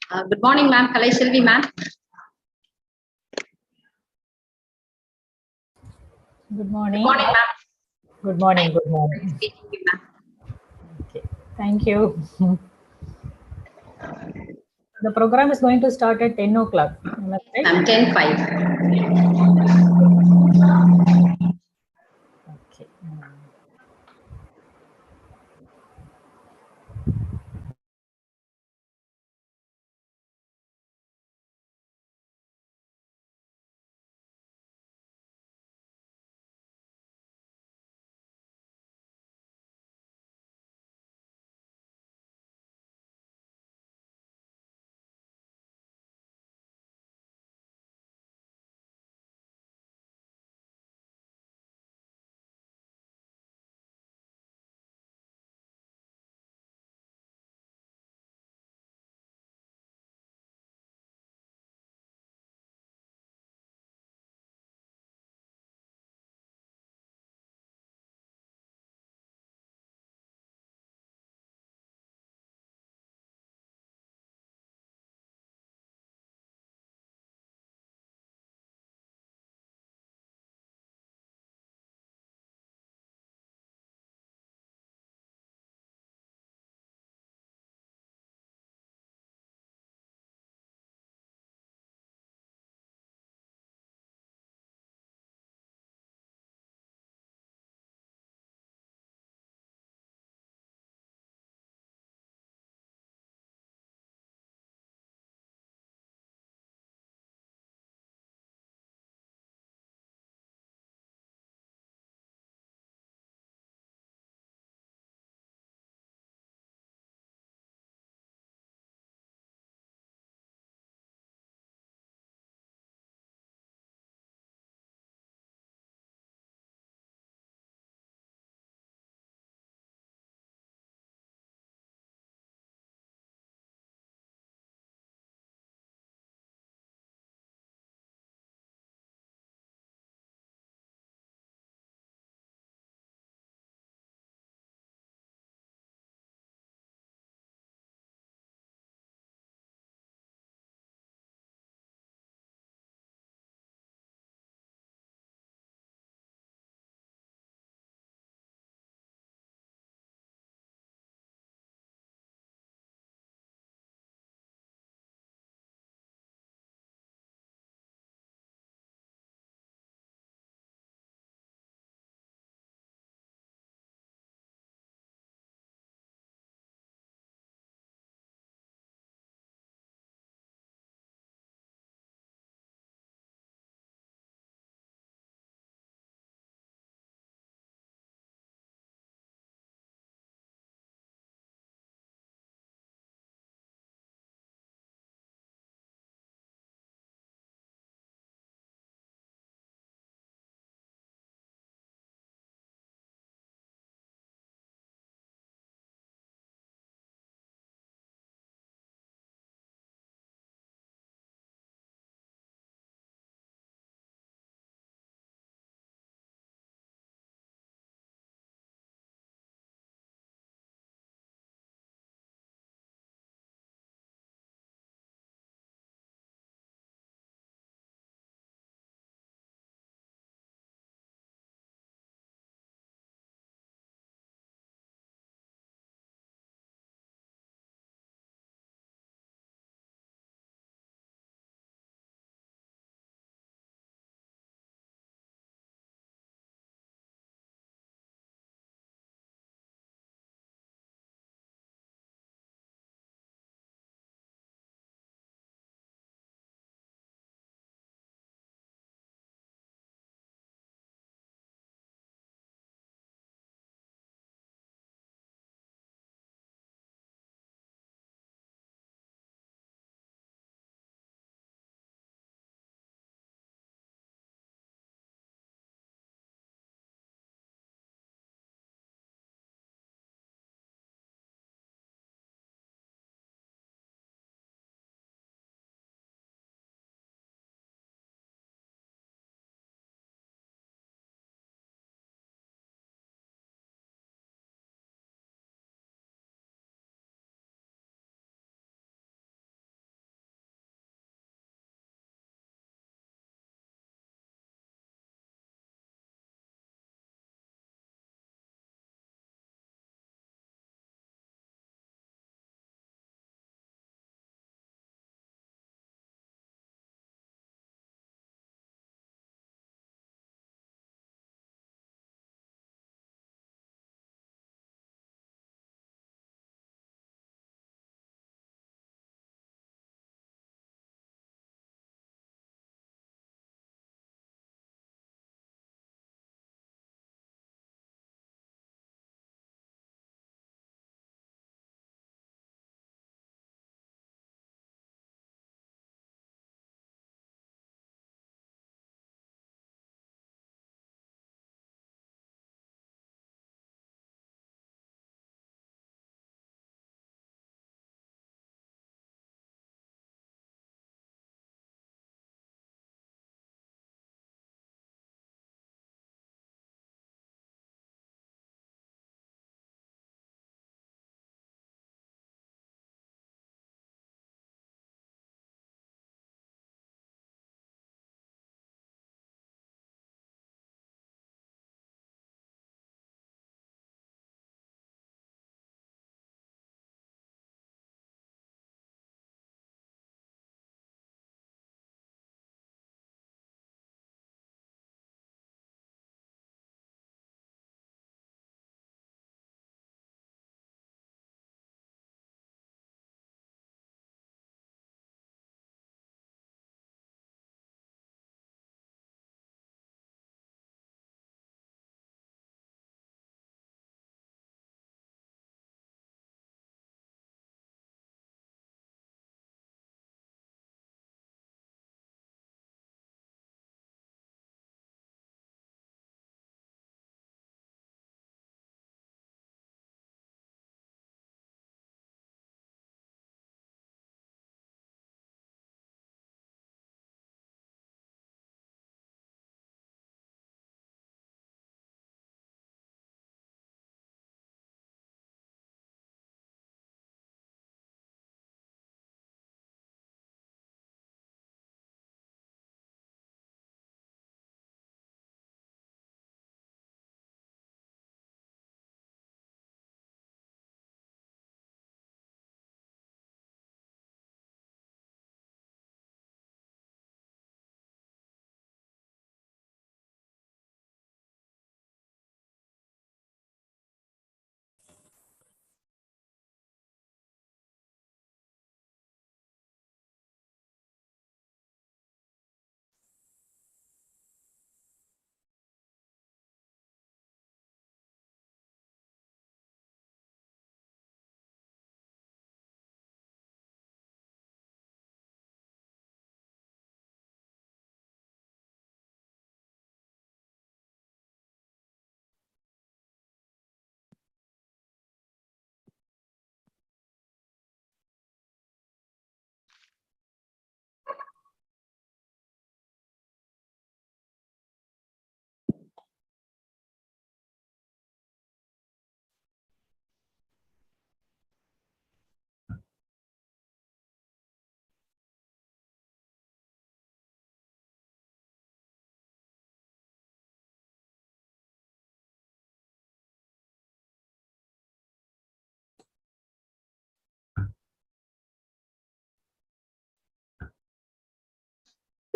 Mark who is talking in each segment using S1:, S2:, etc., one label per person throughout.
S1: Good morning, ma'am. Kalai Selvi, ma'am.
S2: Good morning.
S1: Good morning, ma'am.
S2: Good morning. Good morning.
S1: Speaking, ma'am.
S2: Okay. Thank you. The program is going to start at 10 o'clock. Right?
S1: I'm 10:05.
S2: Okay.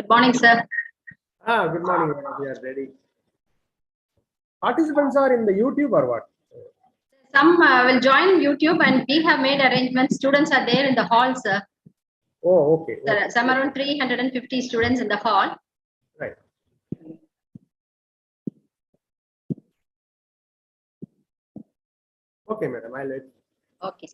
S1: Good morning, sir.
S3: Good morning. We are ready. Participants are in the YouTube or what?
S1: Some will join YouTube, and we have made arrangements. Students are there in the hall, sir.
S3: Oh, okay.
S1: There are some around 350 students in the hall.
S3: Right. Okay, madam. I'll let.
S1: Okay.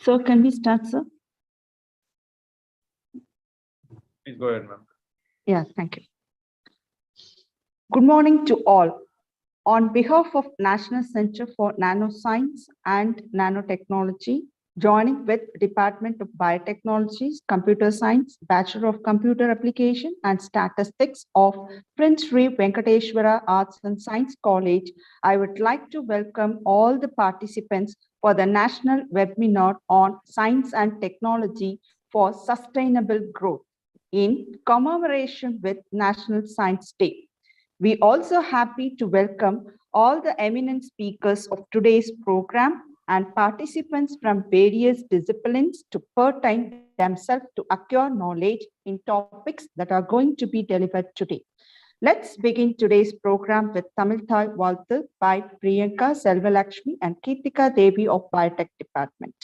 S4: So can we start, sir?
S3: Please go ahead, ma'am.
S4: Yeah, thank you. Good morning to all. On behalf of National Center for Nanoscience and Nanotechnology, joining with Department of Biotechnologies, Computer Science, Bachelor of Computer Application and Statistics of Prince Sri Venkateswara Arts and Science College, I would like to welcome all the participants for the National Webinar on Science and Technology for Sustainable Growth in commemoration with National Science Day. We also happy to welcome all the eminent speakers of today's program and participants from various disciplines to pertain themselves to acquire knowledge in topics that are going to be delivered today. Let's begin today's program with Tamil Thai Valthu by Priyanka Selvalakshmi and Kirtika Devi of Biotech Department.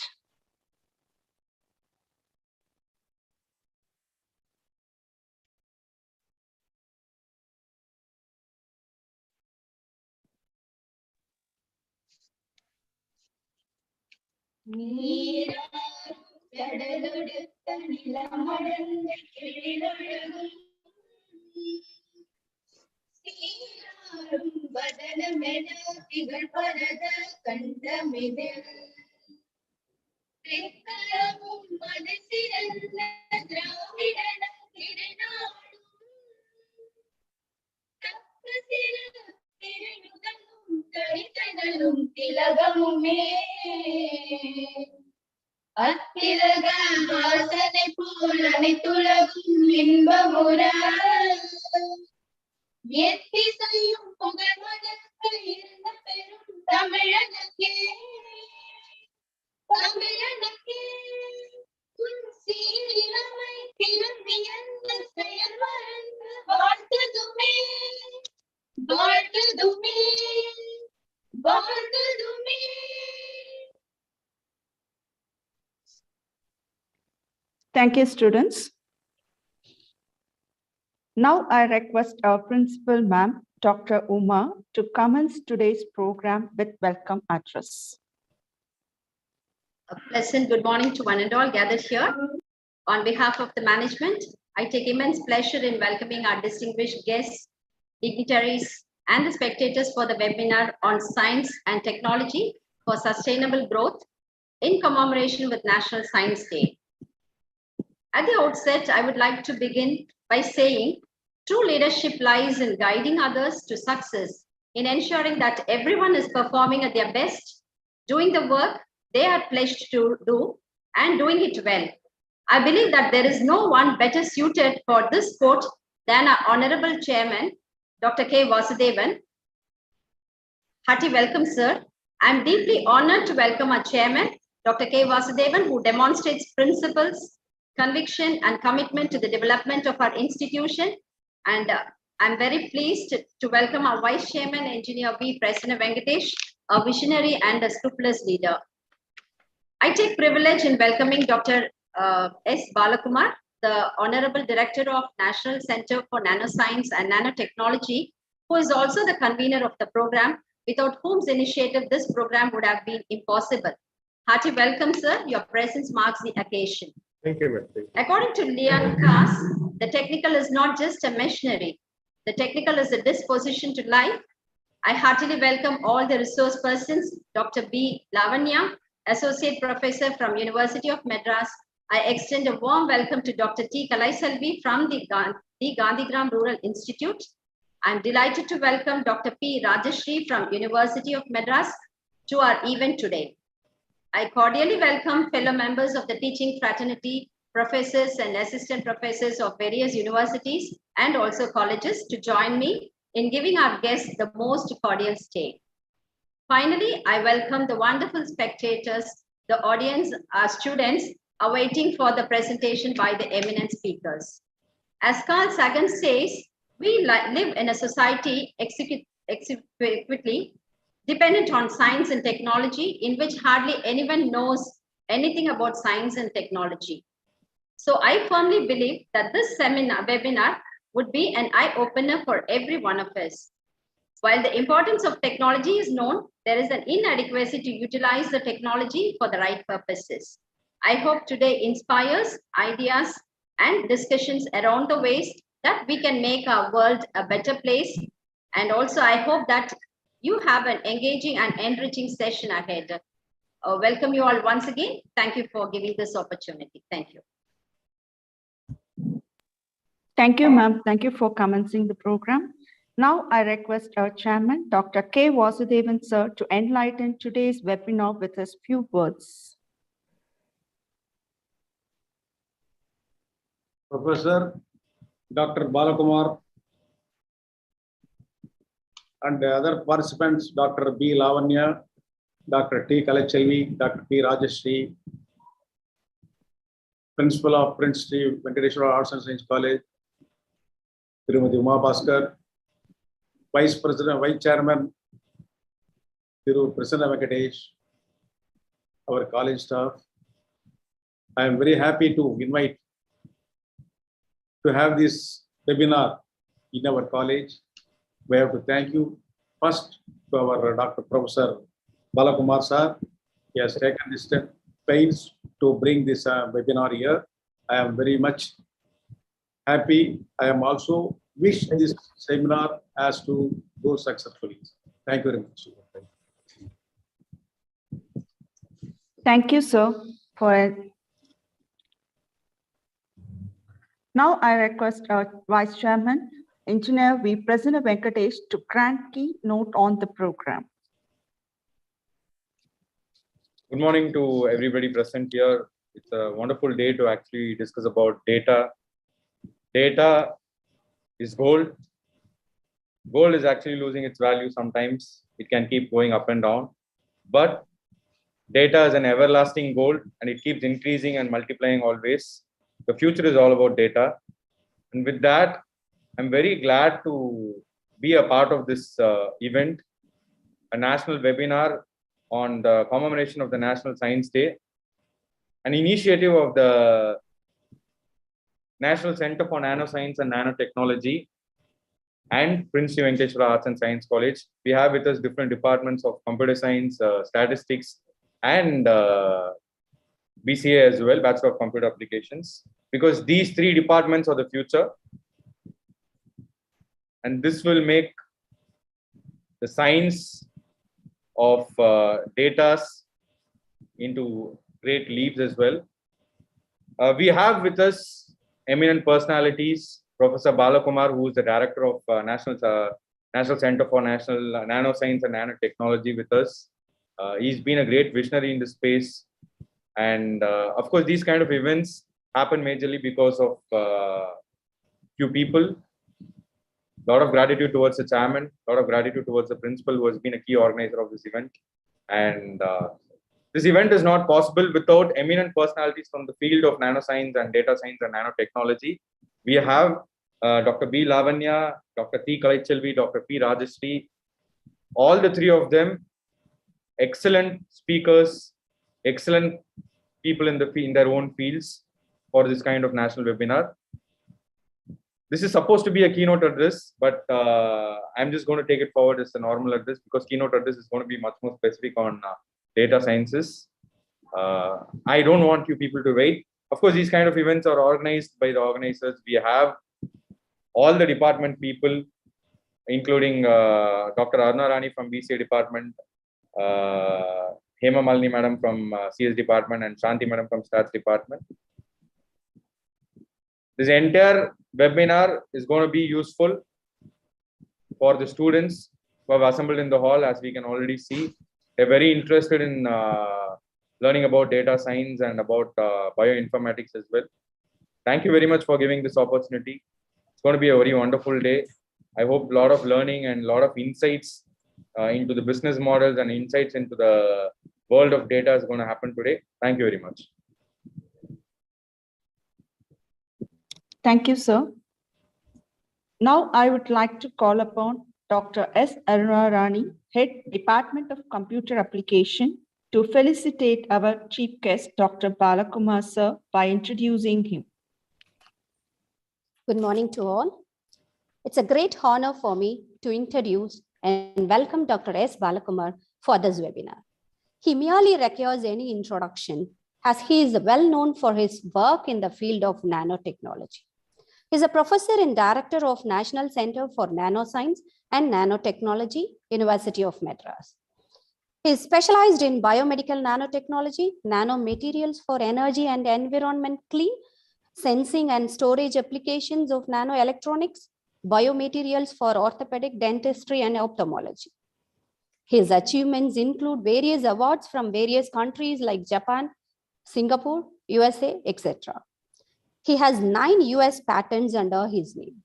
S4: Thank you, students. Now I request our principal, ma'am, Dr. Uma, to commence today's program with welcome address.
S1: A pleasant good morning to one and all gathered here. On behalf of the management, I take immense pleasure in welcoming our distinguished guests, dignitaries, and the spectators for the webinar on Science and Technology for Sustainable Growth in commemoration with National Science Day. At the outset, I would like to begin by saying true leadership lies in guiding others to success, in ensuring that everyone is performing at their best, doing the work they are pledged to do, and doing it well. I believe that there is no one better suited for this quote than our Honorable Chairman, Dr. K. Vasudevan. Hearty welcome, sir. I am deeply honored to welcome our Chairman, Dr. K. Vasudevan, who demonstrates principles, conviction, and commitment to the development of our institution. And I'm very pleased to welcome our Vice Chairman, Engineer V. Prasanna Venkatesh, a visionary and a scrupulous leader. I take privilege in welcoming Dr. S. Balakumar, the Honorable Director of National Center for Nanoscience and Nanotechnology, who is also the convener of the program, without whom's initiative this program would have been impossible. Hearty welcome, sir. Your presence marks the occasion.
S3: Thank you, ma'am. Thank you.
S1: According to Leon Kass, the technical is not just a machinery. The technical is a disposition to life. I heartily welcome all the resource persons, Dr. B. Lavanya, Associate Professor from University of Madras. I extend a warm welcome to Dr. T. Kalaiselvi from the Gandhigram Rural Institute. I'm delighted to welcome Dr. P. Rajashri from University of Madras to our event today. I cordially welcome fellow members of the teaching fraternity, professors and assistant professors of various universities and also colleges to join me in giving our guests the most cordial stay. Finally, I welcome the wonderful spectators, the audience, our students awaiting for the presentation by the eminent speakers. As Carl Sagan says, we live in a society exquisitely dependent on science and technology, in which hardly anyone knows anything about science and technology. So I firmly believe that this webinar would be an eye-opener for every one of us. While the importance of technology is known, there is an inadequacy to utilize the technology for the right purposes. I hope today inspires ideas and discussions around the ways that we can make our world a better place. And also I hope that you have an engaging and enriching session ahead. Welcome you all once again. Thank you for giving this opportunity. Thank you.
S4: Thank you, ma'am. Thank you for commencing the program. Now I request our chairman, Dr. K. Vasudevan, sir, to enlighten today's webinar with his few words.
S5: Professor Dr. Balakumar and the other participants, Dr. B. Lavanya, Dr. T. Kalachelvi, Dr. P. Rajashri, Principal of Prince T. Venkateshwara Arts and Science College, Srimati Uma Bhaskar, Vice President, Vice Chairman, Thiru Prasanna Venkatesh, our college staff. I am very happy to invite to have this webinar in our college. We have to thank you first to our Dr. Professor Balakumar sir. He has taken this pains to bring this webinar here. I am very much happy. I am also wish this seminar has to go successfully. Thank you very much.
S4: Thank you, sir, for it. Now I request our Vice Chairman, Engineer V. Prasanna Venkatesh, to grant keynote on the program.
S6: Good morning to everybody present here. It's a wonderful day to actually discuss about data. Data is gold. Gold is actually losing its value sometimes. It can keep going up and down. But data is an everlasting gold and it keeps increasing and multiplying always. The future is all about data. And with that, I'm very glad to be a part of this event, a national webinar on the commemoration of the National Science Day, an initiative of the National Center for Nanoscience and Nanotechnology and Prince T. Venkateshwara Arts and Science College. We have with us different departments of computer science, statistics, and BCA as well, Bachelor of Computer Applications, because these three departments are the future. And this will make the science of data into great leaps as well. We have with us eminent personalities, Professor Balakumar, who is the director of National Center for Nanoscience and Nanotechnology with us. He's been a great visionary in this space. And of course, these kind of events happen majorly because of few people. A lot of gratitude towards the chairman, a lot of gratitude towards the principal who has been a key organizer of this event. And this event is not possible without eminent personalities from the field of nanoscience and data science and nanotechnology. We have Dr. B. Lavanya, Dr. T. Kalaiselvi, Dr. P. Rajashri, all the three of them, excellent speakers, excellent people in their own fields for this kind of national webinar. This is supposed to be a keynote address, but I'm just going to take it forward as a normal address because keynote address is going to be much more specific on data sciences. I don't want you people to wait. Of course, these kind of events are organized by the organizers. We have all the department people, including Dr. Arna Rani from BCA department, Hema Malini madam from CS department, and Shanti madam from Stats department. This entire webinar is going to be useful for the students who have assembled in the hall. As we can already see, they're very interested in learning about data science and about bioinformatics as well. Thank you very much for giving this opportunity. It's going to be a very wonderful day. I hope a lot of learning and a lot of insights into the business models and insights into the world of data is going to happen today. Thank you very much.
S4: Thank you, sir. Now I would like to call upon Dr. S. Aruna Rani, Head Department of Computer Application, to felicitate our chief guest, Dr. Balakumar, sir, by introducing him.
S7: Good morning to all. It's a great honor for me to introduce and welcome Dr. S. Balakumar for this webinar. He merely requires any introduction as he is well known for his work in the field of nanotechnology. He is a professor and director of National Center for Nanoscience and Nanotechnology, University of Madras. He is specialized in biomedical nanotechnology, nanomaterials for energy and environment clean, sensing and storage applications of nanoelectronics, biomaterials for orthopedic dentistry and ophthalmology. His achievements include various awards from various countries like Japan, Singapore, USA, etc. He has 9 US patents under his name.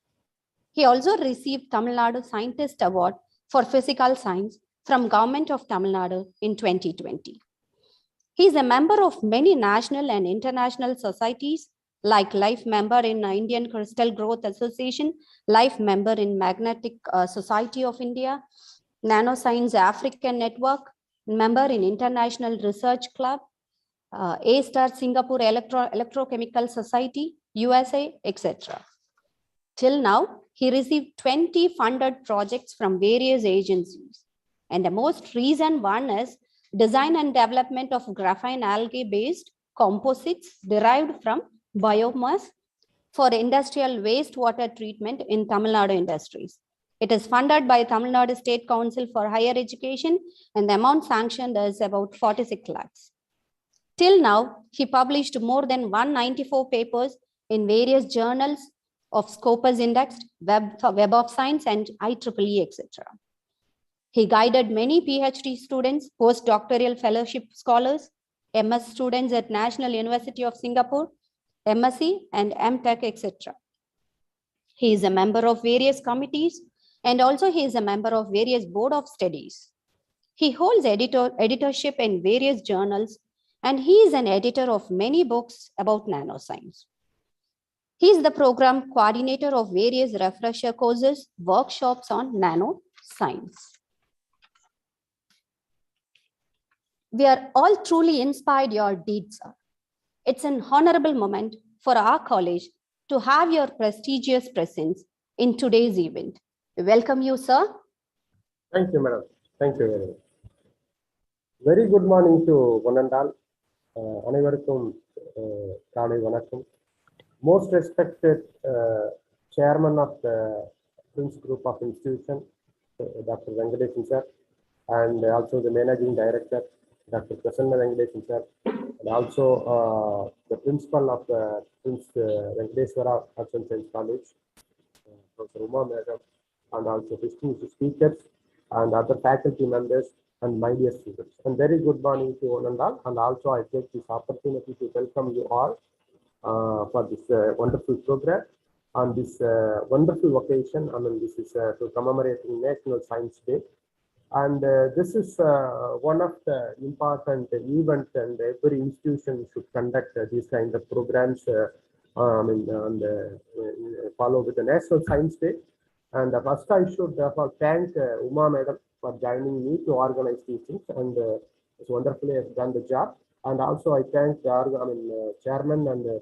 S7: He also received Tamil Nadu Scientist Award for Physical Science from Government of Tamil Nadu in 2020. He is a member of many national and international societies like Life Member in Indian Crystal Growth Association, Life Member in Magnetic Society of India, Nanoscience African Network, Member in International Research Club, A-Star Singapore Electrochemical Society, USA, etc. Till now, he received 20 funded projects from various agencies. And the most recent one is design and development of graphene algae-based composites derived from biomass for industrial wastewater treatment in Tamil Nadu industries. It is funded by Tamil Nadu State Council for Higher Education, and the amount sanctioned is about 46 lakhs. Till now, he published more than 194 papers in various journals of Scopus Indexed, Web of Science, and IEEE, etc. He guided many PhD students, postdoctoral fellowship scholars, MS students at National University of Singapore, MSc and MTech, etc. He is a member of various committees, and also he is a member of various board of studies. He holds editorship in various journals, and he is an editor of many books about nanoscience. He is the program coordinator of various refresher courses, workshops on nanoscience. We are all truly inspired your deeds, sir. It's an honorable moment for our college to have your prestigious presence in today's event. We welcome you, sir.
S3: Thank you, madam. Thank you very much. Very good morning to one and all. அனைவருக்கும் காலை வணக்கம். Most respected chairman of the Prince Group of Institution, Dr. Venkatesan sir, and also the managing director, Dr. Prasanna Venkatesan sir, and also the principal of the Prince Venkateswara Arts and Science College, Professor Uma Madam, and also distinguished speakers and other faculty members and my dear students. And very good morning to one and all. And also I take this opportunity to welcome you all for this wonderful program on this wonderful occasion. I mean, this is to commemorating National Science Day. And this is one of the important events, and every institution should conduct these kind of programs. Follow with the National Science Day. And first I should thank Uma Madam for joining me to organize these things, and it's wonderfully has done the job. And also I thank the chairman and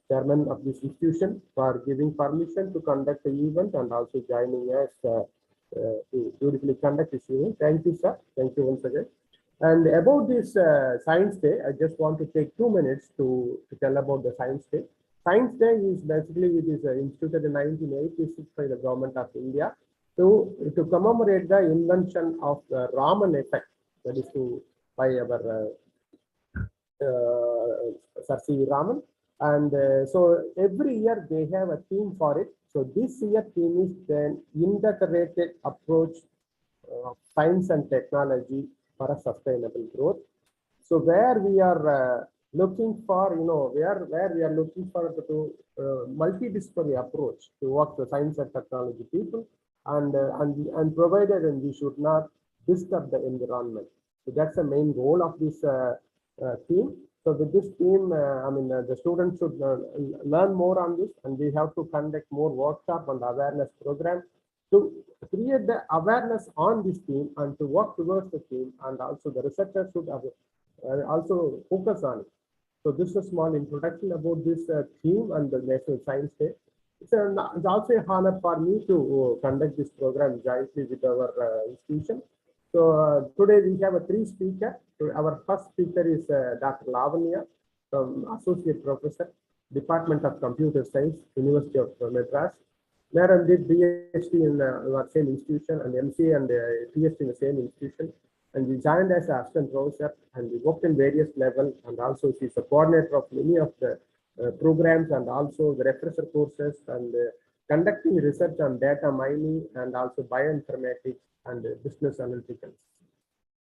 S3: chairman of this institution for giving permission to conduct the event and also joining us to beautifully conduct this event. Thank you, sir. Thank you once again. And about this Science Day, I just want to take 2 minutes to tell about the Science Day. Science Day is basically, it is instituted in 1986 by the government of India to commemorate the invention of the Raman effect, that is by our Sir C. Raman. And so every year they have a theme for it. So this year theme is the integrated approach of science and technology for a sustainable growth. So where we are looking for, where we are looking for the multidisciplinary approach to work the science and technology people, and provided, and we should not disturb the environment. So that's the main goal of this theme. So with this theme, the students should learn more on this, and we have to conduct more workshop and awareness programs to create the awareness on this theme and to work towards the theme, and also the researchers should also focus on it. So this is a small introduction about this theme and the National Science Day. It's also an honor for me to conduct this program jointly with our institution. So today we have 3 speakers. So our first speaker is Dr. Lavanya, Associate Professor, Department of Computer Science, University of Madras. Madam did PhD in our same institution and MCA and PhD in the same institution. And we joined as an assistant professor, and we worked in various levels, and also she's a coordinator of many of the programs and also the refresher courses, and conducting research on data mining and also bioinformatics and business analytics.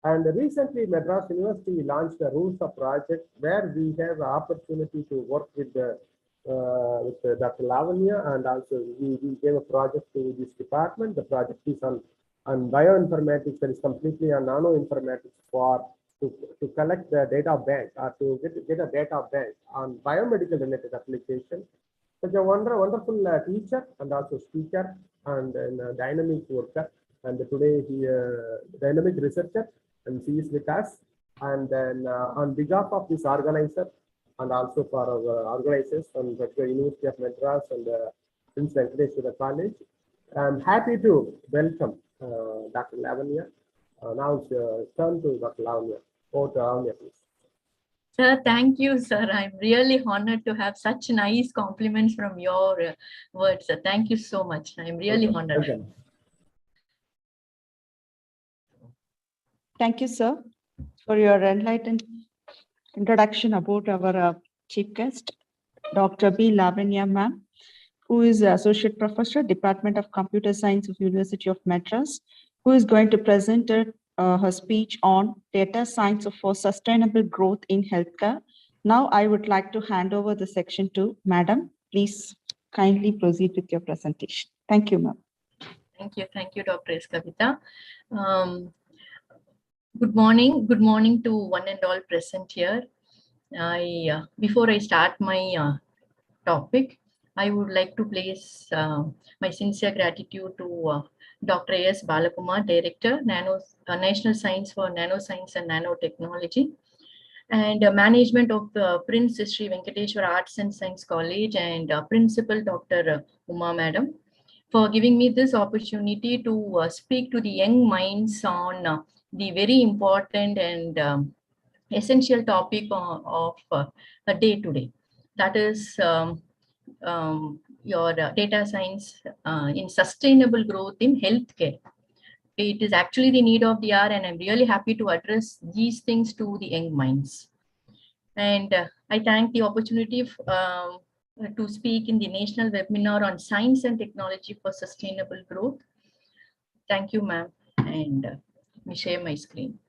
S3: And recently Madras University launched a rules of project where we have an opportunity to work with Dr. Lavanya, and also we gave a project to this department. The project is on bioinformatics, that is completely on nanoinformatics to collect the data bank or to get a data bank on biomedical related application. Such a wonderful teacher and also speaker and dynamic worker. And today he dynamic researcher, and she is with us. And then on behalf of this organizer and also for our organizers from the University of Madras and Prince Venkateswara College, I'm happy to welcome Dr. Lavanya. Now it's turn to Dr. Lavanya. Over to Lavanya, please.
S8: Sir, thank you, sir. I'm really honored to have such nice compliments from your words, sir. Thank you so much. I'm really honored.
S3: Okay.
S4: Thank you, sir, for your enlightened introduction about our chief guest, Dr. B. Lavanya ma'am, who is Associate Professor, Department of Computer Science of University of Madras, who is going to present her speech on data science for sustainable growth in healthcare. Now, I would like to hand over the section to Madam. Please kindly proceed with your presentation. Thank you, ma'am.
S8: Thank you, Dr. S. Kavita. Good morning to one and all present here. Before I start my topic, I would like to place my sincere gratitude to Dr. A.S. Balakumar, Director, National Science for Nanoscience and Nanotechnology, and management of Prince Sri Venkateswara Arts and Science College, and Principal Dr. Uma Madam, for giving me this opportunity to speak to the young minds on the very important and essential topic of a day today. That is your data science in sustainable growth in healthcare. It is actually the need of the hour, and I'm really happy to address these things to the young minds. And I thank the opportunity to speak in the national webinar on science and technology for sustainable growth. Thank you, ma'am. And let me share my screen.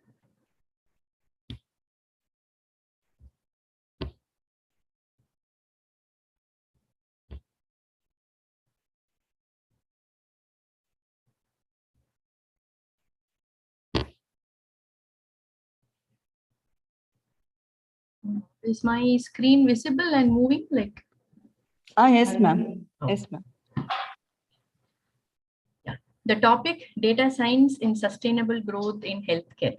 S8: Is my screen visible and moving like?
S4: Yes, ma'am.
S8: Oh.
S4: Yes, ma'am.
S8: Yeah. The topic, data science in sustainable growth in healthcare.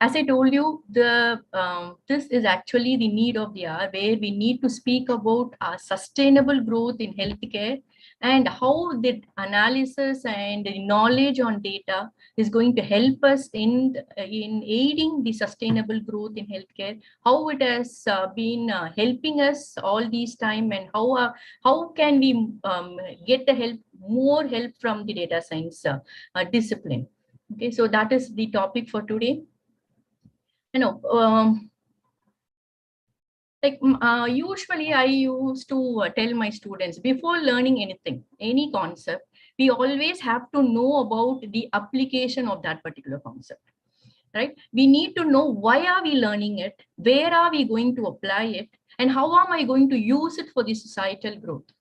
S8: as I told you, this is actually the need of the hour, where we need to speak about sustainable growth in healthcare and how the analysis and the knowledge on data is going to help us in aiding the sustainable growth in healthcare, how it has been helping us all these time, and how can we get the more help from the data science discipline. Okay, so that is the topic for today. Usually I used to tell my students, before learning anything, any concept, we always have to know about the application of that particular concept, right? We need to know why are we learning it, where are we going to apply it, and how am I going to use it for the societal growth.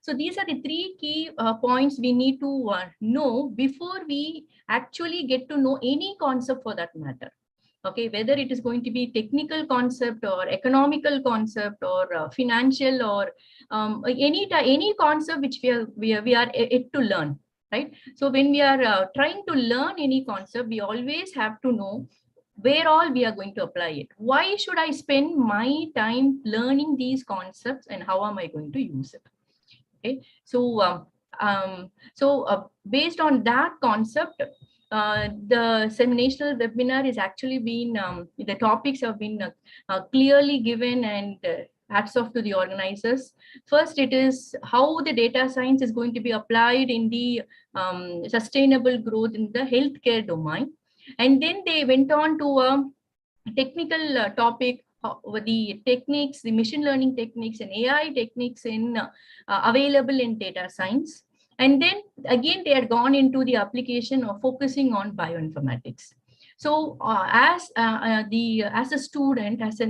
S8: So these are the three key points we need to know before we actually get to know any concept for that matter. Okay, whether it is going to be technical concept or economical concept or financial or any concept which we are yet to learn, right? So when we are trying to learn any concept, we always have to know where all we are going to apply it. Why should I spend my time learning these concepts, and how am I going to use it? Okay, so based on that concept, the seminational webinar is actually been, the topics have been clearly given, and hats off to the organizers. First, it is how the data science is going to be applied in the sustainable growth in the healthcare domain. And then they went on to a technical topic, the techniques, the machine learning techniques and AI techniques in available in data science. And then again, they had gone into the application of focusing on bioinformatics. So as a student, as a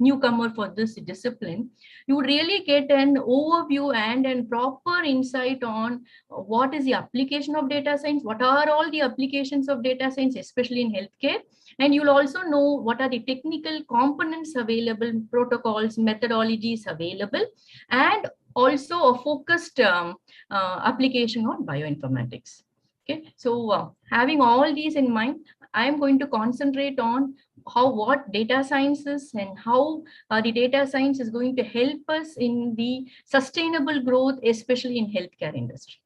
S8: newcomer for this discipline, you would really get an overview and a proper insight on what is the application of data science, what are all the applications of data science, especially in healthcare. And you'll also know what are the technical components available, protocols, methodologies available, and also a focused application on bioinformatics. Okay, so having all these in mind, I am going to concentrate on what data science is and how the data science is going to help us in the sustainable growth, especially in healthcare industry.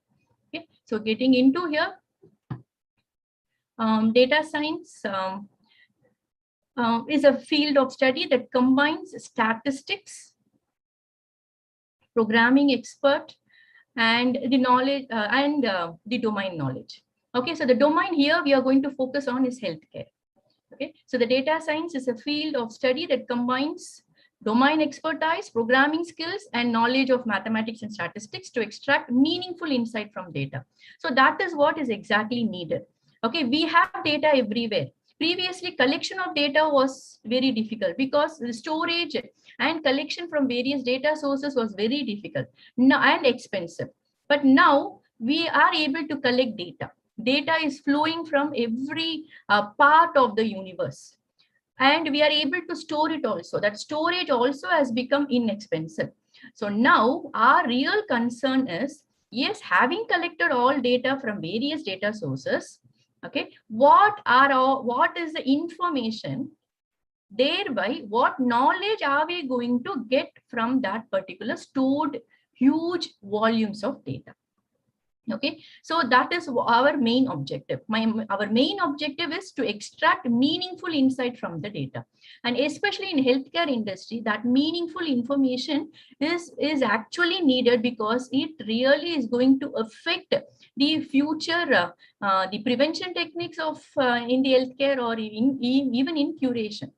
S8: Okay, so getting into here, data science is a field of study that combines statistics, programming expert, and the knowledge the domain knowledge. Okay, so the domain here we are going to focus on is healthcare. Okay, so the data science is a field of study that combines domain expertise, programming skills, and knowledge of mathematics and statistics to extract meaningful insight from data. So that is what is exactly needed. Okay, we have data everywhere. Previously, collection of data was very difficult because the storage and collection from various data sources was very difficult and expensive. But now we are able to collect data. Data is flowing from every part of the universe, and we are able to store it also. That storage also has become inexpensive. So now our real concern is, yes, having collected all data from various data sources, okay, what is the information, thereby what knowledge are we going to get from that particular stored huge volumes of data? Okay, so that is our main objective. Our main objective is to extract meaningful insight from the data, and especially in healthcare industry, that meaningful information is actually needed because it really is going to affect the future, the prevention techniques of in the healthcare, or even in curation.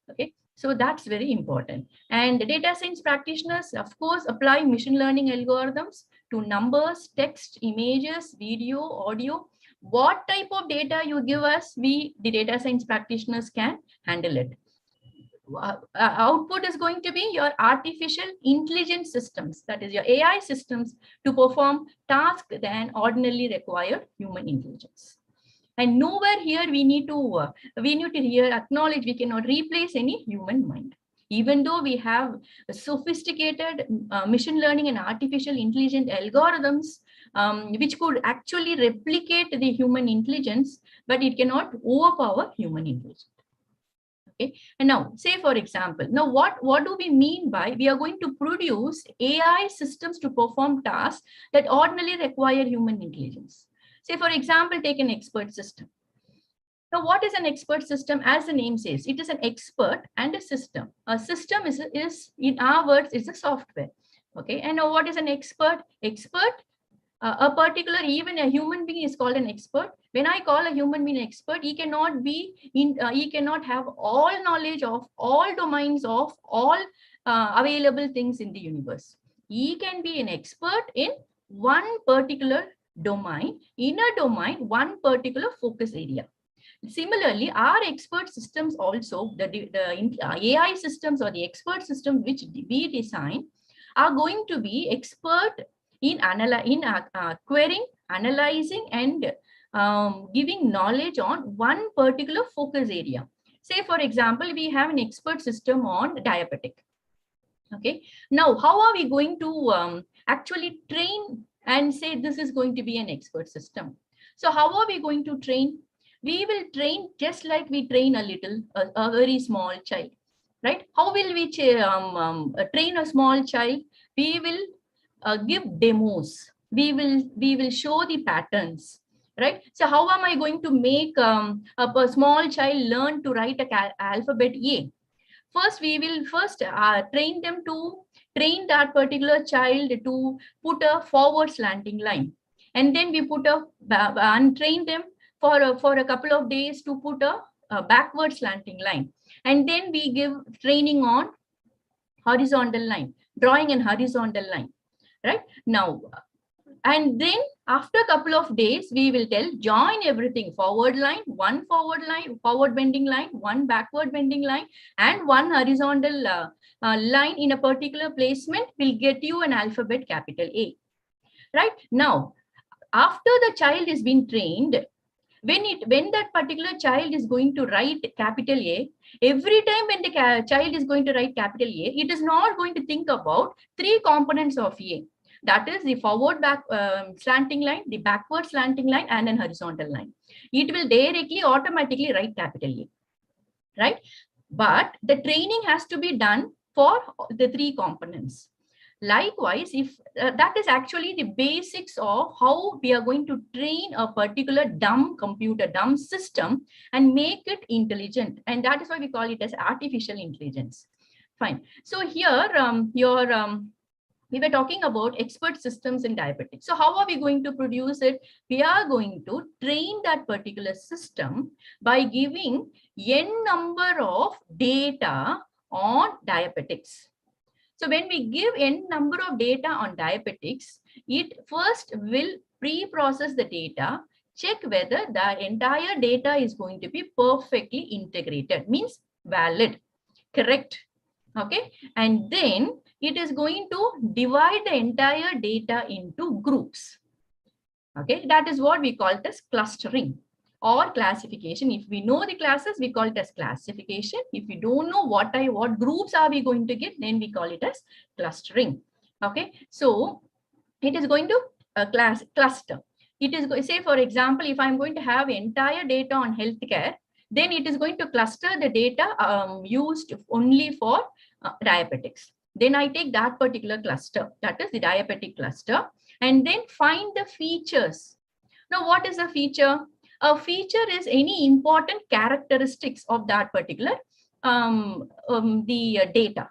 S8: Okay, so that's very important. And the data science practitioners, of course, apply machine learning algorithms to numbers, text, images, video, audio. What type of data you give us, the data science practitioners can handle it. Output is going to be your artificial intelligence systems, that is your AI systems, to perform tasks that ordinarily require human intelligence. And nowhere here we need to acknowledge we cannot replace any human mind. Even though we have sophisticated machine learning and artificial intelligence algorithms, which could actually replicate the human intelligence, but it cannot overpower human intelligence. Okay. And now, say for example, now what do we mean by we are going to produce AI systems to perform tasks that ordinarily require human intelligence? Say for example, take an expert system. Now, what is an expert system? As the name says, it is an expert and a system. A system is in our words, is a software. Okay. And now what is an expert? Expert, a particular, even a human being is called an expert. When I call a human being an expert, he cannot be he cannot have all knowledge of all domains of all available things in the universe. He can be an expert in one particular domain, in a domain, one particular focus area. Similarly, our expert systems also, the AI systems or the expert systems which we design are going to be expert in querying, analyzing, and giving knowledge on one particular focus area. Say, for example, we have an expert system on diabetic. Okay. Now, how are we going to actually train and say this is going to be an expert system? So how are we going to train? We will train just like we train a very small child, right? How will we train a small child? We will give demos. We will show the patterns, right? So how am I going to make a small child learn to write a alphabet A? First, we will train that particular child to put a forward slanting line, and then we train them for a couple of days to put a backward slanting line, and then we give training on horizontal line, drawing an horizontal line, right? Now, and then after a couple of days, we will tell join everything, forward line, one forward bending line, one backward bending line, and one horizontal line in a particular placement will get you an alphabet capital A, right? Now, after the child is being trained, when that particular child is going to write capital A, every time when the child is going to write capital A, it is not going to think about three components of A. That is the forward slanting line, the backward slanting line, and an horizontal line. It will directly automatically write capital A, right? But the training has to be done for the three components. Likewise, if that is actually the basics of how we are going to train a particular dumb system and make it intelligent. And that is why we call it as artificial intelligence. Fine. So here, we were talking about expert systems in diabetics. So how are we going to produce it? We are going to train that particular system by giving n number of data on diabetics. So when we give n number of data on diabetics, it first will pre-process the data, check whether the entire data is going to be perfectly integrated, means valid, correct. Okay. And then it is going to divide the entire data into groups. Okay. That is what we call it as clustering or classification. If we know the classes, we call it as classification. If we don't know what groups are we going to get, then we call it as clustering. Okay. So it is going to cluster. It is going, say, for example, if I'm going to have entire data on healthcare, then it is going to cluster the data used only for diabetics. Then I take that particular cluster, that is the diabetic cluster, and then find the features. Now, what is a feature? A feature is any important characteristics of that particular data.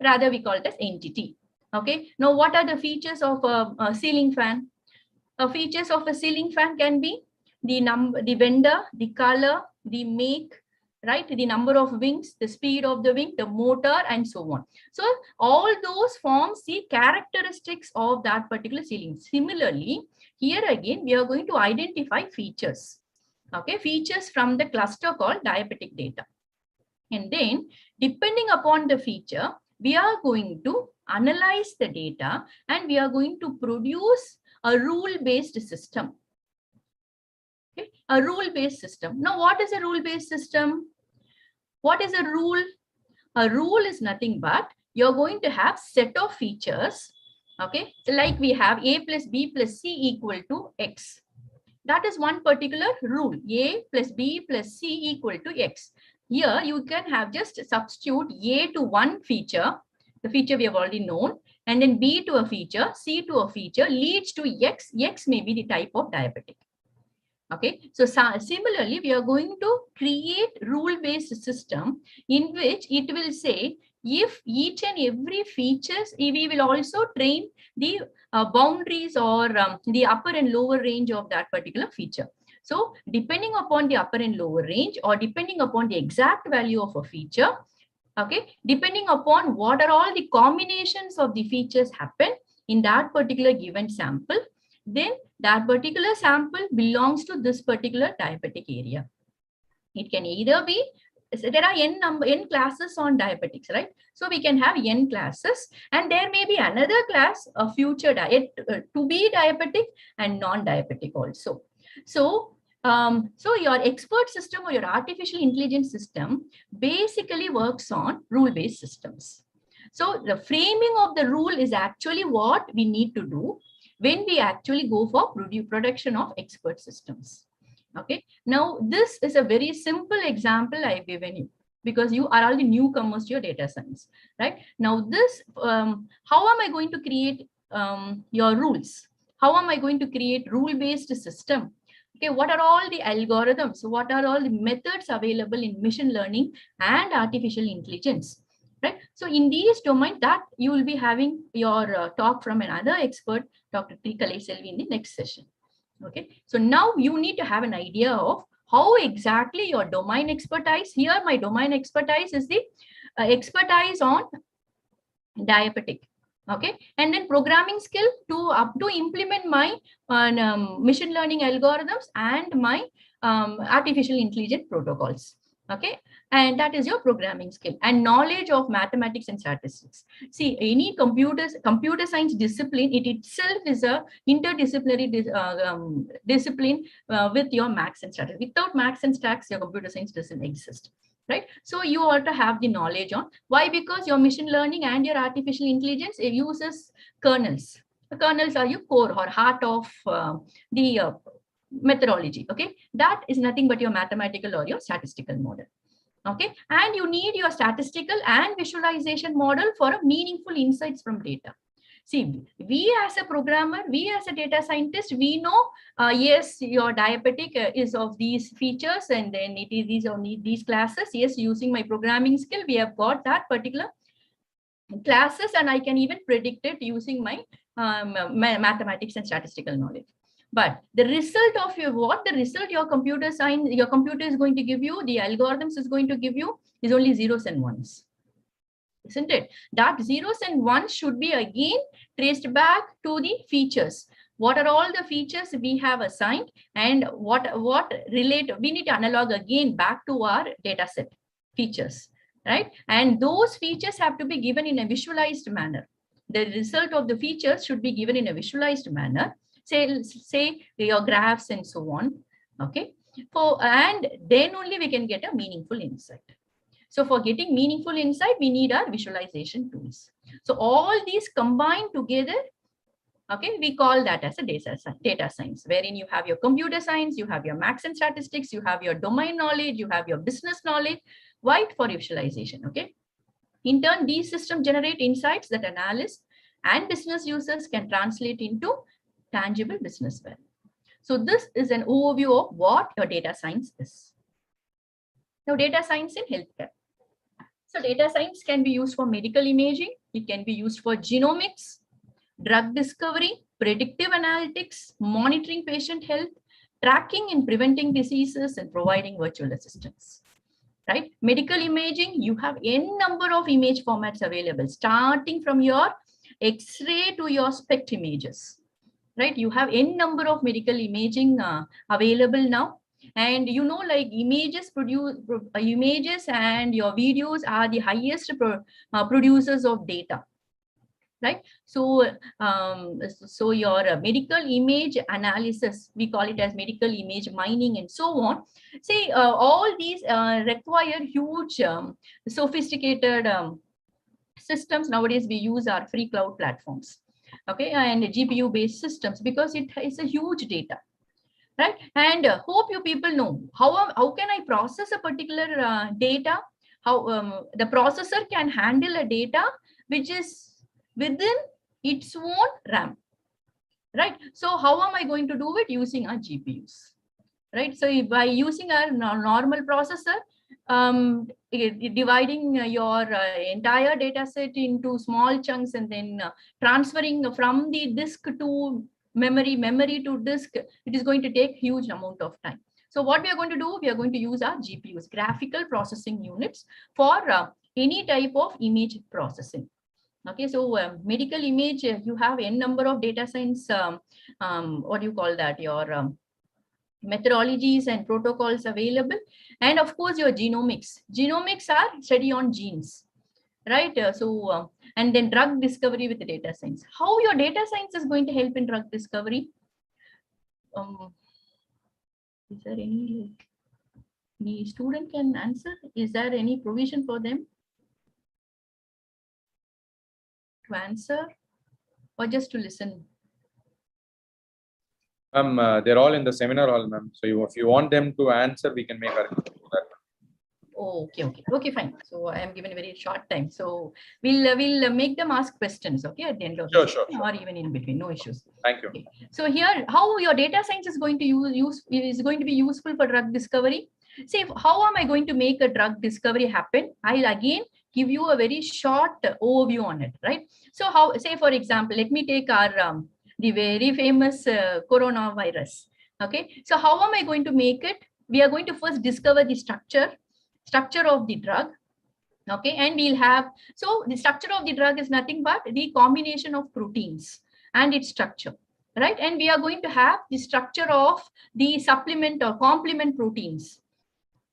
S8: Rather, we call it as entity. Okay. Now, what are the features of a ceiling fan? Features of a ceiling fan can be the number, the vendor, the color, the make, right? The number of wings, the speed of the wing, the motor, and so on. So all those forms the characteristics of that particular ceiling. Similarly, here again, we are going to identify features. Okay, features from the cluster called diabetic data. And then depending upon the feature, we are going to analyze the data and we are going to produce a rule-based system. Okay, a rule-based system. Now, what is a rule-based system? What is a rule? A rule is nothing but you're going to have set of features. Okay, so like we have a plus b plus c equal to x. That is one particular rule. A plus b plus c equal to x. Here you can have just substitute a to one feature, the feature we have already known, and then b to a feature, c to a feature leads to x. X may be the type of diabetic. Okay, so similarly, we are going to create rule-based system in which it will say if each and every features, we will also train the boundaries or the upper and lower range of that particular feature. So depending upon the upper and lower range, or depending upon the exact value of a feature, okay, depending upon what are all the combinations of the features happen in that particular given sample, then that particular sample belongs to this particular diabetic area. It can either be, so there are n classes on diabetics, right? So we can have n classes, and there may be another class of future diet to be diabetic and non-diabetic also. So so your expert system or your artificial intelligence system basically works on rule-based systems. So the framing of the rule is actually what we need to do when we actually go for production of expert systems. Okay, now this is a very simple example I've given you because you are all the newcomers to your data science, right? Now this, how am I going to create your rules? How am I going to create rule-based system? Okay, what are all the algorithms? What are all the methods available in machine learning and artificial intelligence? Right. So in these domains that you will be having your talk from another expert, Dr. T. Kalaiselvi, in the next session. Okay. So now you need to have an idea of how exactly your domain expertise. Here, my domain expertise is the expertise on diabetic. Okay. And then programming skill to implement my machine learning algorithms and my artificial intelligence protocols. Okay, and that is your programming skill and knowledge of mathematics and statistics. See, any computer science discipline, it itself is a interdisciplinary discipline with your maths and statistics. Without maths and stats, your computer science doesn't exist, right? So you ought to have the knowledge on why, because your machine learning and your artificial intelligence, it uses kernels. The kernels are your core or heart of the methodology. Okay, that is nothing but your mathematical or your statistical model. Okay, and you need your statistical and visualization model for a meaningful insights from data. See, we as a programmer, we as a data scientist, we know yes, your diabetic is of these features, and then it is these classes. Yes, using my programming skill, we have got that particular classes, and I can even predict it using my mathematics and statistical knowledge. But the result of the result your computer is going to give you, the algorithms is going to give you, is only zeros and ones, isn't it? That zeros and ones should be again traced back to the features. What are all the features we have assigned, and what relate? We need to analog again back to our data set features, right? And those features have to be given in a visualized manner. The result of the features should be given in a visualized manner. Say your graphs and so on. Okay, and then only we can get a meaningful insight. So for getting meaningful insight, we need our visualization tools. So all these combined together, okay, we call that as a data science, wherein you have your computer science, you have your maths and statistics, you have your domain knowledge, you have your business knowledge, right, for visualization. Okay. In turn, these systems generate insights that analysts and business users can translate into tangible business value. So this is an overview of what your data science is. Now, data science in healthcare. So data science can be used for medical imaging. It can be used for genomics, drug discovery, predictive analytics, monitoring patient health, tracking and preventing diseases, and providing virtual assistance. Right? Medical imaging, you have n number of image formats available, starting from your X-ray to your SPECT images. Right, you have n number of medical imaging available now, and you know, like images and your videos are the highest producers of data. right? So, so your medical image analysis, we call it as medical image mining and so on. See, all these require huge sophisticated systems. Nowadays we use our free cloud platforms, okay, and GPU based systems, because it is a huge data, right? And hope you people know how can I process a particular data, how the processor can handle a data which is within its own RAM, right? So how am I going to do it? Using our GPUs, right? So by using a normal processor, dividing your entire data set into small chunks and then transferring from the disk to memory to disk, it is going to take huge amount of time. So what we are going to do, we are going to use our GPUs, graphical processing units, for any type of image processing. Okay, so medical image, you have n number of data science, what do you call that, your methodologies and protocols available. And of course your genomics are study on genes, right? And then drug discovery with the data science. How your data science is going to help in drug discovery? Is there any student can answer? Is there any provision for them to answer, or just to listen?
S6: They're all in the seminar hall, ma'am. So if you want them to answer, we can make our.
S8: Oh, okay, fine. So I am given a very short time. So we'll make them ask questions, okay, at the end of
S6: Sure.
S8: or even in between, no issues.
S6: Thank you.
S8: Okay. So here, how your data science is going to is going to be useful for drug discovery. See, how am I going to make a drug discovery happen? I'll again give you a very short overview on it, right? So how, say for example, let me take our the very famous coronavirus. Okay, so how am I going to make it? We are going to first discover the structure of the drug. Okay, and we'll have, so the structure of the drug is nothing but the combination of proteins and its structure, right? And we are going to have the structure of the supplement or complement proteins.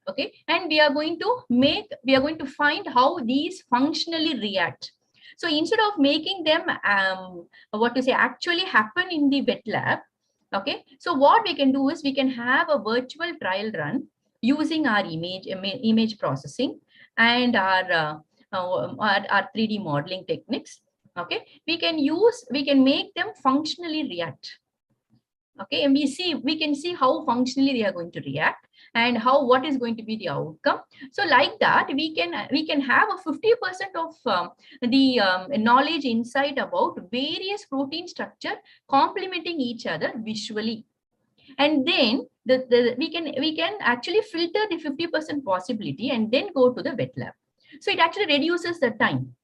S8: Okay, and we are going to find how these functionally react. So instead of making them actually happen in the wet lab, okay, so what we can do is we can have a virtual trial run using our image processing and our 3D modeling techniques. Okay, we can make them functionally react. Okay, and we can see how functionally they are going to react and what is going to be the outcome. So like that, we can have a 50% of the knowledge insight about various protein structure complementing each other visually. And then we can actually filter the 50% possibility and then go to the wet lab. So it actually reduces the time.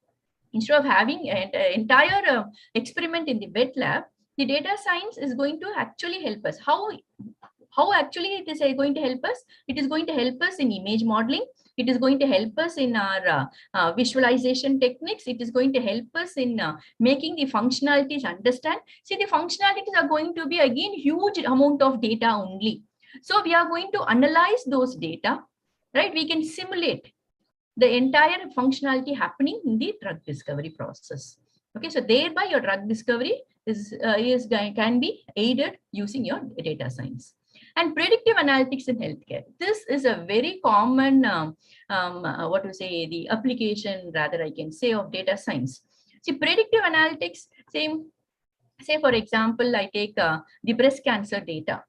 S8: Instead of having an entire experiment in the wet lab, the data science is going to actually help us. How actually it is going to help us? It is going to help us in image modeling. It is going to help us in our visualization techniques. It is going to help us in making the functionalities understand. See, the functionalities are going to be again huge amount of data only. So we are going to analyze those data, right? We can simulate the entire functionality happening in the drug discovery process. Okay, so thereby your drug discovery can be aided using your data science. And predictive analytics in healthcare. This is a very common, the application, rather I can say, of data science. See, predictive analytics, say for example, I take the breast cancer data.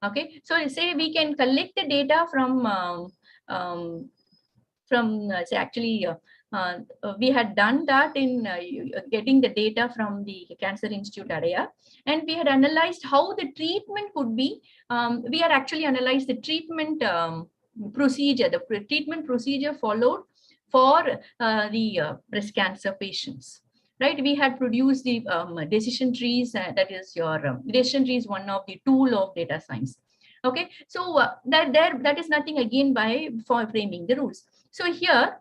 S8: Okay, so say we can collect the data from we had done that in getting the data from the Cancer Institute area, and we had analyzed how the treatment could be. We had actually analyzed the treatment procedure, followed for the breast cancer patients. Right, we had produced the decision trees. That is your decision tree is one of the tool of data science. Okay, so that is nothing again for framing the rules. So here,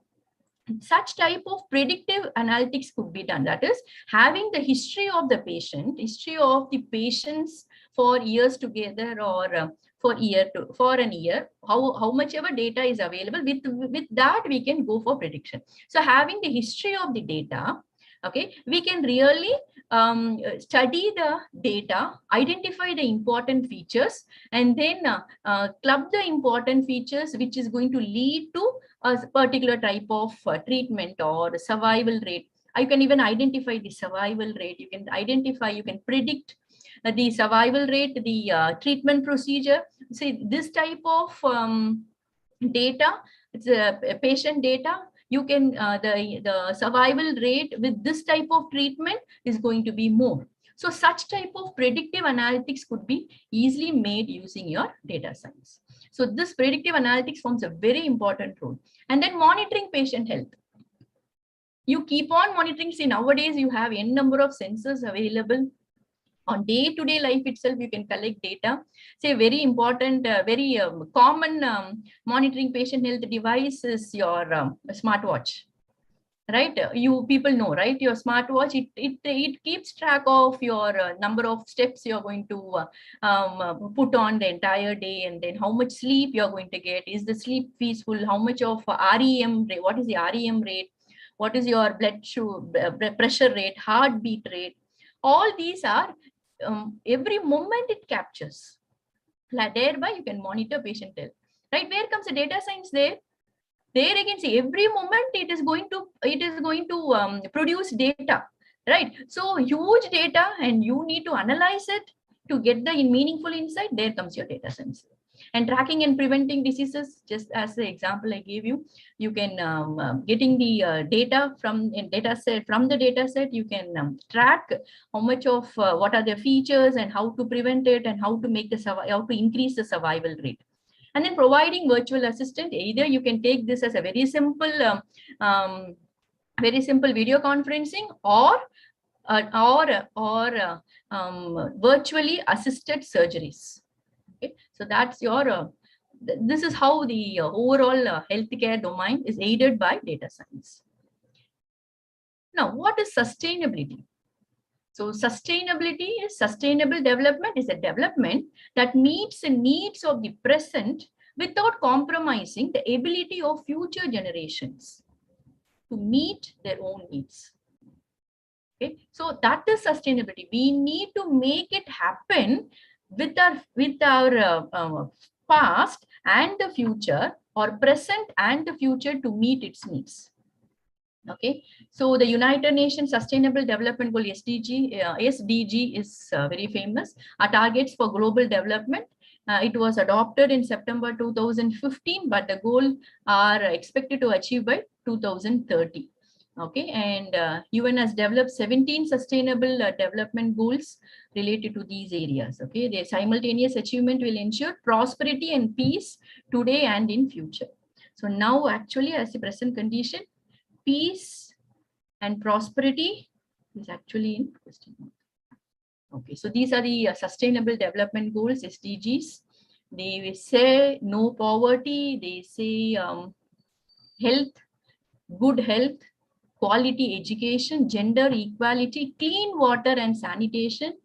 S8: such type of predictive analytics could be done. That is, having the history of the patients for years together, or for an year, how much ever data is available. With that, we can go for prediction. So having the history of the data, Okay, we can really study the data, identify the important features, and then club the important features which is going to lead to a particular type of treatment or survival rate. You can even identify the survival rate. You can identify, you can predict the survival rate, the treatment procedure. See, this type of data, it's a patient data. You can the survival rate with this type of treatment is going to be more. So such type of predictive analytics could be easily made using your data science. So this predictive analytics forms a very important role. And then monitoring patient health. You keep on monitoring. See, nowadays you have n number of sensors available. On day-to-day life itself, you can collect data. Say very important, very common monitoring patient health device is your smartwatch, right? You people know, right? Your smartwatch, it keeps track of your number of steps you're going to put on the entire day, and then how much sleep you're going to get. Is the sleep peaceful? How much of REM rate? What is the REM rate? What is your blood pressure rate, heartbeat rate? All these are every moment it captures. Thereby you can monitor patient health, right? Where comes the data science there? There again, see, every moment it is going to produce data, right? So huge data, and you need to analyze it to get the meaningful insight. There comes your data science. And tracking and preventing diseases, just as the example I gave you, you can getting the data from the data set, you can track how much of what are the features and how to prevent it, and how to make how to increase the survival rate. And then providing virtual assistant. Either you can take this as a very simple video conferencing, or virtually assisted surgeries. Okay, so that's your this is how the overall healthcare domain is aided by data science. Now, what is sustainability? So sustainability is sustainable development is a development that meets the needs of the present without compromising the ability of future generations to meet their own needs. Okay, so that is sustainability. We need to make it happen with our past and the future, or present and the future, to meet its needs. Okay, so the United Nations Sustainable Development Goal, SDG is very famous. Our targets for global development. It was adopted in September 2015, but the goal are expected to achieve by 2030. Okay, and UN has developed 17 sustainable development goals related to these areas. Okay, their simultaneous achievement will ensure prosperity and peace today and in future. So now, actually, as the present condition, peace and prosperity is actually in question mark. Okay, so these are the sustainable development goals, SDGs. They say no poverty, they say health, good health, quality education, gender equality, clean water and sanitation,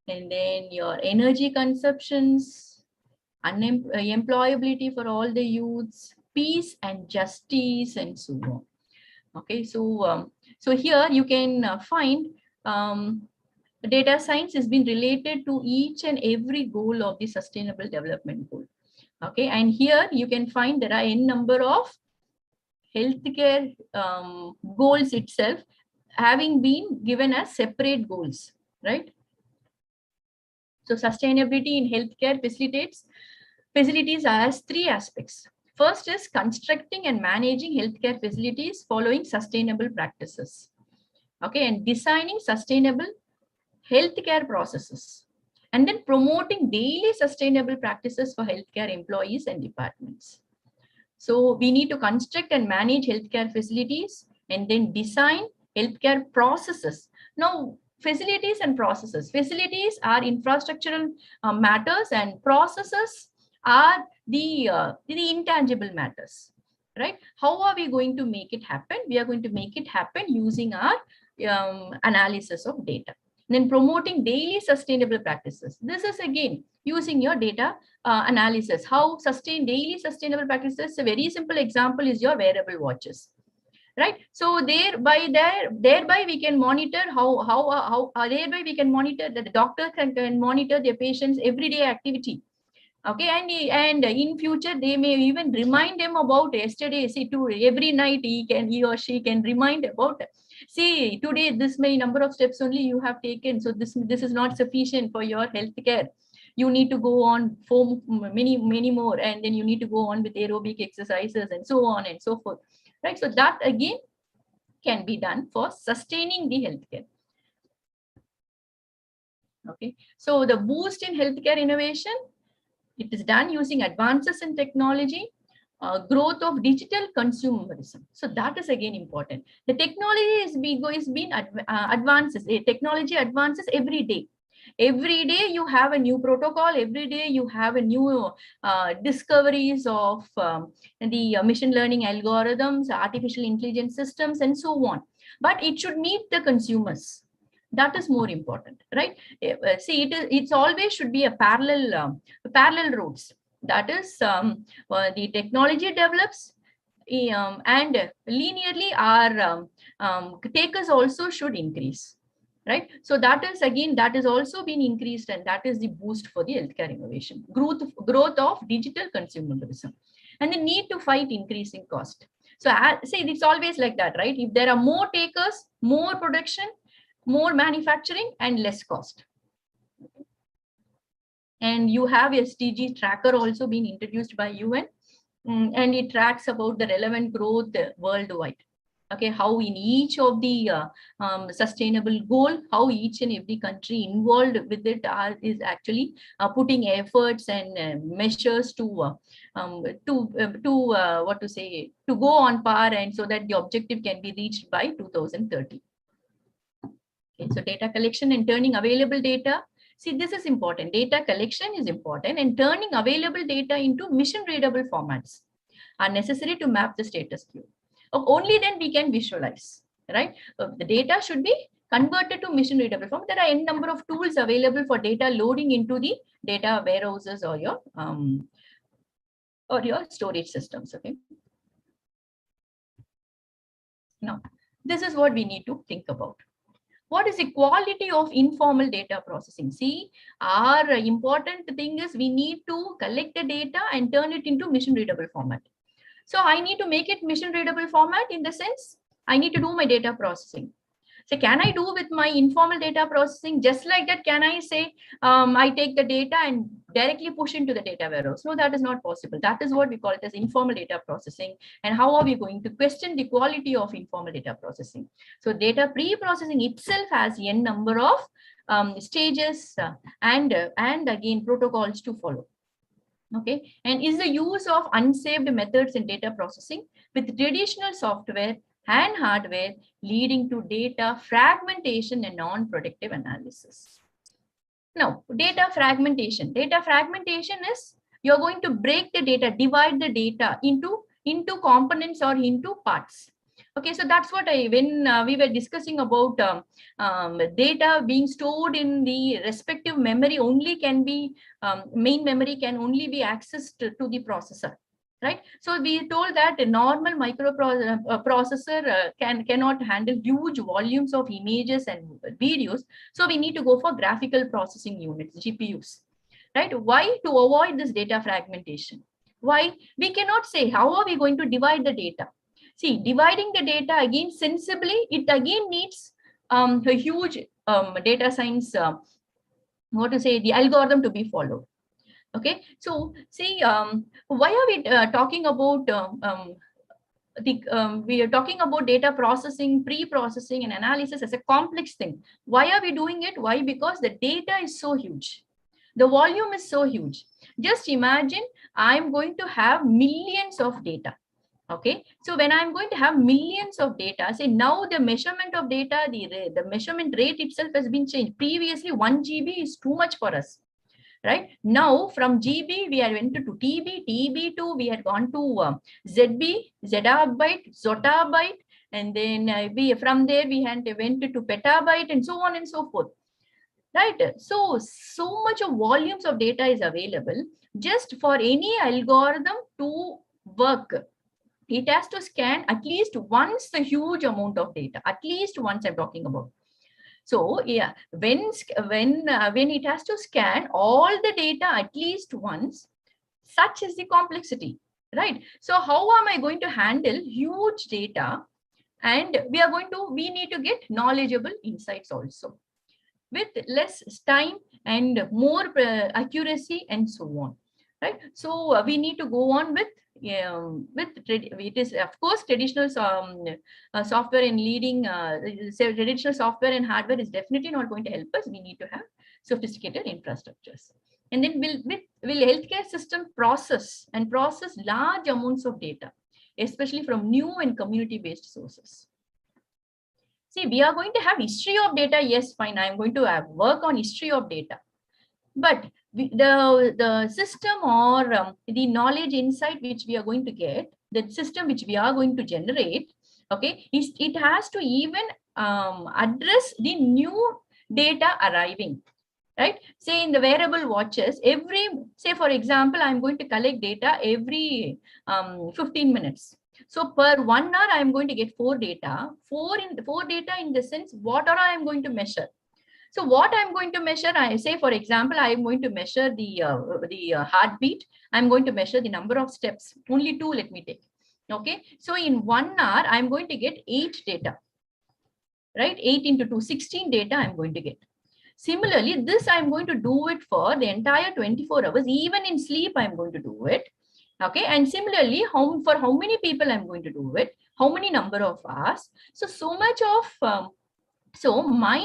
S8: and then your energy consumptions, employability for all the youths, peace and justice, and so on. Okay, so so here you can find data science has been related to each and every goal of the sustainable development goal. Okay, and here you can find there are n number of healthcare goals itself having been given as separate goals, right? So sustainability in healthcare facilities has three aspects. First is constructing and managing healthcare facilities following sustainable practices. Okay, and designing sustainable healthcare processes, and then promoting daily sustainable practices for healthcare employees and departments. So we need to construct and manage healthcare facilities, and then design healthcare processes. Now, facilities and processes. Facilities are infrastructural matters, and processes are the intangible matters, right? How are we going to make it happen? We are going to make it happen using our analysis of data. And then promoting daily sustainable practices. This is again using your data analysis. How daily sustainable practices? A very simple example is your wearable watches. right? So thereby we can monitor thereby we can monitor that the doctor can monitor their patients' everyday activity. Okay, and in future they may even remind them about yesterday. See, to every night he or she can remind about, see, today this many number of steps only you have taken, so this is not sufficient for your health care. You need to go on for many more, and then you need to go on with aerobic exercises and so on and so forth, right? So that again can be done for sustaining the healthcare. Okay, so the boost in healthcare innovation, it is done using advances in technology, growth of digital consumerism. So that is again important. The technology advances. Technology advances every day. Every day you have a new protocol. Every day you have a new discoveries of the machine learning algorithms, artificial intelligence systems, and so on. But it should meet the consumers. That is more important, right? See, it's always should be a parallel routes. That is, the technology develops, and linearly our takers also should increase, right? So that is again, that is also been increased, and that is the boost for the healthcare innovation. Growth of digital consumerism, and the need to fight increasing cost. So see, it's always like that, right? If there are more takers, more production, more manufacturing, and less cost. And you have SDG tracker also being introduced by UN, and it tracks about the relevant growth worldwide. Okay, how in each of the sustainable goal, how each and every country involved with it is actually putting efforts and measures to what to say, to go on par, and so that the objective can be reached by 2030. Okay, so data collection and turning available data. See, this is important. Data collection is important, and turning available data into mission-readable formats are necessary to map the status quo. Only then we can visualize, right? The data should be converted to mission-readable form. There are n number of tools available for data loading into the data warehouses or your storage systems. Okay. Now, this is what we need to think about. What is the quality of informal data processing? See, our important thing is we need to collect the data and turn it into mission readable format. So I need to make it mission readable format in the sense I need to do my data processing. So can I do with my informal data processing just like that? Can I say I take the data and directly push into the data warehouse? No, that is not possible. That is what we call it as informal data processing. And how are we going to question the quality of informal data processing? So data pre-processing itself has n number of stages and again protocols to follow. Okay, and is the use of unsaved methods in data processing with traditional software and hardware leading to data fragmentation and non-predictive analysis. Now, data fragmentation. Data fragmentation is you're going to break the data, divide the data into components or into parts. Okay, so that's what when we were discussing about data being stored in the respective memory only can be, main memory can only be accessed to the processor. Right, so we told that a normal microprocessor cannot handle huge volumes of images and videos. So we need to go for graphical processing units, GPUs. Right? Why? To avoid this data fragmentation. Why? We cannot say how are we going to divide the data. See, dividing the data again sensibly, it again needs a huge data science. What to say? The algorithm to be followed. Okay, so see, why are we talking about we are talking about data processing, pre-processing, and analysis as a complex thing? Why are we doing it? Why? Because the data is so huge. The volume is so huge. Just imagine I'm going to have millions of data. Okay, so when I'm going to have millions of data, say now the measurement of data, the measurement rate itself has been changed. Previously, 1 GB is too much for us. Right now, from GB we are went to TB, TB2 we had gone to ZB, zettabyte, zottabyte, and then from there we had went to petabyte, and so on and so forth. Right, so much of volumes of data is available just for any algorithm to work. it has to scan at least once the huge amount of data, at least once I'm talking about. So yeah, when it has to scan all the data at least once, such is the complexity, right? So how am I going to handle huge data? And we need to get knowledgeable insights also with less time and more accuracy and so on, right? So we need to go on with it is of course traditional software and leading traditional software and hardware is definitely not going to help us. We need to have sophisticated infrastructures. And then will healthcare system process large amounts of data, especially from new and community-based sources. See, we are going to have history of data. Yes, fine. I'm going to work on history of data. But the system or the knowledge insight which we are going to get, the system which we are going to generate, okay, it has to even address the new data arriving. Right? Say in the wearable watches, say for example, I'm going to collect data every 15 minutes. So per 1 hour, I'm going to get four data in the sense, what are I'm going to measure? So what I'm going to measure, I say, for example, I'm going to measure the heartbeat. I'm going to measure the number of steps. Only 2, let me take. Okay. So in 1 hour, I'm going to get 8 data, right? 8 into 2, 16 data I'm going to get. Similarly, this I'm going to do it for the entire 24 hours, even in sleep, I'm going to do it. Okay. And similarly, for how many people I'm going to do it, how many number of hours. So much of, so my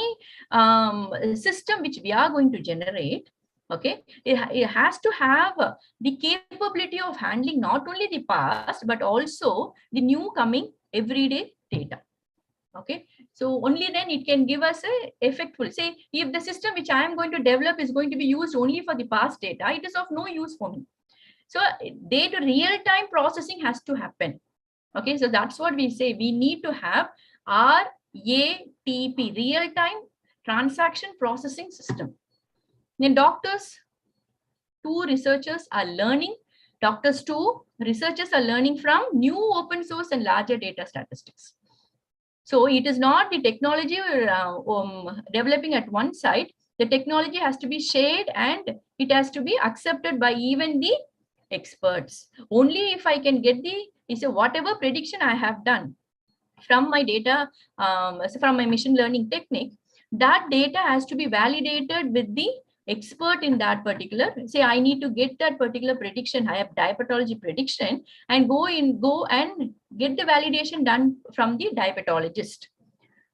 S8: system which we are going to generate, okay, it has to have the capability of handling not only the past, but also the new coming everyday data. Okay, so only then it can give us a effectful. Say, if the system which I am going to develop is going to be used only for the past data, it is of no use for me. So data real-time processing has to happen. Okay, so that's what we say. We need to have RATP, real-time transaction processing system. Then doctors, 2 researchers are learning. Doctors 2 researchers are learning from new open source and larger data statistics. So it is not the technology developing at one side. The technology has to be shared and it has to be accepted by even the experts. Only if I can get whatever prediction I have done from my data, from my machine learning technique, that data has to be validated with the expert in that particular. Say I need to get that particular prediction, I have diabetology prediction, and go and get the validation done from the diabetologist.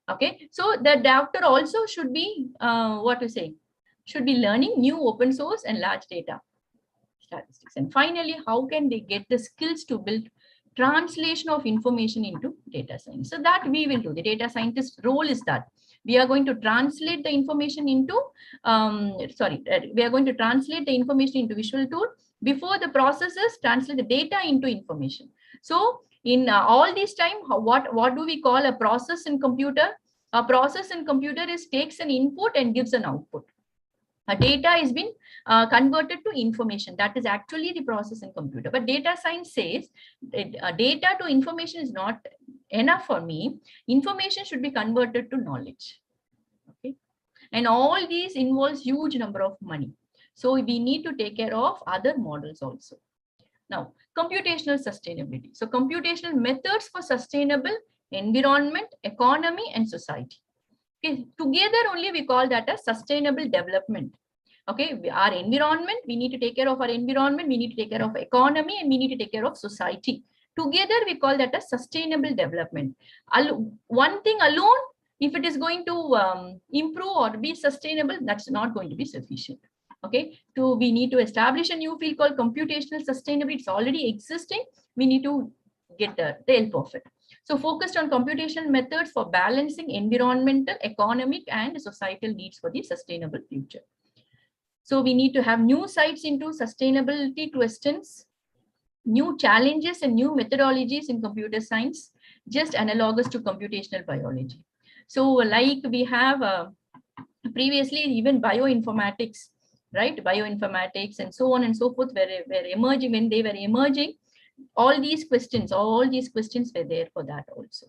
S8: Okay, so the doctor also should be should be learning new open source and large data statistics. And finally, how can they get the skills to build translation of information into data science? So that we will do. The data scientist role is that we are going to translate the information into we are going to translate the information into visual tool before the processes translate the data into information. So in all this time, what do we call a process in computer? A process in computer takes an input and gives an output. A data is been converted to information. That is actually the process in computer. But data science says data to information is not enough for me. Information should be converted to knowledge. Okay, and all these involves huge number of money. So we need to take care of other models also. Now, computational sustainability. So computational methods for sustainable environment, economy, and society. Okay, together only we call that a sustainable development. Okay, our environment, we need to take care of our environment, we need to take care of economy, and we need to take care of society. Together we call that a sustainable development. One thing alone, if it is going to improve or be sustainable, that's not going to be sufficient. Okay, we need to establish a new field called computational sustainability. It's already existing. We need to get the help of it. So focused on computational methods for balancing environmental, economic, and societal needs for the sustainable future. So we need to have new sights into sustainability questions, new challenges and new methodologies in computer science, just analogous to computational biology. So like we have previously even bioinformatics, right? Bioinformatics and so on and so forth were emerging. When they were emerging, all these questions were there for that also.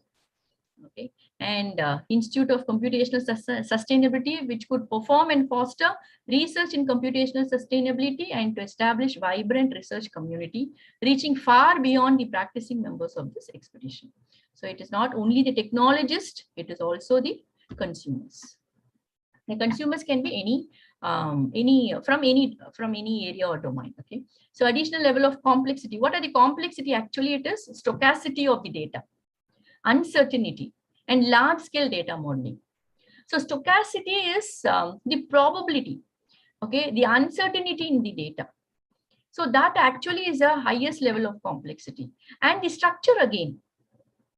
S8: Okay, and Institute of Computational Sustainability, which could perform and foster research in computational sustainability and to establish vibrant research community, reaching far beyond the practicing members of this expedition. So it is not only the technologists, it is also the consumers. The consumers can be from any area or domain. Okay, so additional level of complexity. What are the complexity? Actually, it is stochasticity of the data, uncertainty, and large-scale data modeling. So stochasticity is the probability, okay, the uncertainty in the data. So that actually is the highest level of complexity. And the structure again,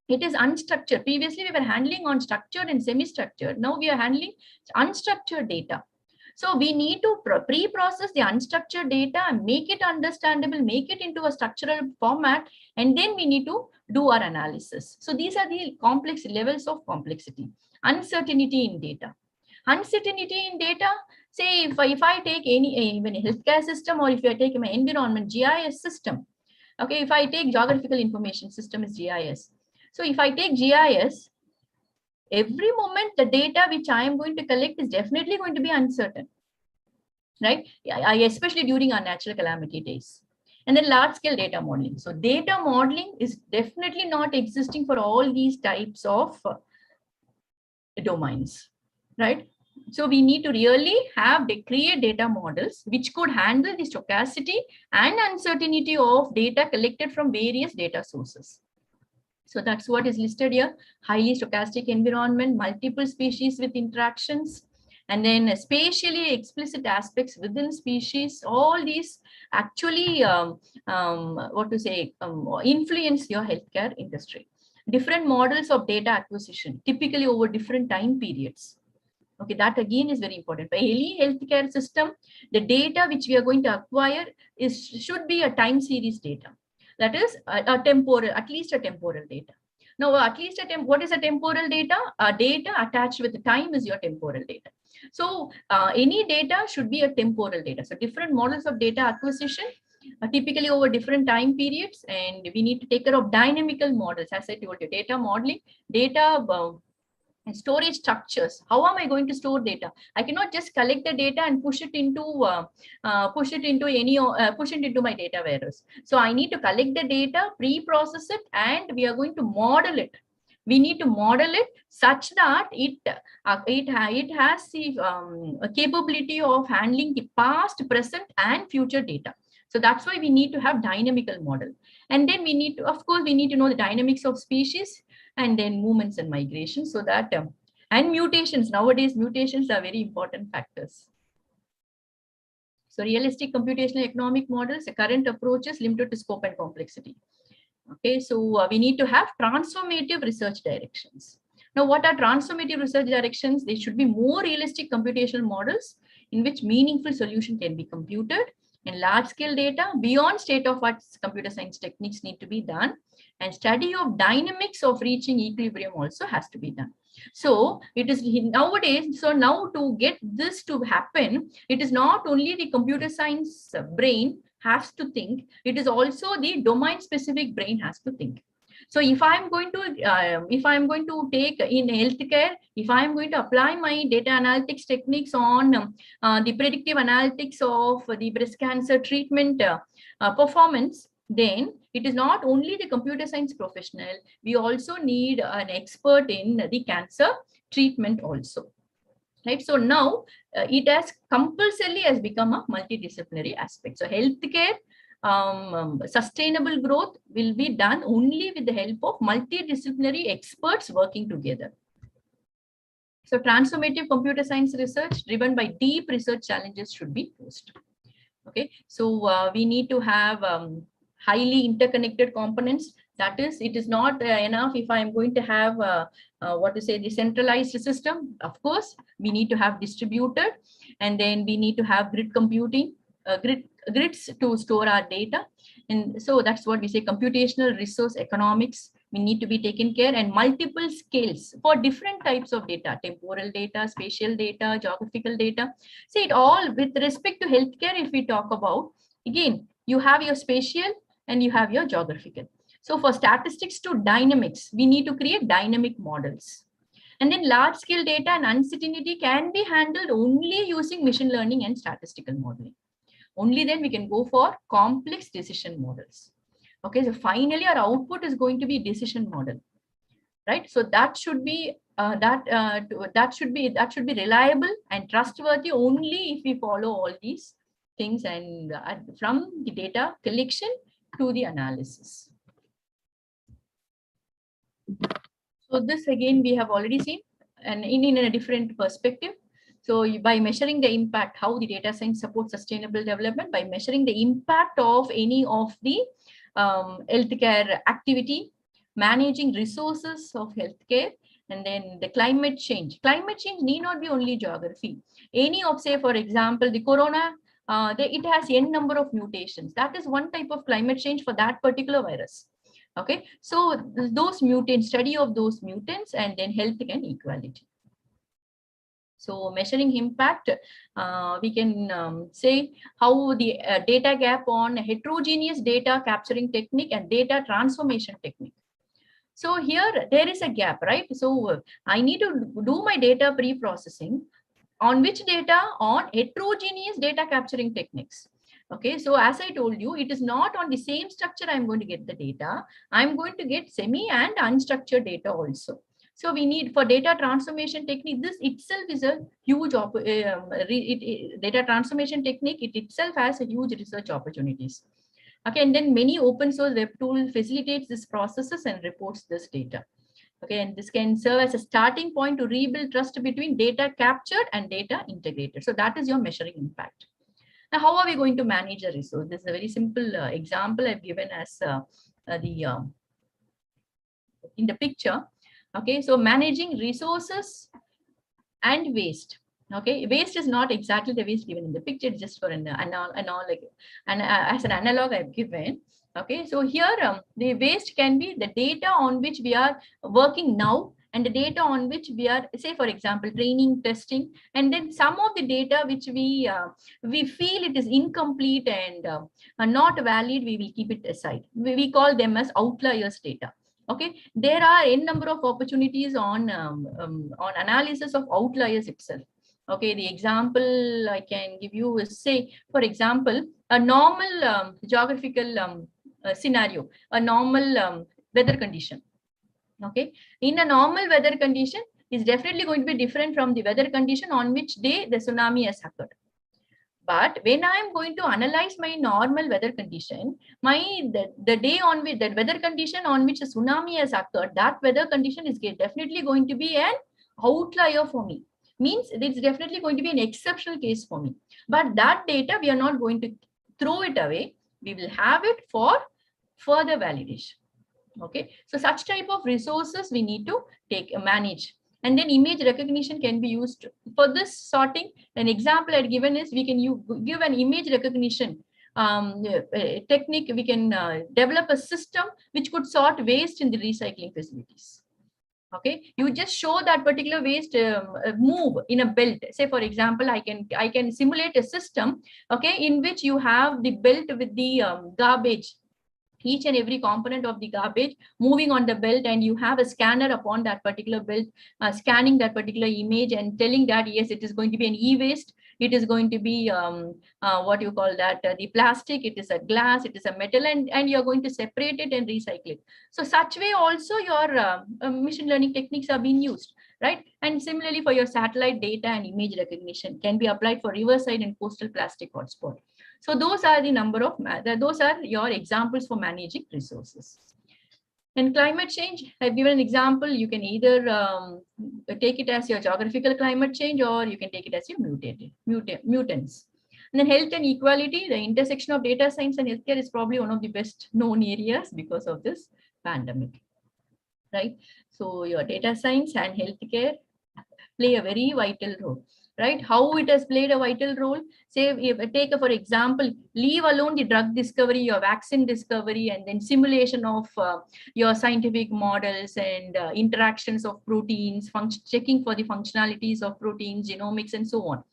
S8: it is unstructured. Previously, we were handling on structured and semi-structured. Now we are handling unstructured data. So we need to pre-process the unstructured data and make it understandable, make it into a structural format, and then we need to do our analysis. So these are the complex levels of complexity. Uncertainty in data. Uncertainty in data, say if I take even a healthcare system, or if I take my environment, GIS system. Okay, if I take geographical information system is GIS. So if I take GIS, every moment the data which I am going to collect is definitely going to be uncertain, right? Especially during our natural calamity days. And then large scale data modeling. So data modeling is definitely not existing for all these types of domains, right? So we need to really create data models which could handle the stochasticity and uncertainty of data collected from various data sources. So that's what is listed here. Highly stochastic environment, multiple species with interactions, and then spatially explicit aspects within species. All these actually, influence your healthcare industry. Different models of data acquisition, typically over different time periods. Okay, that again is very important. For any healthcare system, the data which we are going to acquire should be a time series data. That is a temporal, at least a temporal data. Now, what is a temporal data? Data attached with the time is your temporal data. So any data should be a temporal data. So different models of data acquisition, typically over different time periods, and we need to take care of dynamical models. As I told you, data modeling, data and storage structures. How am I going to store data? I cannot just collect the data and push it into my data warehouse. So I need to collect the data, pre-process it, and we are going to model it. We need to model it such that it has the capability of handling the past, present, and future data. So that's why we need to have dynamical model. And then we need to, of course, we need to know the dynamics of species, and then movements and migration, so that and mutations. Nowadays, mutations are very important factors. So realistic computational economic models, the current approaches limited to scope and complexity. Okay, so we need to have transformative research directions. Now, what are transformative research directions? They should be more realistic computational models in which meaningful solution can be computed, and large-scale data beyond state-of-art computer science techniques need to be done, and study of dynamics of reaching equilibrium also has to be done. So it is nowadays, so now to get this to happen, it is not only the computer science brain has to think, it is also the domain-specific brain has to think. So if I'm going to take in healthcare, if I'm going to apply my data analytics techniques on the predictive analytics of the breast cancer treatment performance, then it is not only the computer science professional, we also need an expert in the cancer treatment also. Right. So now it has compulsorily has become a multidisciplinary aspect. So healthcare sustainable growth will be done only with the help of multidisciplinary experts working together. So transformative computer science research driven by deep research challenges should be posed. Okay, so we need to have highly interconnected components. That is, it is not enough if I am going to have the centralized system. Of course, we need to have distributed, and then we need to have grid computing, grids to store our data. And so that's what we say, computational resource economics. We need to be taken care, and multiple scales for different types of data, temporal data, spatial data, geographical data. See, it all with respect to healthcare, if we talk about, again, you have your spatial and you have your geographical. So for statistics to dynamics, we need to create dynamic models. And then large scale data and uncertainty can be handled only using machine learning and statistical modeling. Only then we can go for complex decision models. Okay, so finally our output is going to be decision model, right? So that should be that should be reliable and trustworthy only if we follow all these things, and from the data collection to the analysis. So this again we have already seen, and in a different perspective. So by measuring the impact, how the data science supports sustainable development, by measuring the impact of any of the healthcare activity, managing resources of healthcare, and then the climate change. Climate change need not be only geography. Any of, say, for example, the corona, it has n number of mutations. That is one type of climate change for that particular virus. Okay, so those mutants, study of those mutants, and then health and equality. So measuring impact, we can say how the data gap on heterogeneous data capturing technique and data transformation technique. So here there is a gap, right? So I need to do my data pre-processing on which data? On heterogeneous data capturing techniques. Okay, so as I told you, it is not on the same structure I'm going to get the data. I'm going to get semi and unstructured data also. So we need, for data transformation technique, this itself is a huge data transformation technique. It itself has a huge research opportunities. Okay, and then many open source web tool facilitates this processes and reports this data. Okay, and this can serve as a starting point to rebuild trust between data captured and data integrated. So that is your measuring impact. Now, how are we going to manage a resource? This is a very simple example I've given as in the picture. Okay, so managing resources and waste. Okay, waste is not exactly the waste given in the picture, just for as an analog I've given. Okay, so here the waste can be the data on which we are working now, and the data on which we are, say, for example, training, testing, and then some of the data which we feel it is incomplete and not valid, we will keep it aside. We call them as outliers data. Okay, there are n number of opportunities on analysis of outliers itself. Okay, the example I can give you is, say, for example, a normal geographical scenario, a normal weather condition. Okay, in a normal weather condition is definitely going to be different from the weather condition on which day the tsunami has occurred. But when I am going to analyze my normal weather condition, the day on which that weather condition on which a tsunami has occurred, that weather condition is definitely going to be an outlier for me. Means it's definitely going to be an exceptional case for me. But that data, we are not going to throw it away. We will have it for further validation. Okay, so such type of resources we need to manage. And then image recognition can be used for this sorting. An example I'd given is, we can give an image recognition technique. We can develop a system which could sort waste in the recycling facilities. Okay, you just show that particular waste move in a belt. Say, for example, I can simulate a system, okay, in which you have the belt with the garbage, each and every component of the garbage moving on the belt, and you have a scanner upon that particular belt, scanning that particular image and telling that, yes, it is going to be an e-waste, it is going to be what you call that, the plastic, it is a glass, it is a metal, and you're going to separate it and recycle it. So such way also your machine learning techniques are being used, right? And similarly for your satellite data and image recognition can be applied for riverside and coastal plastic hotspot. So those are the number of, those are your examples for managing resources. In climate change, I've given an example. You can either take it as your geographical climate change, or you can take it as your mutants. And then health and equality, the intersection of data science and healthcare is probably one of the best known areas because of this pandemic, right? So your data science and healthcare play a very vital role. Right? How it has played a vital role. Say, take for example, leave alone the drug discovery, your vaccine discovery, and then simulation of your scientific models and interactions of proteins, checking for the functionalities of proteins, genomics, and so on.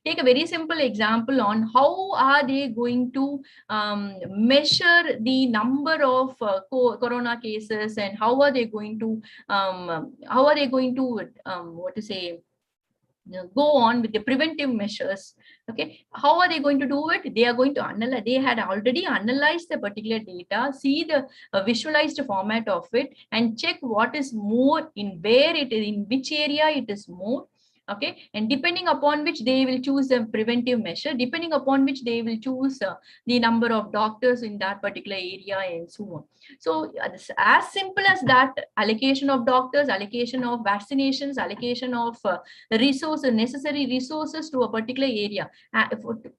S8: take a very simple example on how are they going to measure the number of corona cases, and how are they going to go on with the preventive measures. Okay, how are they going to do it? They are going to analyze. They had already analyzed the particular data, see the visualized format of it, and check what is more, in where it is, in which area it is more. Okay, and depending upon which they will choose a preventive measure, depending upon which they will choose the number of doctors in that particular area, and so on. So as simple as that, allocation of doctors, allocation of vaccinations, allocation of resources, necessary resources to a particular area.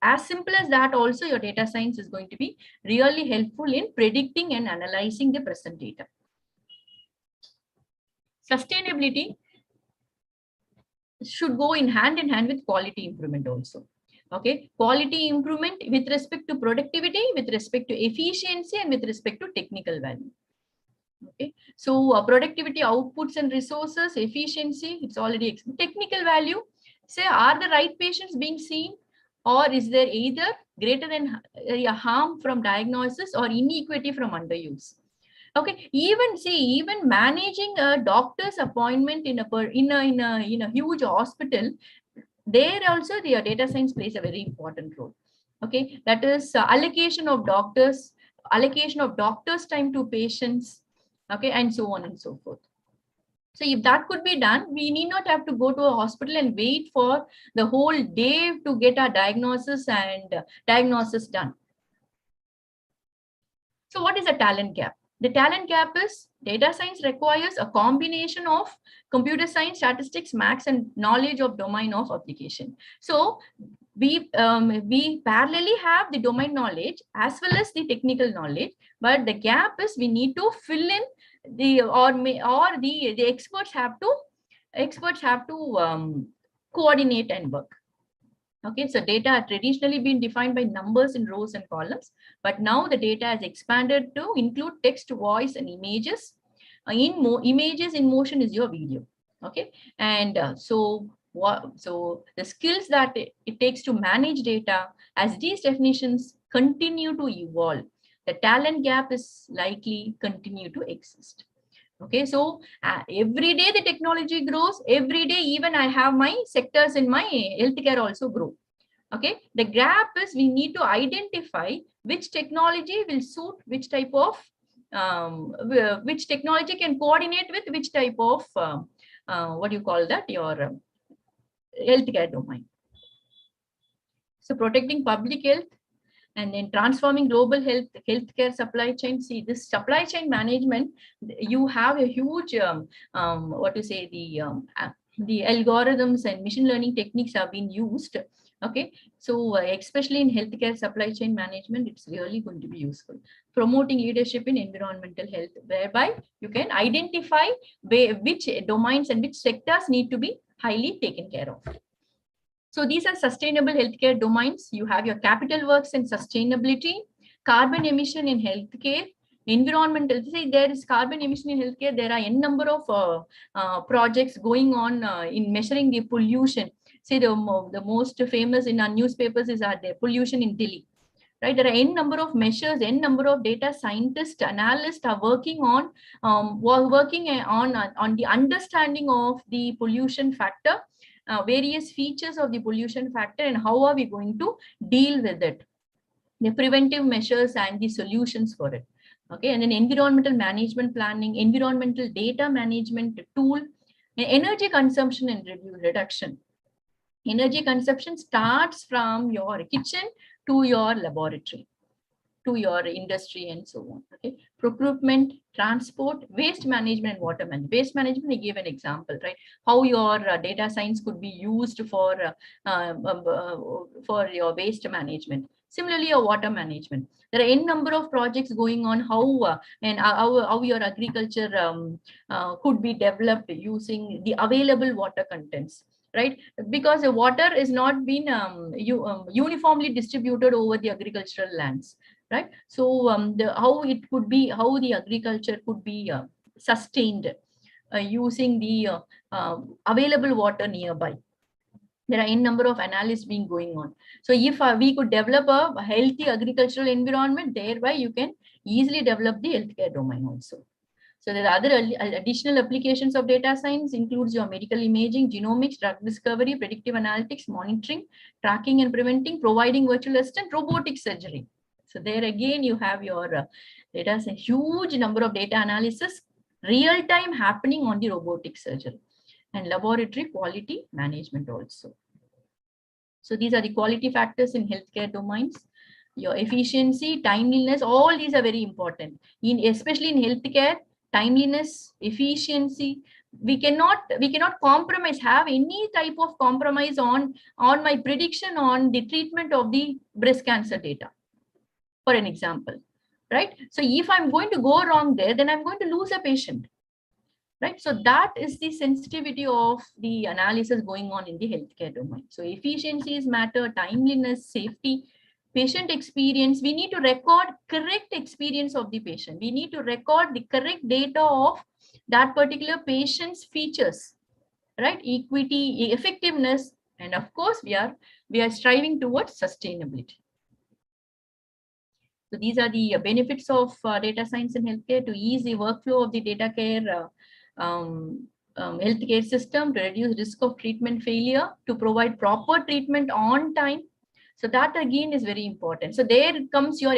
S8: As simple as that, also your data science is going to be really helpful in predicting and analyzing the present data. Sustainability should go in hand with quality improvement also. Okay, quality improvement with respect to productivity, with respect to efficiency, and with respect to technical value. Okay, so productivity, outputs and resources, efficiency, it's already technical value. Say, are the right patients being seen, or is there either greater than harm from diagnosis or inequity from underuse? Okay, even managing a doctor's appointment in a huge hospital, there also the data science plays a very important role. Okay, that is allocation of doctors time to patients. Okay, and so on and so forth. So if that could be done, we need not have to go to a hospital and wait for the whole day to get our diagnosis done. So what is a talent gap? The talent gap is data science requires a combination of computer science, statistics, maths, and knowledge of domain of application. So we parallelly have the domain knowledge as well as the technical knowledge, but the gap is we need to fill in the experts have to coordinate and work. Okay, so data had traditionally been defined by numbers in rows and columns, but now the data has expanded to include text, voice, and images. Images in motion is your video. Okay, and so the skills that it takes to manage data, as these definitions continue to evolve, the talent gap is likely continue to exist. Okay, so every day the technology grows, every day even I have my sectors in my healthcare also grow. Okay, the gap is we need to identify which technology will suit which type of, which technology can coordinate with which type of, what do you call that, your healthcare domain. So protecting public health, and then transforming global healthcare supply chain. See, this supply chain management, you have a huge, the algorithms and machine learning techniques have been used. Okay, so especially in healthcare supply chain management, it's really going to be useful. Promoting leadership in environmental health, whereby you can identify which domains and which sectors need to be highly taken care of. So these are sustainable healthcare domains. You have your capital works and sustainability, carbon emission in healthcare, environmental. See, there is carbon emission in healthcare. There are n number of projects going on in measuring the pollution. See, the most famous in our newspapers is the pollution in Delhi. Right, there are n number of measures, n number of data scientists, analysts are working on the understanding of the pollution factor. Various features of the pollution factor, and how are we going to deal with it, the preventive measures and the solutions for it. Okay, and then environmental management planning, environmental data management tool, energy consumption and reduction. Energy consumption starts from your kitchen to your laboratory, to your industry, and so on. Okay, procurement, transport, waste management, and water management. Waste management, I gave an example, right? How your data science could be used for your waste management. Similarly, your water management. There are n number of projects going on how your agriculture could be developed using the available water contents. Right, because the water is not been uniformly distributed over the agricultural lands. Right, so how the agriculture could be sustained using the available water nearby. There are n number of analyses being going on. So if we could develop a healthy agricultural environment, thereby you can easily develop the healthcare domain also. So there are other additional applications of data science includes your medical imaging, genomics, drug discovery, predictive analytics, monitoring, tracking and preventing, providing virtual assistant, robotic surgery. So there again, you have your data, a huge number of data analysis, real time happening on the robotic surgery, and laboratory quality management also. So these are the quality factors in healthcare domains. Your efficiency, timeliness, all these are very important. Especially in healthcare, timeliness, efficiency, we cannot compromise, have any type of compromise on my prediction on the treatment of the breast cancer data, for an example, right? So if I'm going to go wrong there, then I'm going to lose a patient, right? So that is the sensitivity of the analysis going on in the healthcare domain. So efficiencies matter, timeliness, safety, patient experience. We need to record correct experience of the patient. We need to record the correct data of that particular patient's features, right? Equity, effectiveness, and of course, we are striving towards sustainability. So these are the benefits of data science in healthcare: to ease the workflow of the data care healthcare system, to reduce risk of treatment failure, to provide proper treatment on time. So that again is very important. So there comes your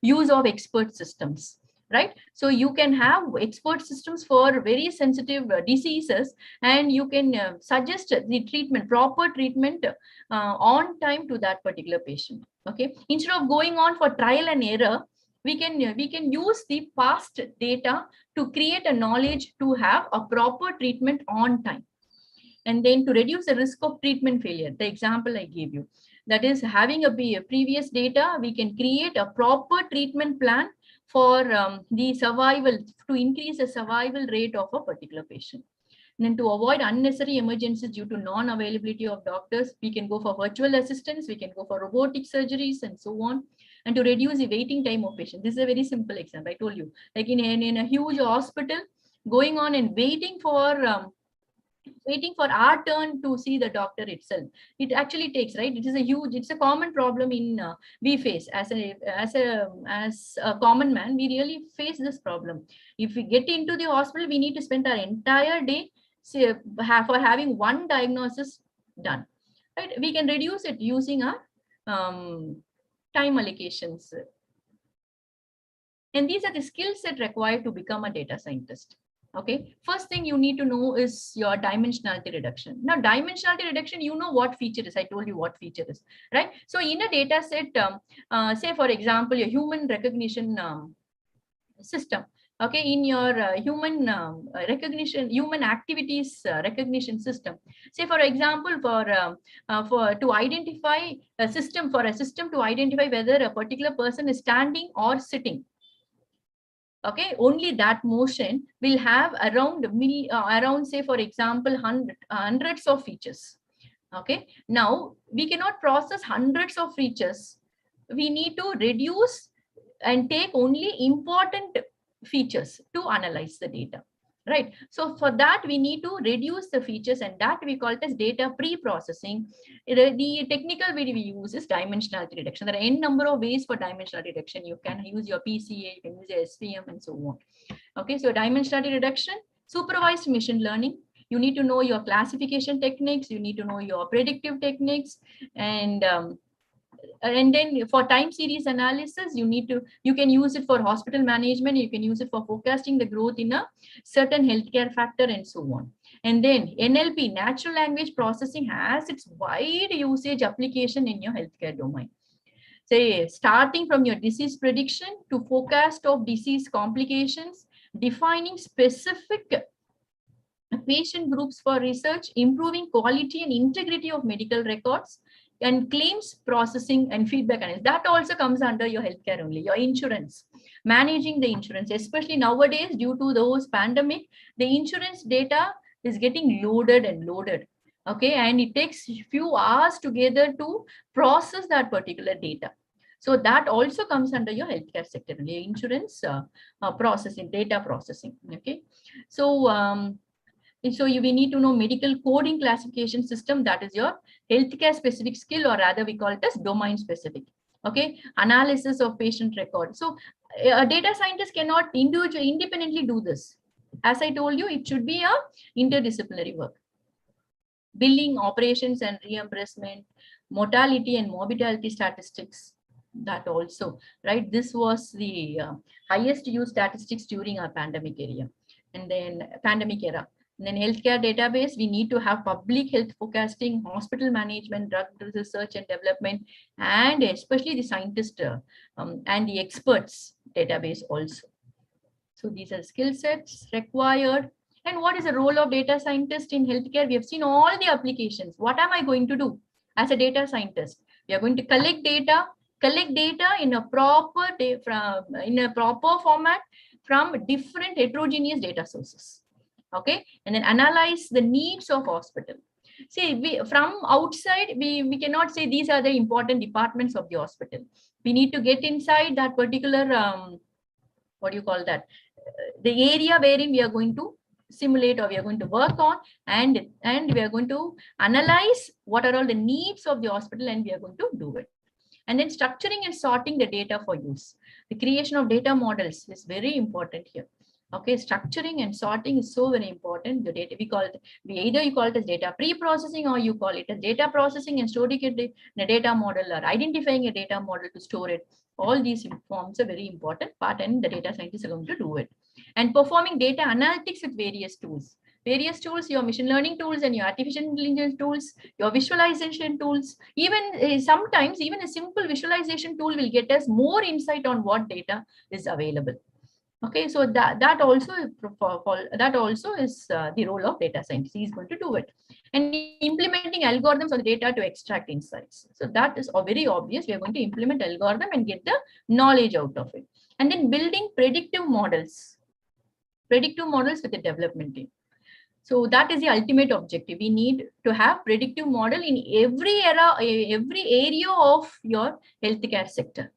S8: use of expert systems, right? So you can have expert systems for very sensitive diseases, and you can suggest the treatment, proper treatment on time to that particular patient. Okay, instead of going on for trial and error, we can use the past data to create a knowledge to have a proper treatment on time. And then to reduce the risk of treatment failure, the example I gave you, that is having a previous data, we can create a proper treatment plan for the survival, to increase the survival rate of a particular patient. And then to avoid unnecessary emergencies due to non-availability of doctors, we can go for virtual assistants, we can go for robotic surgeries and so on. And to reduce the waiting time of patients. This is a very simple example. I told you, like in a huge hospital, going on and waiting for our turn to see the doctor itself. It actually takes, right? It's a common problem we face as a common man. We really face this problem. If we get into the hospital, we need to spend our entire day for having one diagnosis done, right? We can reduce it using our time allocations. And these are the skill set required to become a data scientist. Okay, first thing you need to know is your dimensionality reduction. Now, dimensionality reduction, you know what feature is. I told you what feature is, right? So in a data set, say for example, your human recognition system. Okay, in your human activities recognition system. Say for example, to identify a system to identify whether a particular person is standing or sitting. Okay, only that motion will have around say for example hundreds of features. Okay, now we cannot process hundreds of features. We need to reduce and take only important features to analyze the data, right? So for that we need to reduce the features, and that we call it as data pre-processing. The technical way we use is dimensionality reduction. There are n number of ways for dimensionality reduction. You can use your PCA, you can use your SVM and so on. Okay, so dimensionality reduction, supervised machine learning. You need to know your classification techniques, you need to know your predictive techniques, and then for time series analysis, you can use it for hospital management, you can use it for forecasting the growth in a certain healthcare factor and so on. And then NLP, natural language processing, has its wide usage application in your healthcare domain. Say starting from your disease prediction to forecast of disease complications, defining specific patient groups for research, improving quality and integrity of medical records, and claims processing and feedback analysis. That also comes under your healthcare only. Your insurance, managing the insurance, especially nowadays due to those pandemic, the insurance data is getting loaded and loaded. Okay, and it takes few hours together to process that particular data. So that also comes under your healthcare sector, insurance processing, data processing. Okay, so So we need to know medical coding classification system. That is your healthcare specific skill, or rather we call it as domain specific. Okay, analysis of patient record. So a data scientist cannot independently do this. As I told you, it should be a interdisciplinary work. Billing, operations and reimbursement, mortality and morbidity statistics, that also, right? This was the highest used statistics during our pandemic era. And then healthcare database, we need to have public health forecasting, hospital management, drug research and development, and especially the scientist and the experts database also. So these are skill sets required. And what is the role of data scientist in healthcare? We have seen all the applications. What am I going to do as a data scientist? We are going to collect data in a proper format from different heterogeneous data sources. Okay, and then analyze the needs of hospital. See, from outside, we cannot say these are the important departments of the hospital. We need to get inside that particular, what do you call that? The area wherein we are going to simulate or we are going to work on, and we are going to analyze what are all the needs of the hospital, and we are going to do it. And then structuring and sorting the data for use. The creation of data models is very important here. Okay, structuring and sorting is so very important. The data either you call it as data pre-processing, or you call it as data processing and storing it in a data model, or identifying a data model to store it. All these forms a very important part, and the data scientists are going to do it. And performing data analytics with various tools. Your machine learning tools and your artificial intelligence tools, your visualization tools. Even sometimes even a simple visualization tool will get us more insight on what data is available. Okay, so that also is the role of data scientist. He is going to do it. And implementing algorithms on the data to extract insights. So that is very obvious. We are going to implement algorithm and get the knowledge out of it. And then building predictive models with the development team. So that is the ultimate objective. We need to have predictive model in every area of your healthcare sector.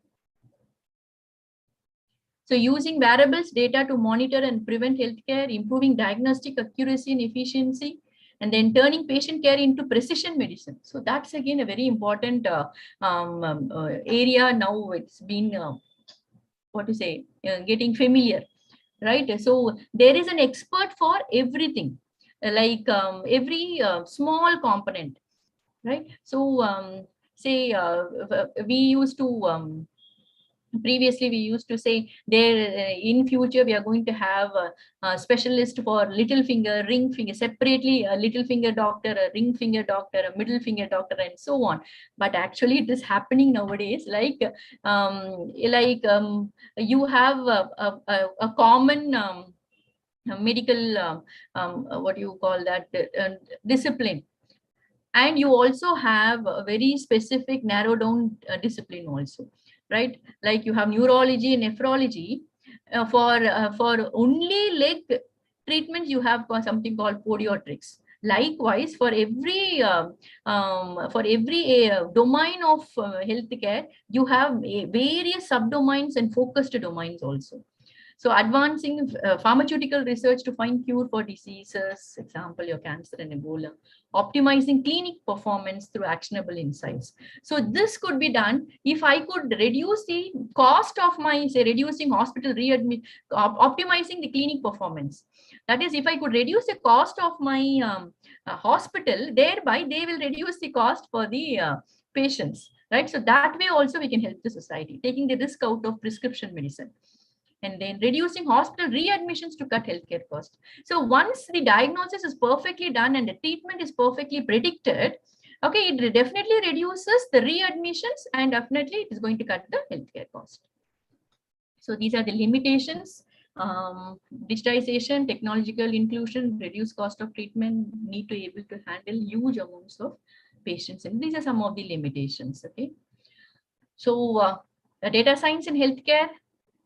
S8: So using variables data to monitor and prevent healthcare, improving diagnostic accuracy and efficiency, and then turning patient care into precision medicine. So that's again a very important area now. It's been, getting familiar, right? So there is an expert for everything, like every small component, right? So we used to, previously we used to say there in future we are going to have a specialist for little finger, ring finger, separately a little finger doctor, a ring finger doctor, a middle finger doctor, and so on. But actually it is happening nowadays, like you have a common medical discipline, and you also have a very specific narrow down discipline also, right? Like you have neurology and nephrology. For only leg treatments, you have something called podiatrics. Likewise, for every domain of healthcare, you have various subdomains and focused domains also. So advancing pharmaceutical research to find cure for diseases, example, your cancer and Ebola, optimizing clinic performance through actionable insights. So this could be done if I could reduce the cost of my, say, reducing hospital readmit, optimizing the clinic performance. That is, if I could reduce the cost of my hospital, thereby they will reduce the cost for the patients, right? So that way also we can help the society, taking the risk out of prescription medicine. And then reducing hospital readmissions to cut healthcare costs. So once the diagnosis is perfectly done and the treatment is perfectly predicted, okay, it definitely reduces the readmissions and definitely it is going to cut the healthcare cost. So these are the limitations. Digitization, technological inclusion, reduce cost of treatment, need to be able to handle huge amounts of patients. And these are some of the limitations, okay? So data science in healthcare,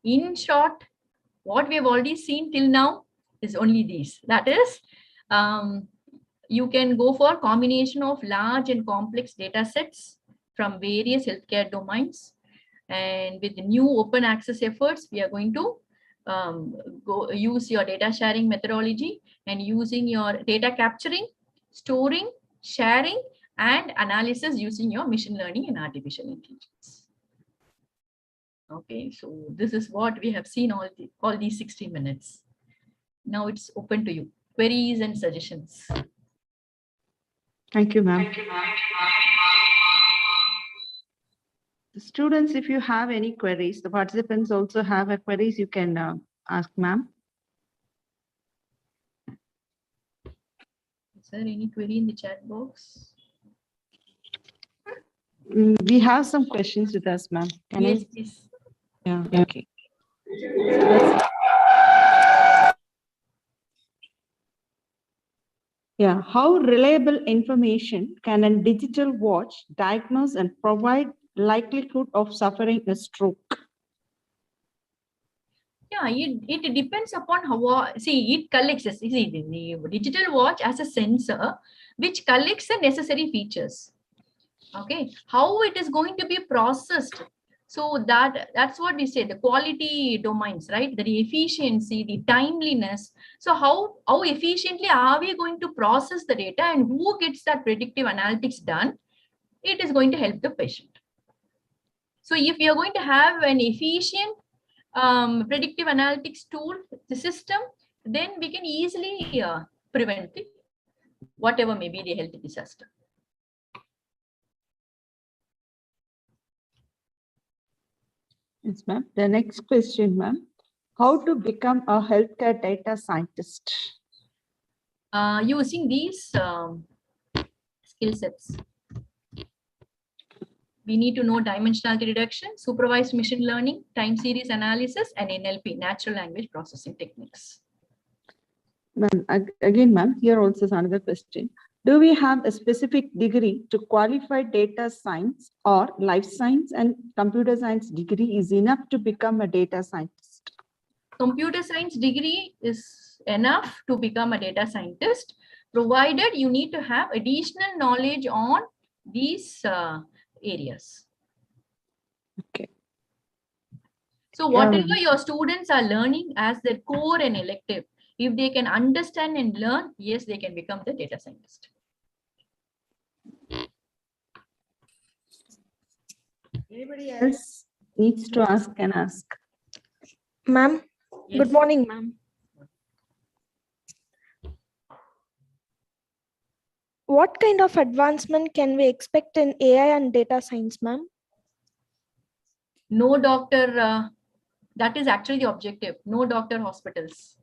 S8: in short, what we have already seen till now is only these. That is, you can go for combination of large and complex data sets from various healthcare domains. And with the new open access efforts, we are going to go use your data sharing methodology and using your data capturing, storing, sharing, and analysis using your machine learning and artificial intelligence. Okay, so this is what we have seen all these 60 minutes. Now it's open to you. Queries and suggestions.
S4: Thank you, ma'am. The students, if you have any queries, the participants also have a queries, you can ask ma'am.
S8: Is there any query in the chat box?
S4: We have some questions with us, ma'am. Can
S8: Yes,
S4: I?
S8: please.
S4: Yeah, okay. Yeah, how reliable information can a digital watch diagnose and provide likelihood of suffering a stroke?
S8: Yeah, it depends upon how, see, it collects, see, the digital watch as a sensor, which collects the necessary features. Okay, how it is going to be processed. So that's what we say, the quality domains, right? The efficiency, the timeliness. So how efficiently are we going to process the data, and who gets that predictive analytics done? It is going to help the patient. So if you are going to have an efficient predictive analytics tool, the system, then we can easily prevent whatever may be the health disaster.
S4: Yes, ma'am. The next question, ma'am. How to become a healthcare data scientist?
S8: Using these skill sets. We need to know dimensionality reduction, supervised machine learning, time series analysis, and NLP, natural language processing techniques.
S4: Ma'am, again, ma'am, here also is another question. Do we have a specific degree to qualify data science, or life science and computer science degree is enough to become a data scientist?
S8: Computer science degree is enough to become a data scientist, provided you need to have additional knowledge on these areas.
S4: Okay.
S8: So whatever your students are learning as their core and elective, if they can understand and learn, yes, they can become the data scientist.
S4: Anybody else needs to ask, can ask.
S9: Ma'am,
S8: Yes.
S9: good morning, ma'am. What kind of advancement can we expect in AI and data science, ma'am?
S8: No doctor, that is actually the objective. No doctor hospitals.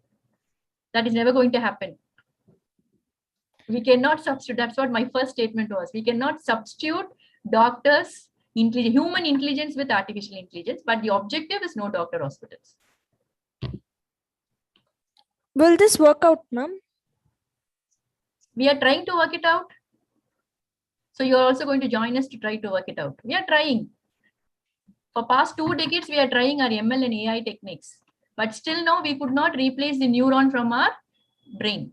S8: That is never going to happen. We cannot substitute. That's what my first statement was. We cannot substitute doctors, human intelligence with artificial intelligence, but the objective is no doctor hospitals.
S9: Will this work out, ma'am?
S8: We are trying to work it out. So you're also going to join us to try to work it out. We are trying. For past 2 decades, we are trying our ML and AI techniques, but still now we could not replace the neuron from our brain.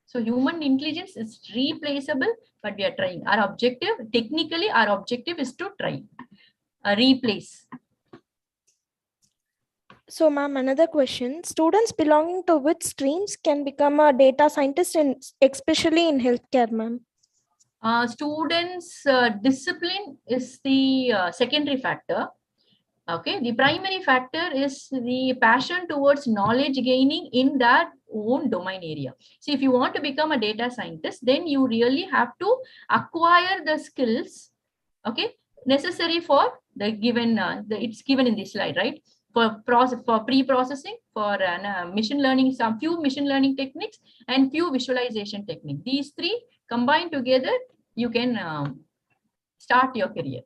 S8: So human intelligence is replaceable, but we are trying. Our objective, technically, our objective is to try replace.
S9: So, ma'am, another question. Students belonging to which streams can become a data scientist, especially in healthcare, ma'am?
S8: Students' discipline is the secondary factor. Okay, the primary factor is the passion towards knowledge gaining in that own domain area. See, if you want to become a data scientist, then you really have to acquire the skills, okay, necessary for the given, it's given in this slide, right? For pre-processing, for machine learning, some few machine learning techniques and few visualization techniques. These 3 combined together, you can start your career.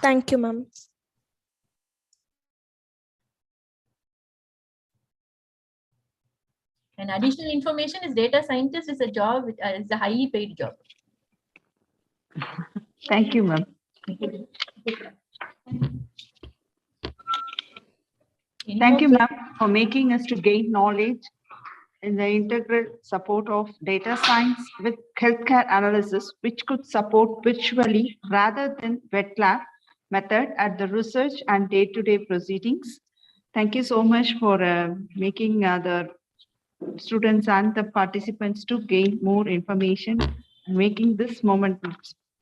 S9: Thank you, ma'am.
S8: And additional information is data scientist is a job, is a highly paid job.
S4: Thank you, ma'am. Thank you, ma'am, for making us to gain knowledge in the integral support of data science with healthcare analysis, which could support virtually rather than wet lab method at the research and day-to-day proceedings. Thank you so much for making the students and the participants to gain more information and making this moment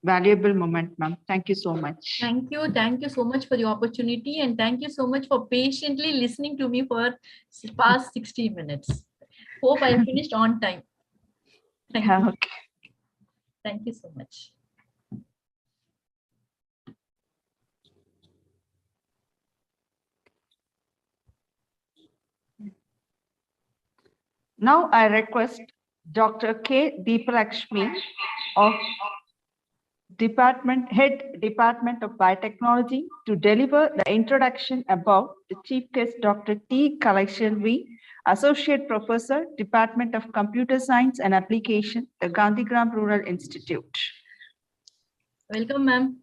S4: valuable moment, ma'am. Thank you so much.
S8: Thank you. Thank you so much for the opportunity. And thank you so much for patiently listening to me for past 60 minutes. Hope I finished on time. Thank you.
S4: Okay.
S8: Thank you so much.
S4: Now I request Dr. K. Deepalakshmi of Department of Biotechnology to deliver the introduction about the Chief Guest Dr. T. Kalaiselvi, Associate Professor, Department of Computer Science and Application, the Gandhigram Rural Institute.
S8: Welcome, ma'am.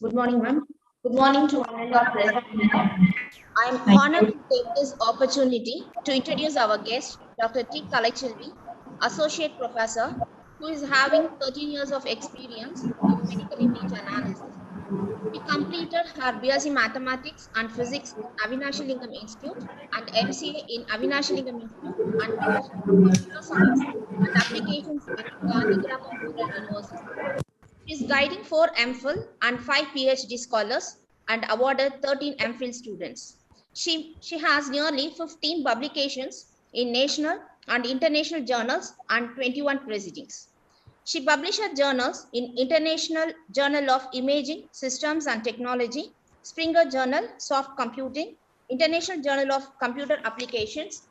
S10: Good morning, ma'am. Good morning to all our present. I am honored to take this opportunity to introduce our guest, Dr. T. Kalaiselvi, Associate Professor, who is having 13 years of experience in medical image analysis. She completed her BSc Mathematics and Physics in Avinashi Lingam Institute and MCA in Avinashi Lingam Institute and PhD in Computer Science and Applications at Gandhigram Rural University. She is guiding 4 MPhil and 5 PhD scholars and awarded 13 MPhil students. She has nearly 15 publications in national and international journals and 21 proceedings. She published her journals in International Journal of Imaging, Systems and Technology, Springer Journal, Soft Computing, International Journal of Computer Applications,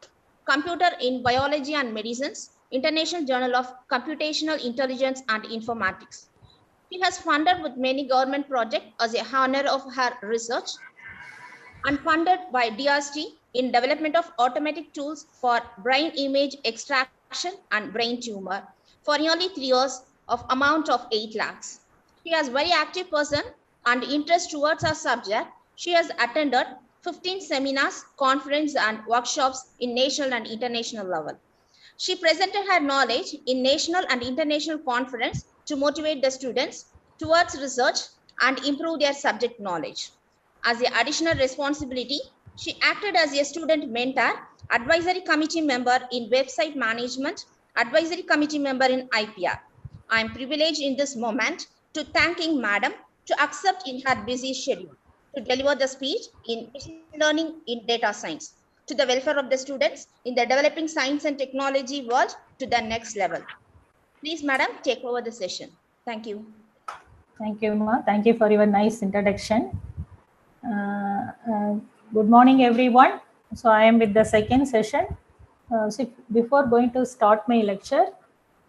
S10: Computer in Biology and Medicines, International Journal of Computational Intelligence and Informatics. She has funded with many government projects as a honor of her research and funded by DRC in development of automatic tools for brain image extraction and brain tumor for nearly 3 years of amount of 8 lakhs. She is a very active person and interest towards her subject. She has attended 15 seminars, conferences and workshops in national and international level. She presented her knowledge in national and international conference to motivate the students towards research and improve their subject knowledge. As an additional responsibility, she acted as a student mentor, advisory committee member in website management, advisory committee member in IPR. I am privileged in this moment to thanking Madam to accept in her busy schedule to deliver the speech in machine learning in data science to the welfare of the students in the developing science and technology world to the next level. Please, Madam, take over the session. Thank you.
S2: Thank you, Ma. Thank you for your nice introduction. Good morning, everyone. So I am with the second session. So before going to start my lecture,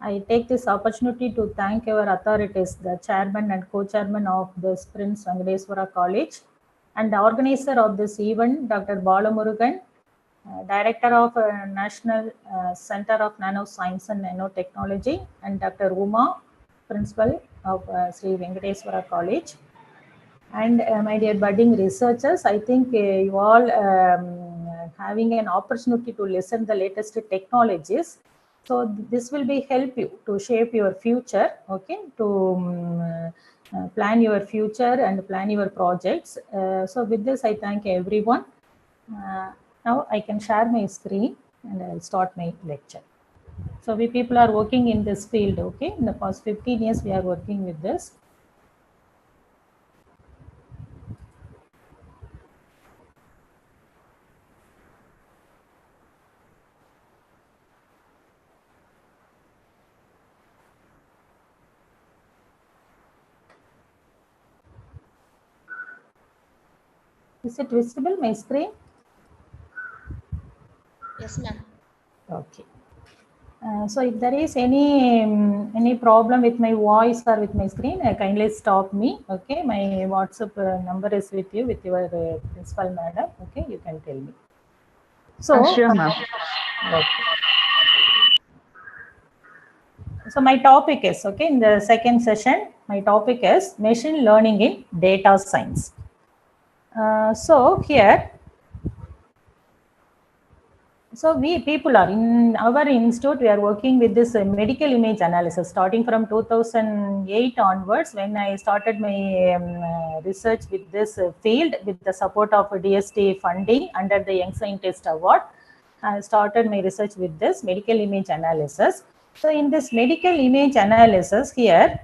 S2: I take this opportunity to thank our authorities, the chairman and co-chairman of this Prince Venkateswara College, and the organizer of this event, Dr. Balamurugan, Director of National Center of Nanoscience and Nanotechnology, and Dr. Uma, Principal of Sri Venkateswara College. And my dear budding researchers, I think you all having an opportunity to listen the latest technologies. So this will be help you to shape your future, okay, to plan your future and plan your projects. So with this, I thank everyone. Now I can share my screen and I'll start my lecture. So we people are working in this field, okay. In the past 15 years, we are working with this. Is it visible, my screen?
S10: Yes, ma'am.
S2: Okay. So if there is any problem with my voice or with my screen, kindly stop me. Okay, my WhatsApp number is with you, with your principal madam. Okay, you can tell me. So,
S4: Sure, ma'am.
S2: Okay. So my topic is, okay, in the second session, my topic is machine learning in data science. So here, So we people are in our institute, we are working with this medical image analysis starting from 2008 onwards, when I started my research with this field with the support of DST funding under the Young Scientist Award. I started my research with this medical image analysis. So in this medical image analysis here,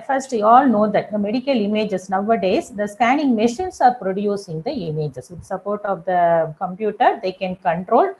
S2: first you all know that the medical images nowadays, the scanning machines are producing the images. With support of the computer, they can control.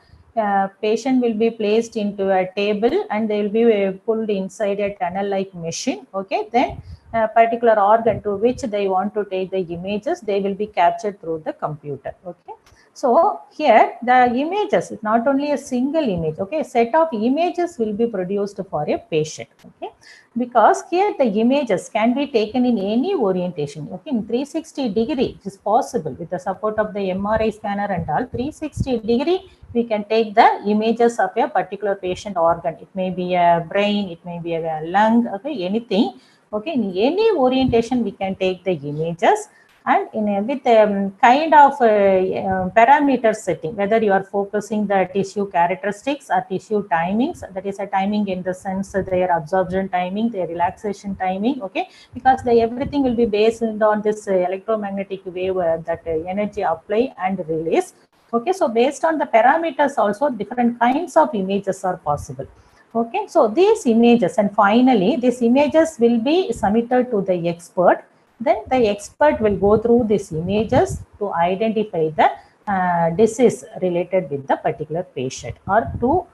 S2: Patient will be placed into a table and they will be pulled inside a tunnel-like machine. Okay, then a particular organ to which they want to take the images, they will be captured through the computer. Okay. So here the images, not only a single image, okay, a set of images will be produced for a patient, okay, because here the images can be taken in any orientation, okay, in 360 degree it is possible with the support of the MRI scanner and all. 360 degree we can take the images of a particular patient organ. It may be a brain, it may be a lung, okay, anything, okay, in any orientation we can take the images. And with kind of parameter setting, whether you are focusing the tissue characteristics or tissue timings, that is a timing in the sense their absorption timing, their relaxation timing, okay, because everything will be based on this electromagnetic wave that energy apply and release. Okay, so based on the parameters also different kinds of images are possible. Okay, so these images, and finally these images will be submitted to the expert. Then the expert will go through these images to identify the disease related with the particular patient, or to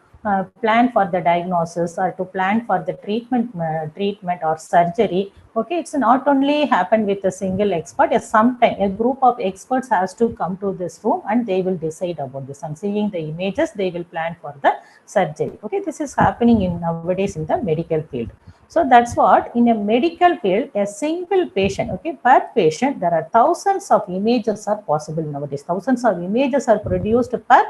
S2: plan for the diagnosis, or to plan for the treatment or surgery. Okay, it's not only happen with a single expert. Sometimes a group of experts has to come to this room and they will decide about this. And seeing the images, they will plan for the surgery. Okay, this is happening in nowadays in the medical field. So that's what in a medical field, a single patient, okay, per patient, there are thousands of images are possible nowadays. Thousands of images are produced per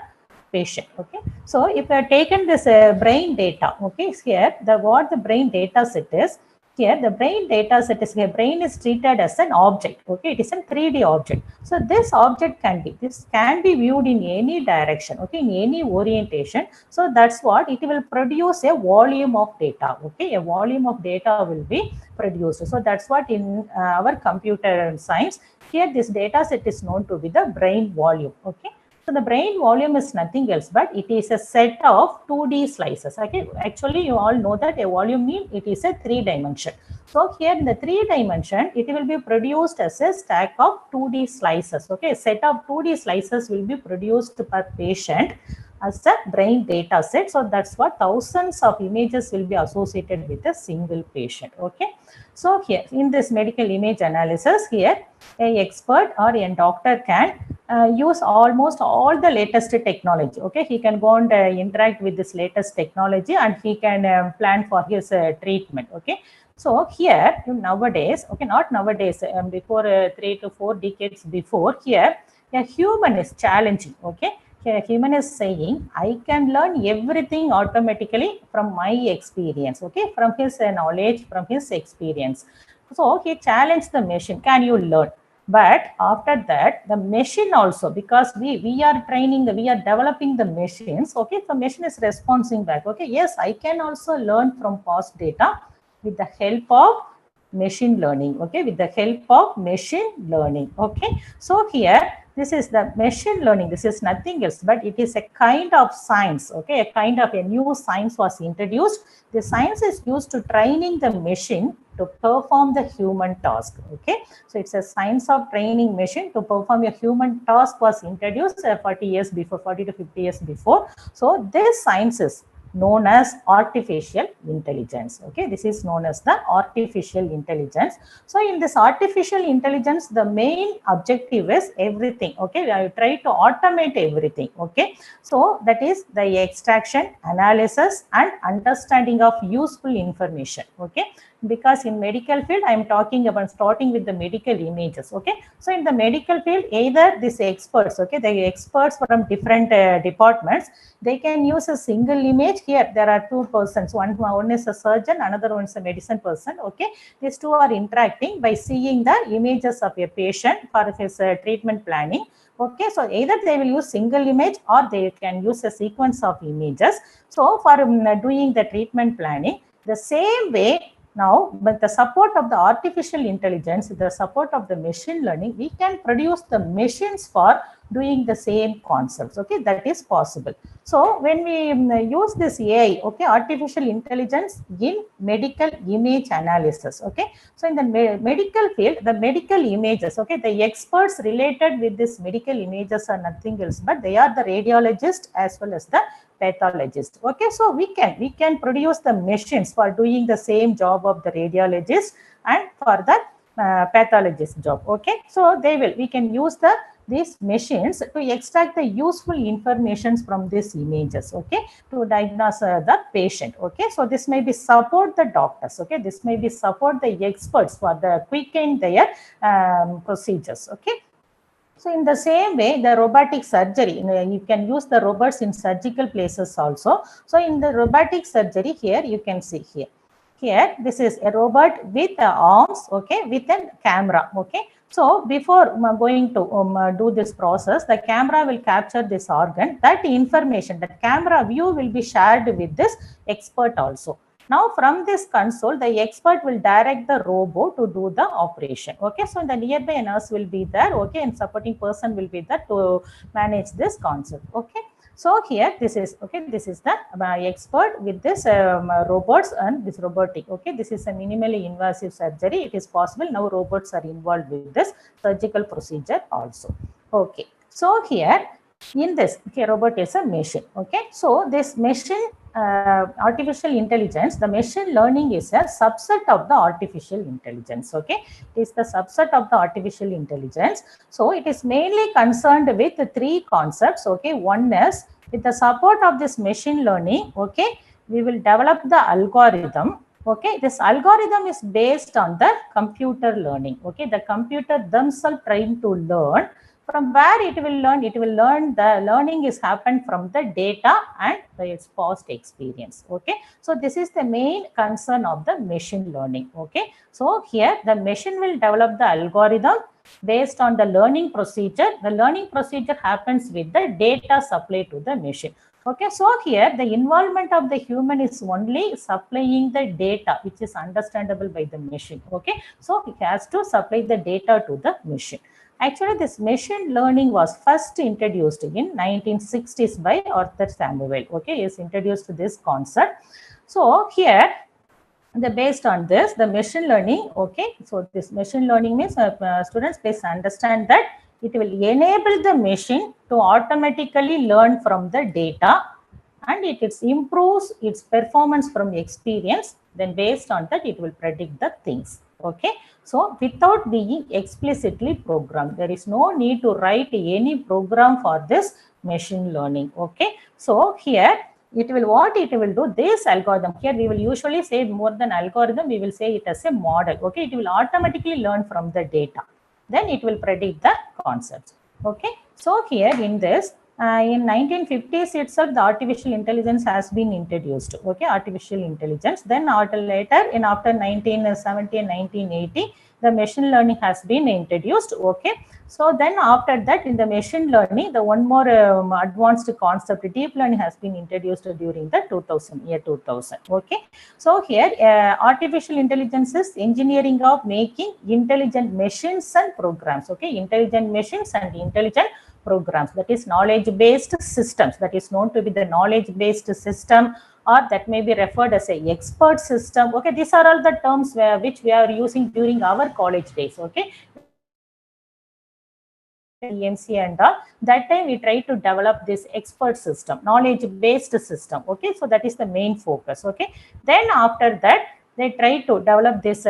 S2: patient. Okay, so if I have taken this brain data, okay, here what the brain data set is. Here the brain data set is here. Brain is treated as an object. Okay, it is a 3D object. So this object can be viewed in any direction. Okay, in any orientation. So that's what it will produce a volume of data. Okay, a volume of data will be produced. So that's what in our computer science, here this data set is known to be the brain volume. Okay. So the brain volume is nothing else, but it is a set of 2D slices. Okay, actually you all know that a volume means it is a 3-dimension. So here in the 3-dimension, it will be produced as a stack of 2D slices. Okay, a set of 2D slices will be produced per patient as the brain data set. So that's what thousands of images will be associated with a single patient. Okay. So here in this medical image analysis, here a expert or a doctor can use almost all the latest technology. Okay, he can go and interact with this latest technology and he can plan for his treatment. Okay, so here nowadays, okay, not nowadays, before 3 to 4 decades before, here a human is challenging. Okay, a human is saying, I can learn everything automatically from my experience. Okay, from his knowledge, from his experience. So he challenged the machine, can you learn? But after that, the machine also, because we are training, we are developing the machines. Okay, the machine is responding back. Okay, yes, I can also learn from past data with the help of machine learning. Okay, with the help of machine learning. Okay, so here this is the machine learning. This is nothing else, but it is a kind of science. Okay, a kind of a new science was introduced. The science is used to training the machine to perform the human task. Okay, so it's a science of training machine to perform a human task was introduced 40 years before, 40 to 50 years before. So this science is known as artificial intelligence. Okay, this is known as the artificial intelligence. So in this artificial intelligence, the main objective is everything. Okay, I try to automate everything. Okay, so that is the extraction, analysis and understanding of useful information. Okay, because in medical field, I am talking about starting with the medical images. Okay, so in the medical field, either these experts, okay, the experts from different departments, they can use a single image. Here there are two persons, one is a surgeon, another one is a medicine person. Okay, these two are interacting by seeing the images of a patient for his treatment planning. Okay, so either they will use single image or they can use a sequence of images. So for doing the treatment planning, the same way now, with the support of the artificial intelligence, the support of the machine learning, we can produce the machines for doing the same concepts. Okay, that is possible. So when we use this AI, okay, artificial intelligence in medical image analysis. Okay, so in the medical field, the medical images, okay, the experts related with this medical images are nothing else but they are the radiologist as well as the pathologist. Okay, so we can produce the machines for doing the same job of the radiologist and for the pathologist job. Okay, so we can use these machines to extract the useful information from these images, okay, to diagnose the patient. Okay, so this may be support the doctors. Okay, this may be support the experts for the quicken their procedures. Okay. So in the same way, the robotic surgery, you can use the robots in surgical places also. So in the robotic surgery here, you can see here. Here, this is a robot with arms, okay, with a camera, okay. So before going to do this process, the camera will capture this organ. That information, that camera view will be shared with this expert also. Now from this console, the expert will direct the robot to do the operation. Okay, so the nearby nurse will be there, okay, and supporting person will be there to manage this concept. Okay, so here this is, okay, this is the expert with this robots and this robotic. Okay, this is a minimally invasive surgery. It is possible now robots are involved with this surgical procedure also. Okay, so here in this, okay, robot is a machine. Okay, so this machine artificial intelligence, the machine learning is a subset of the artificial intelligence. Okay, it is the subset of the artificial intelligence. So it is mainly concerned with the three concepts. Okay, one is with the support of this machine learning, okay, we will develop the algorithm. Okay, this algorithm is based on the computer learning. Okay, the computer themselves trying to learn. From where it will learn, the learning is happened from the data and its past experience. Okay, so this is the main concern of the machine learning. Okay, so here the machine will develop the algorithm based on the learning procedure. The learning procedure happens with the data supplied to the machine. Okay, so here the involvement of the human is only supplying the data which is understandable by the machine. Okay, so it has to supply the data to the machine. Actually, this machine learning was first introduced in 1960s by Arthur Samuel. Okay, he has introduced this concept. So here, based on this, the machine learning. Okay, so this machine learning means students please understand that it will enable the machine to automatically learn from the data, and it improves its performance from experience. Then based on that, it will predict the things. Okay, so without being explicitly programmed, there is no need to write any program for this machine learning. Okay, so here what it will do, this algorithm, here we will usually say more than algorithm, we will say it as a model. Okay, it will automatically learn from the data, then it will predict the concepts. Okay, so here in this, in 1950s itself, the artificial intelligence has been introduced. Okay, artificial intelligence. Then later, in after 1970 and 1980, the machine learning has been introduced. Okay, so then after that, in the machine learning, the one more advanced concept, deep learning, has been introduced during the 2000. Okay, so here artificial intelligence is engineering of making intelligent machines and programs. Okay, intelligent machines and intelligent programs, that is knowledge based systems, that is known to be the knowledge based system, or that may be referred as a expert system. Okay, these are all the terms which we are using during our college days. Okay, EMC and all, that time we try to develop this expert system, knowledge based system. Okay, so that is the main focus. Okay, then after that, they try to develop this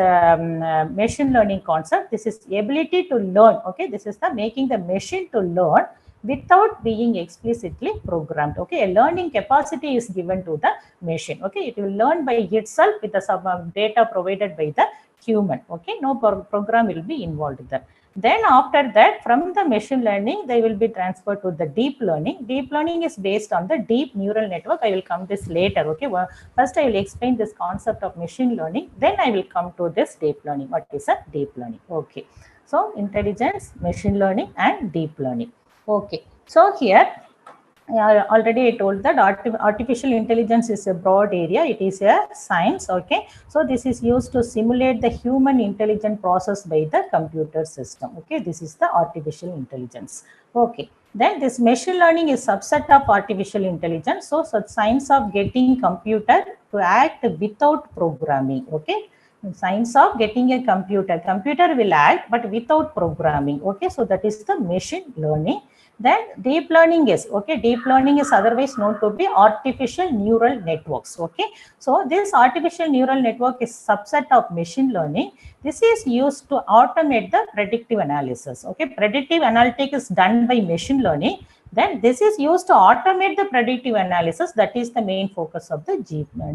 S2: machine learning concept. This is ability to learn. Okay, this is the making the machine to learn without being explicitly programmed. Okay, a learning capacity is given to the machine. Okay, it will learn by itself with the data provided by the human. Okay, no program will be involved there. Then after that, from the machine learning, they will be transferred to the deep learning. Deep learning is based on the deep neural network. I will come this later. Okay, well, first I will explain this concept of machine learning. Then I will come to this deep learning. What is a deep learning? Okay, so intelligence, machine learning, and deep learning. Okay, so here already I told that artificial intelligence is a broad area. It is a science. Okay, so this is used to simulate the human intelligent process by the computer system. Okay, this is the artificial intelligence. Okay, then this machine learning is subset of artificial intelligence. So science of getting computer to act without programming. Okay, science of getting a computer will act but without programming. Okay, so that is the machine learning. Then deep learning is, okay, deep learning is otherwise known to be artificial neural networks. Okay, so this artificial neural network is subset of machine learning. This is used to automate the predictive analysis. Okay, predictive analytics is done by machine learning. Then this is used to automate the predictive analysis. That is the main focus of the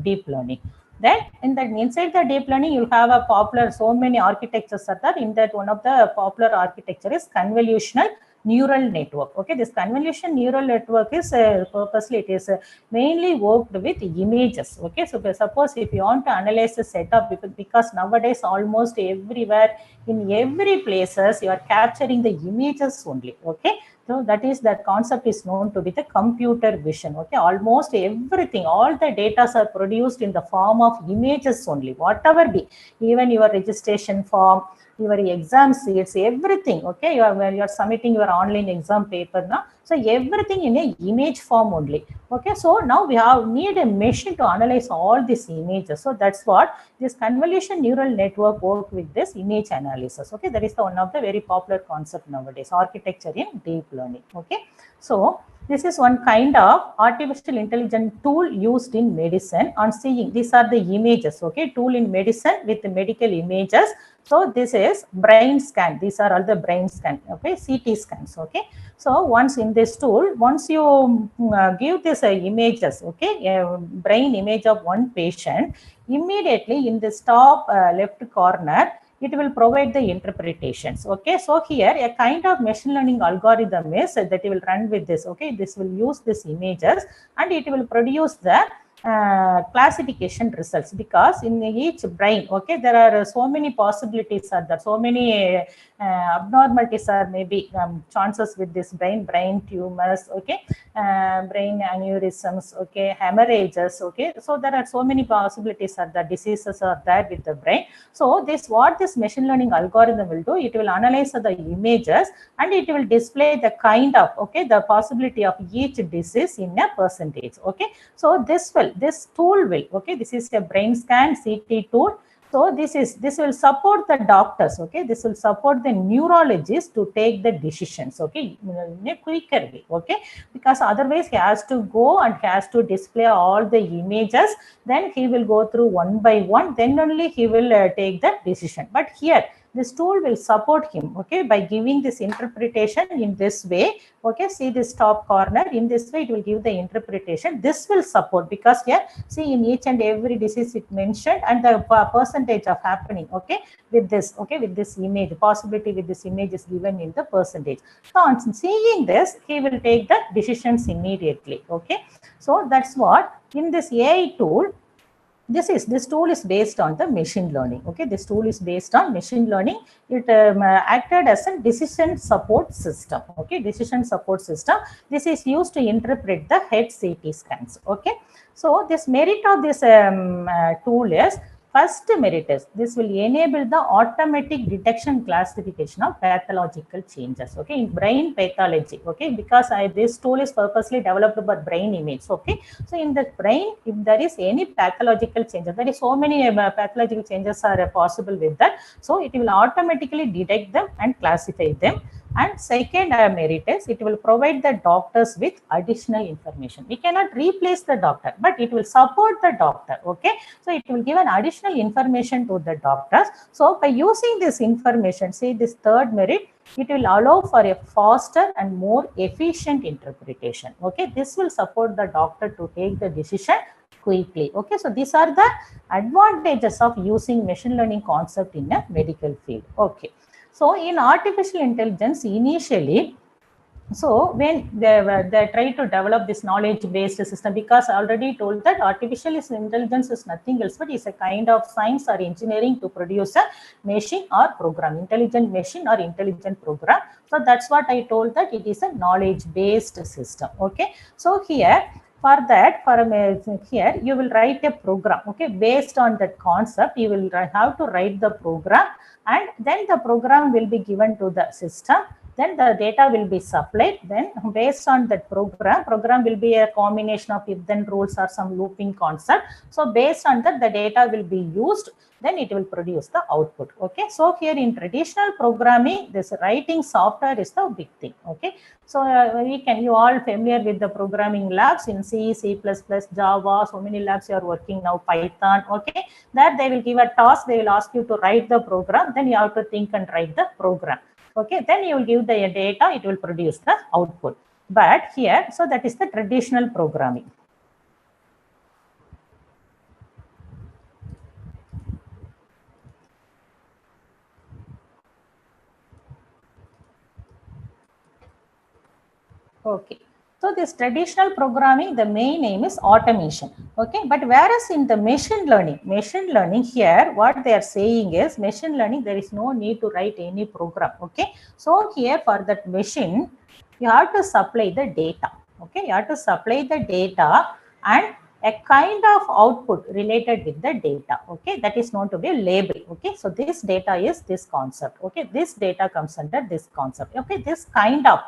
S2: deep learning. Then inside the deep learning, you have a popular, so many architectures are there. In that, one of the popular architecture is convolutional neural network. Okay, this convolutional neural network is purposely, it is mainly worked with images. Okay, so suppose if you want to analyze the setup, because nowadays almost everywhere, in every places, you are capturing the images only. Okay, so that concept is known to be the computer vision. Okay, almost everything, all the data are produced in the form of images only, whatever be, even your registration form, your exam seats, everything. Okay, when you are submitting your online exam paper now, so everything in a image form only. Okay, so now we need a machine to analyze all these images. So that's what this convolutional neural network work with this image analysis. Okay, that is one of the very popular concept nowadays, architecture in deep learning. Okay, so this is one kind of artificial intelligence tool used in medicine on seeing. These are the images. Okay, tool in medicine with the medical images. So this is brain scan. These are all the brain scan. Okay, CT scans. Okay, so once in this tool, once you give this images, okay, a brain image of one patient, immediately in this top left corner, it will provide the interpretations. Okay, so here a kind of machine learning algorithm is that it will run with this. Okay, this will use these images and it will produce the classification results, because in each brain, okay, there are so many possibilities are there, so many abnormalities are maybe chances with this brain tumors, okay, brain aneurysms, okay, hemorrhages. Okay, so there are so many possibilities are there, diseases are there with the brain. So what this machine learning algorithm will do, it will analyze the images and it will display the kind of, okay, the possibility of each disease in a percentage. Okay, so this tool will, okay, this is a brain scan CT tool. So this will support the doctors. Okay, this will support the neurologists to take the decisions. Okay, in a quicker way. Okay, because otherwise he has to go and has to display all the images. Then he will go through one by one. Then only he will take the decision. But here, this tool will support him, okay, by giving this interpretation in this way. Okay, see this top corner, in this way it will give the interpretation. This will support, because here, see, in each and every disease it mentioned and the percentage of happening, okay, with this, okay, with this image, possibility with this image is given in the percentage. So on seeing this, he will take the decisions immediately. Okay, so that's what in this AI tool, this tool is based on the machine learning. Okay, this tool is based on machine learning. It acted as a decision support system. Okay, decision support system. This is used to interpret the head CT scans. Okay, so this merit of this tool is, first merit is, this will enable the automatic detection classification of pathological changes. Okay, in brain pathology. Okay, because this tool is purposely developed for brain image. Okay, so in the brain, if there is any pathological changes, there is so many pathological changes are possible with that. So it will automatically detect them and classify them. And second merit is it will provide the doctors with additional information. We cannot replace the doctor, but it will support the doctor. Okay, so it will give an additional information to the doctors. So by using this information, say this third merit, it will allow for a faster and more efficient interpretation. Okay, this will support the doctor to take the decision quickly. Okay, so these are the advantages of using machine learning concept in a medical field. Okay, so in artificial intelligence, initially, so when they try to develop this knowledge-based system, because I already told that artificial intelligence is nothing else but is a kind of science or engineering to produce a machine or program, intelligent machine or intelligent program. So that's what I told, that it is a knowledge-based system. Okay, so here for that, here you will write a program. Okay, based on that concept, you will have to write the program, and then the program will be given to the system. Then the data will be supplied. Then based on that program will be a combination of if-then rules or some looping concept. So based on that, the data will be used. Then it will produce the output. Okay. So here in traditional programming, this writing software is the big thing. Okay. So you all familiar with the programming labs in C, C++, Java. So many labs you are working now, Python. Okay. That they will give a task. They will ask you to write the program. Then you have to think and write the program. Okay, then you will give the data, it will produce the output. But here, so that is the traditional programming. Okay, so this traditional programming, the main aim is automation. Okay, but whereas in the machine learning here, what they are saying is machine learning, there is no need to write any program. Okay, so here for that machine, you have to supply the data. Okay, you have to supply the data and a kind of output related with the data. Okay, that is known to be a label. Okay, so this data is this concept. Okay, this data comes under this concept. Okay, this kind of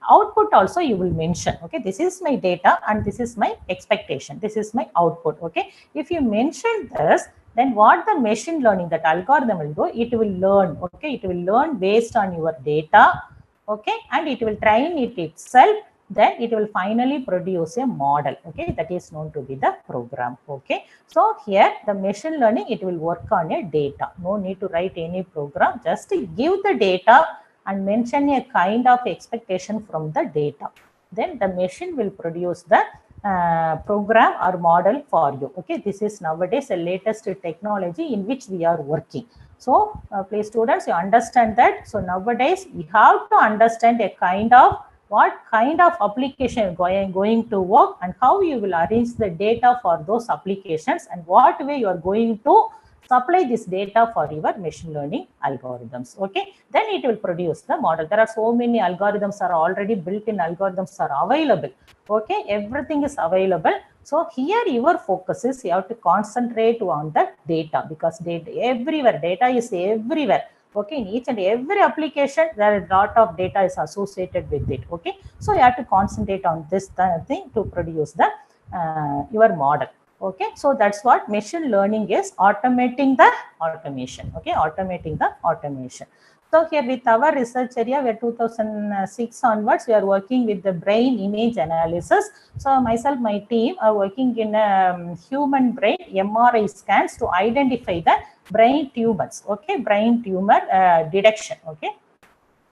S2: output also you will mention. Okay, this is my data and this is my expectation, this is my output. Okay, if you mention this, then what the machine learning, that algorithm will do, it will learn. Okay, it will learn based on your data. Okay, and it will train it itself. Then it will finally produce a model. Okay, that is known to be the program. Okay, so here the machine learning, it will work on a data. No need to write any program, just give the data and mention a kind of expectation from the data. Then the machine will produce the program or model for you. Okay, this is nowadays the latest technology in which we are working. So please students, you understand that. So nowadays we have to understand a kind of what kind of application going to work and how you will arrange the data for those applications and what way you are going to supply this data for your machine learning algorithms. Okay, then it will produce the model. There are so many algorithms are already built in, algorithms are available. Okay, everything is available. So here your focus is you have to concentrate on the data, because data everywhere, data is everywhere. Okay, in each and every application, there is a lot of data is associated with it. Okay, so you have to concentrate on this thing to produce the your model. Okay, so that's what machine learning is, automating the automation. Okay, automating the automation. So here with our research area, where 2006 onwards, we are working with the brain image analysis. So myself, my team are working in human brain MRI scans to identify the brain tumors. Okay, brain tumor detection. Okay.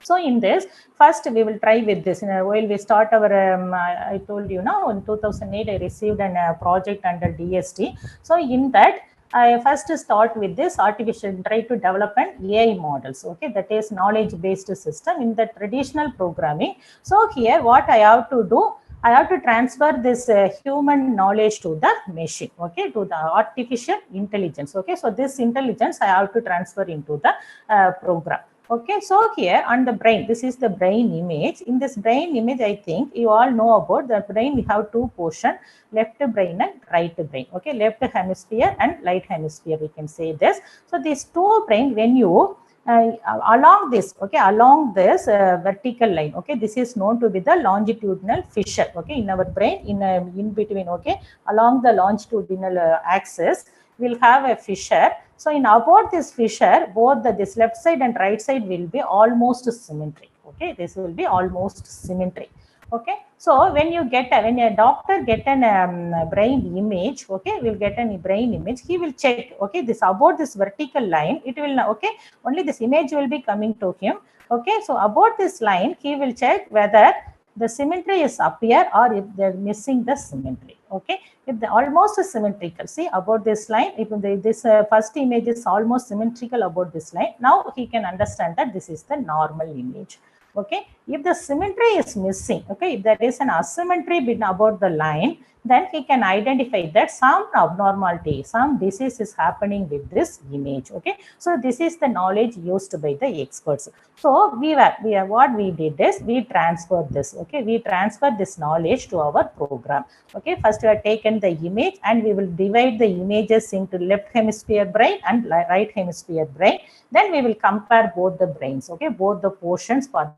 S2: So in this, first we will try with this. While we start our, I told you now, in 2008, I received a project under DST. So in that, I first start with this artificial, try to develop an AI models. Okay, that is knowledge-based system in the traditional programming. So here, what I have to do, I have to transfer this human knowledge to the machine. Okay, to the artificial intelligence. Okay, so this intelligence I have to transfer into the program. Okay, so here on the brain, this is the brain image. In this brain image, I think you all know about the brain. We have two portions, left brain and right brain. Okay, left hemisphere and right hemisphere, we can say this. So these two brain, when you along this, okay, along this vertical line, okay, this is known to be the longitudinal fissure. Okay, in our brain, in between, okay, along the longitudinal axis, we'll have a fissure. So in about this fissure, both this left side and right side will be almost symmetric. Okay, this will be almost symmetry. Okay, so when a doctor get an brain image, okay, will get a brain image, he will check, okay, this about this vertical line, it will, okay, only this image will be coming to him. Okay, so about this line, he will check whether the symmetry is appear or if they're missing the symmetry. Okay, if the almost symmetrical, see about this line, if this first image is almost symmetrical about this line, now he can understand that this is the normal image. Okay, if the symmetry is missing, okay, if there is an asymmetry about the line, then he can identify that some abnormality, some disease is happening with this image. Okay, so this is the knowledge used by the experts. So what we did is we transferred this. Okay, we transferred this knowledge to our program. Okay, first we have taken the image and we will divide the images into left hemisphere brain and right hemisphere brain. Then we will compare both the brains. Okay, both the portions for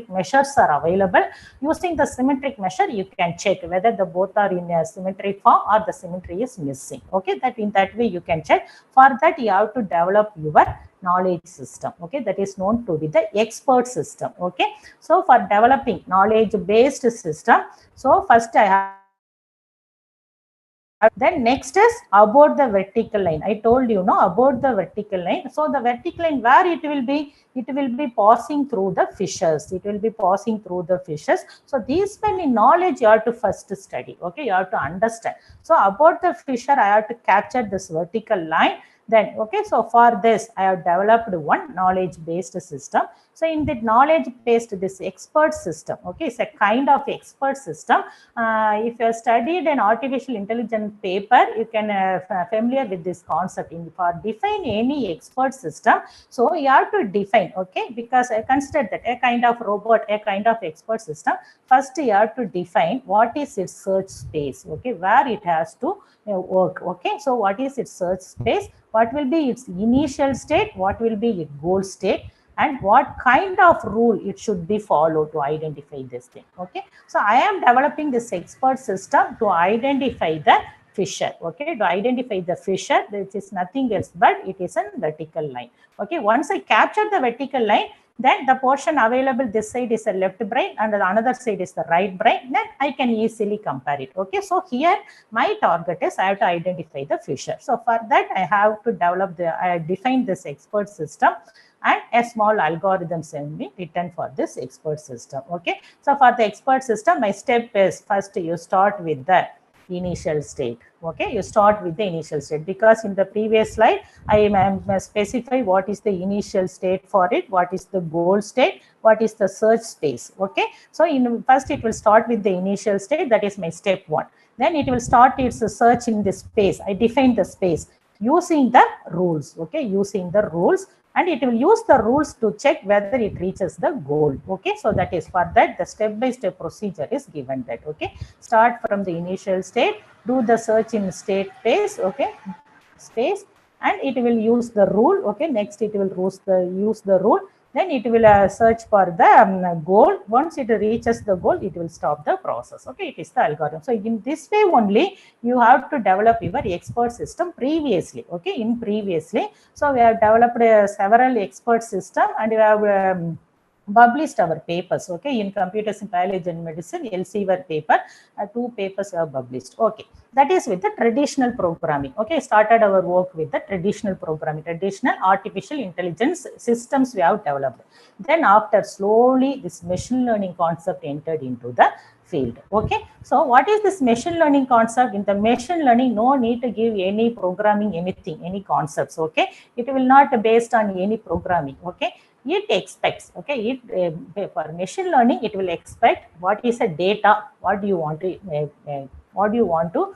S2: measures are available. Using the symmetric measure, you can check whether the both are in a symmetric form or the symmetry is missing. Okay, that in that way you can check. For that, you have to develop your knowledge system. Okay, that is known to be the expert system. Okay, so for developing knowledge based system, so first I have. Then next is about the vertical line. I told you about the vertical line. So the vertical line, where it will be passing through the fissures. It will be passing through the fissures. So these many knowledge you have to first study. Okay, you have to understand. So about the fissure, I have to capture this vertical line. Then, okay, so for this, I have developed one knowledge-based system. So in the knowledge-based, this expert system, okay, it's a kind of expert system. If you have studied an artificial intelligence paper, you can familiar with this concept. For define any expert system, so you have to define, okay, because I consider that a kind of robot, a kind of expert system. First, you have to define what is its search space, okay, where it has to work. Okay, so what is its search space? What will be its initial state? What will be its goal state? And what kind of rule it should be followed to identify this thing. Okay, so I am developing this expert system to identify the fissure. Okay, to identify the fissure, which is nothing else but it is a vertical line. Okay, once I capture the vertical line, then the portion available this side is the left brain and the another side is the right brain. Then I can easily compare it. Okay, so here my target is I have to identify the fissure. So for that I have to develop I define this expert system and a small algorithm will be written for this expert system. Okay, so for the expert system, my step is first you start with the initial state. Okay, you start with the initial state because in the previous slide I am specify what is the initial state for it, what is the goal state, what is the search space. Okay, so in first it will start with the initial state, that is my step one. Then it will start its search in the space. I define the space using the rules. Okay, using the rules, and it will use the rules to check whether it reaches the goal. Okay, so that is for that the step-by-step procedure is given that. Okay, start from the initial state, do the search in state space. Okay, space, and it will use the rule. Okay, next it will use the rule. Then it will search for the goal. Once it reaches the goal, it will stop the process. Okay, it is the algorithm. So in this way only you have to develop your expert system previously. Okay, in previously. So we have developed several expert system and we have published our papers. Okay, in Computational Biology and Medicine, Elsevier paper, 2 papers are published. Okay, that is with the traditional programming. Okay, started our work with the traditional programming, traditional artificial intelligence systems we have developed. Then after slowly this machine learning concept entered into the field. Okay, so what is this machine learning concept? In the machine learning, no need to give any programming, anything, any concepts. Okay, it will not based on any programming. Okay, it expects, okay, for machine learning it will expect what is a data, what do you want to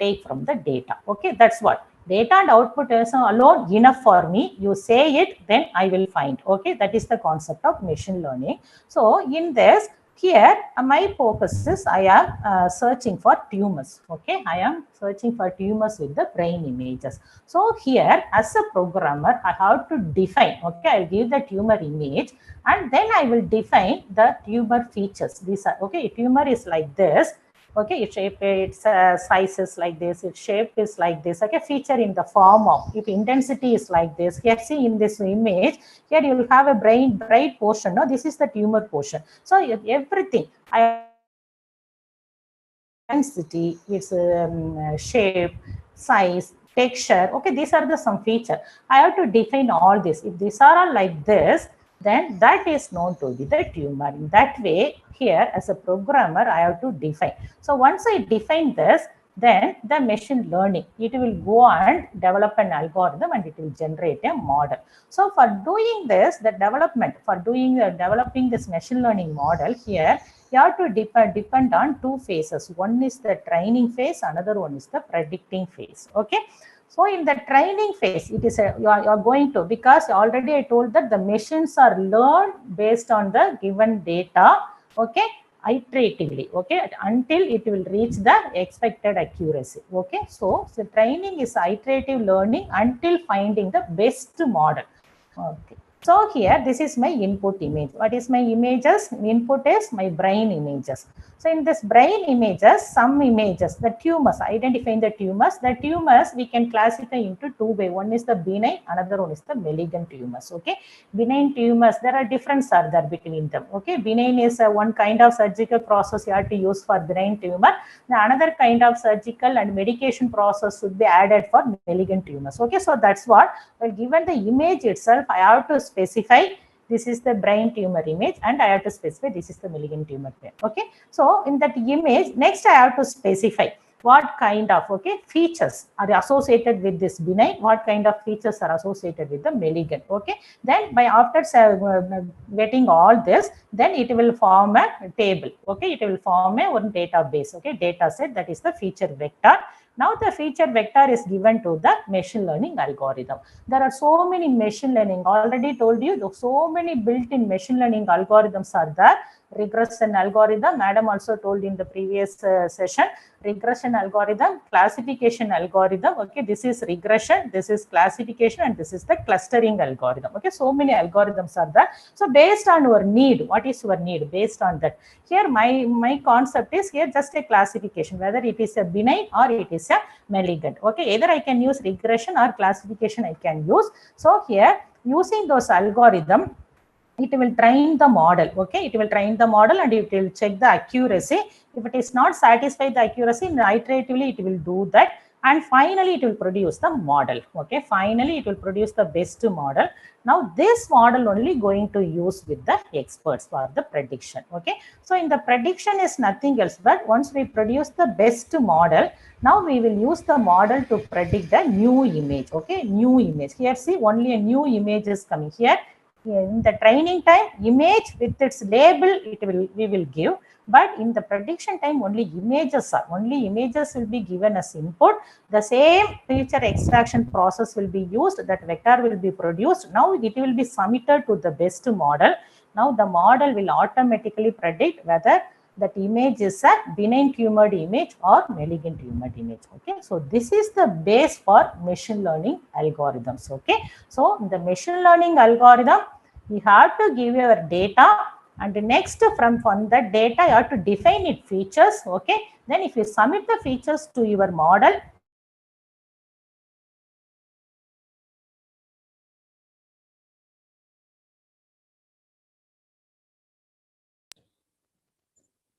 S2: take from the data. Okay, that's what data and output is alone enough for me. You say it, then I will find. Okay, that is the concept of machine learning. So in this, here my focus is I am searching for tumors. Okay, I am searching for tumors with the brain images. So here as a programmer I have to define, okay, I'll give the tumor image and then I will define the tumor features. These are, okay, tumor is like this, Okay, its size is like this, its shape is like this. Okay, feature in the form of, if intensity is like this, here see in this image, here you will have a bright portion. No, this is the tumor portion. So everything, intensity, its shape, size, texture. Okay, these are the some feature. I have to define all this. If these are all like this, then that is known to be the tumor. In that way, here as a programmer, I have to define. So once I define this, then the machine learning, it will go and develop an algorithm and it will generate a model. So for doing this, the development, for developing this machine learning model here, you have to depend on two phases. One is the training phase, another one is the predicting phase. Okay. So in the training phase, it is you are going to, because already I told that the machines are learned based on the given data, okay, iteratively, okay, until it will reach the expected accuracy. Okay. So the training is iterative learning until finding the best model. Okay. So here, this is my input image. What is my images? Input is my brain images. So in this brain images, some images, the tumors, identifying the tumors we can classify into two ways. One is the benign, another one is the malignant tumors. Okay. Benign tumors, there are differences are there between them. Okay. Benign is one kind of surgical process you have to use for benign tumor. The another kind of surgical and medication process should be added for malignant tumors. Okay. So that's what, well, given the image itself, I have to specify this is the brain tumor image and I have to specify this is the malignant tumor. Okay. So in that image, next I have to specify what kind of, okay, features are associated with this benign, what kind of features are associated with the malignant. Okay. Then by after getting all this, then it will form a table. Okay. It will form a one database. Okay. Data set, that is the feature vector. Now the feature vector is given to the machine learning algorithm. There are so many machine learning, already told you, so many built-in machine learning algorithms are there. Regression algorithm, madam also told in the previous session, regression algorithm, classification algorithm. Okay, this is regression, this is classification, and this is the clustering algorithm. Okay, so many algorithms are there. So based on your need, what is your need? Based on that, here my concept is here just a classification, whether it is a benign or it is a malignant. Okay, either I can use regression or classification I can use. So here, using those algorithm, it will train the model. Okay, it will train the model and it will check the accuracy. If it is not satisfied the accuracy, iteratively it will do that, and finally it will produce the model. Okay, finally it will produce the best model. Now this model only going to use with the experts for the prediction. Okay, so in the prediction is nothing else but once we produce the best model, now we will use the model to predict the new image. Okay, new image. Here see, only a new image is coming here. In the training time, image with its label we will give, but in the prediction time only images will be given as input. The same feature extraction process will be used, that vector will be produced. Now it will be submitted to the best model. Now the model will automatically predict whether that image is a benign tumored image or malignant tumored image. Okay, so this is the base for machine learning algorithms. Okay, so the machine learning algorithm, you have to give your data, and next from that data you have to define its features. Okay, then if you submit the features to your model,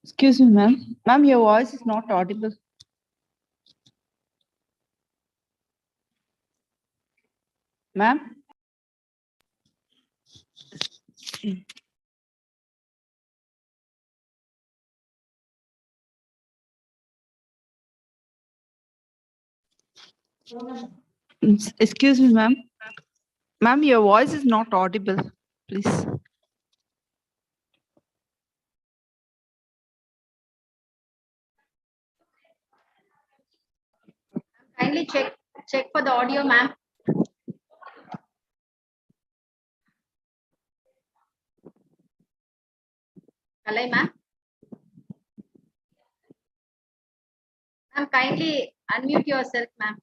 S4: Excuse me, ma'am. Ma'am, your voice is not audible. Ma'am? Excuse me, ma'am. Ma'am, your voice is not audible, please.
S1: Kindly check for the audio, ma'am. Hello, ma'am. Ma'am, kindly unmute yourself, ma'am.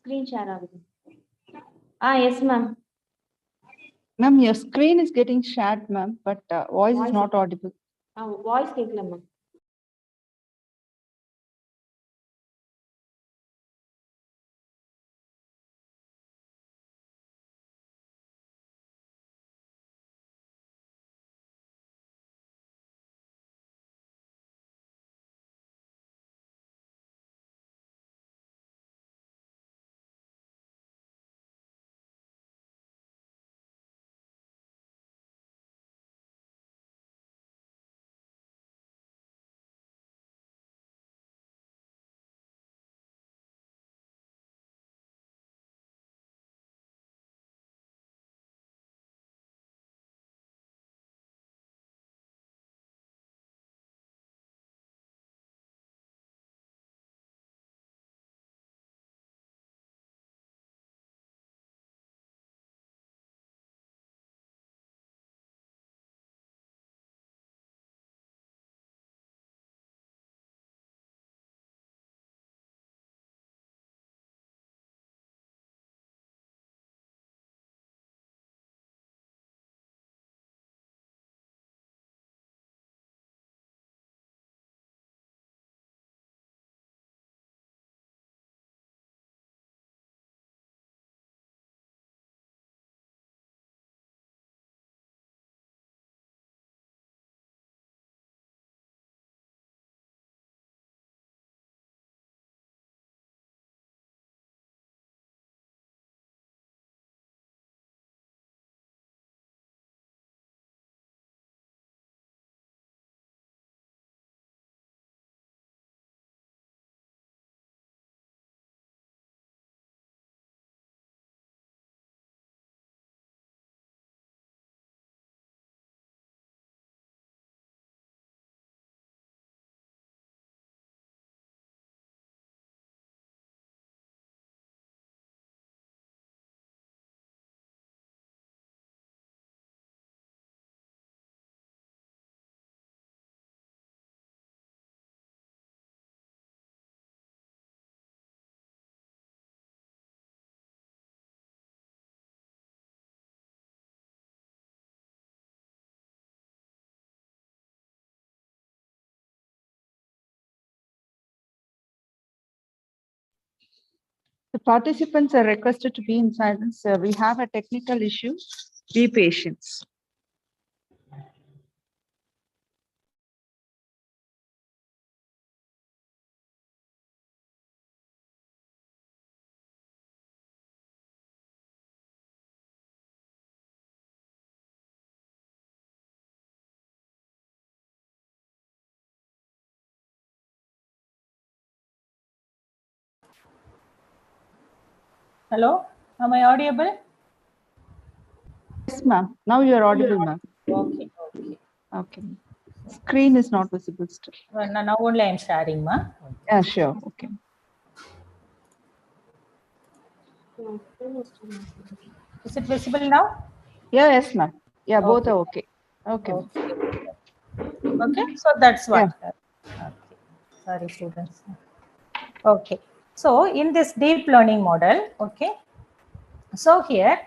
S10: Screen share ಆಗಿದೆ. Yes, ma'am.
S4: Ma'am, your screen is getting shared, ma'am, but voice is
S10: Voice-
S4: not audible.
S10: Voice கேட்கல ma'am.
S4: The participants are requested to be in silence. We have a technical issue. Be patient.
S2: Hello, am I audible?
S4: Yes, ma'am. Now you are audible, ma'am.
S2: Okay, okay.
S4: Okay. Screen is not visible still.
S2: Well, now only I am sharing, ma.
S4: Yeah, sure. Okay.
S2: Is it visible now?
S4: Yeah, yes, ma'am. Yeah, both
S2: Okay.
S4: are okay. Okay. ma'am.
S2: Okay, so that's what. Okay. Sorry, students. Okay, so in this deep learning model, okay, so here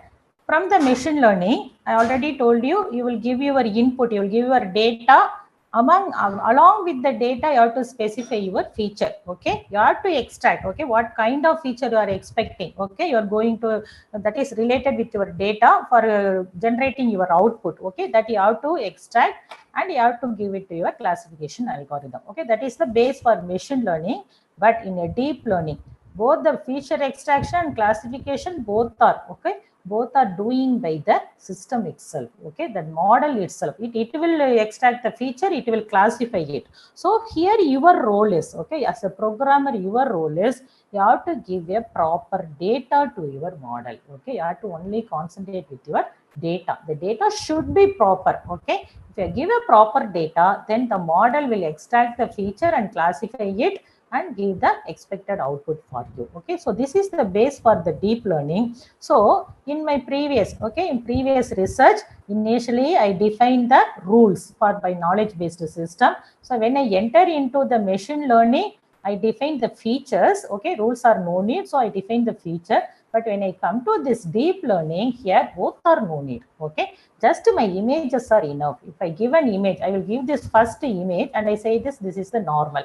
S2: from the machine learning, I already told you, you will give your input, you will give your data. Along with the data, you have to specify your feature. Okay, you have to extract. Okay, what kind of feature you are expecting. Okay, you are going to, that is related with your data for generating your output. Okay, that you have to extract and you have to give it to your classification algorithm. Okay, that is the base for machine learning. But in a deep learning, both the feature extraction and classification both are doing by the system itself. Okay, the model itself, it will extract the feature, it will classify it. So here your role is, okay, as a programmer, your role is you have to give a proper data to your model. Okay, you have to only concentrate with your data. The data should be proper. Okay, if you give a proper data, then the model will extract the feature and classify it and give the expected output for you. Okay, so this is the base for the deep learning. So in my previous research, initially I defined the rules for my knowledge based system. So when I enter into the machine learning, I define the features. Okay, rules are no need, so I define the feature. But when I come to this deep learning, here both are no need. Okay, just my images are enough. If I give an image, I will give this first image and I say this is the normal.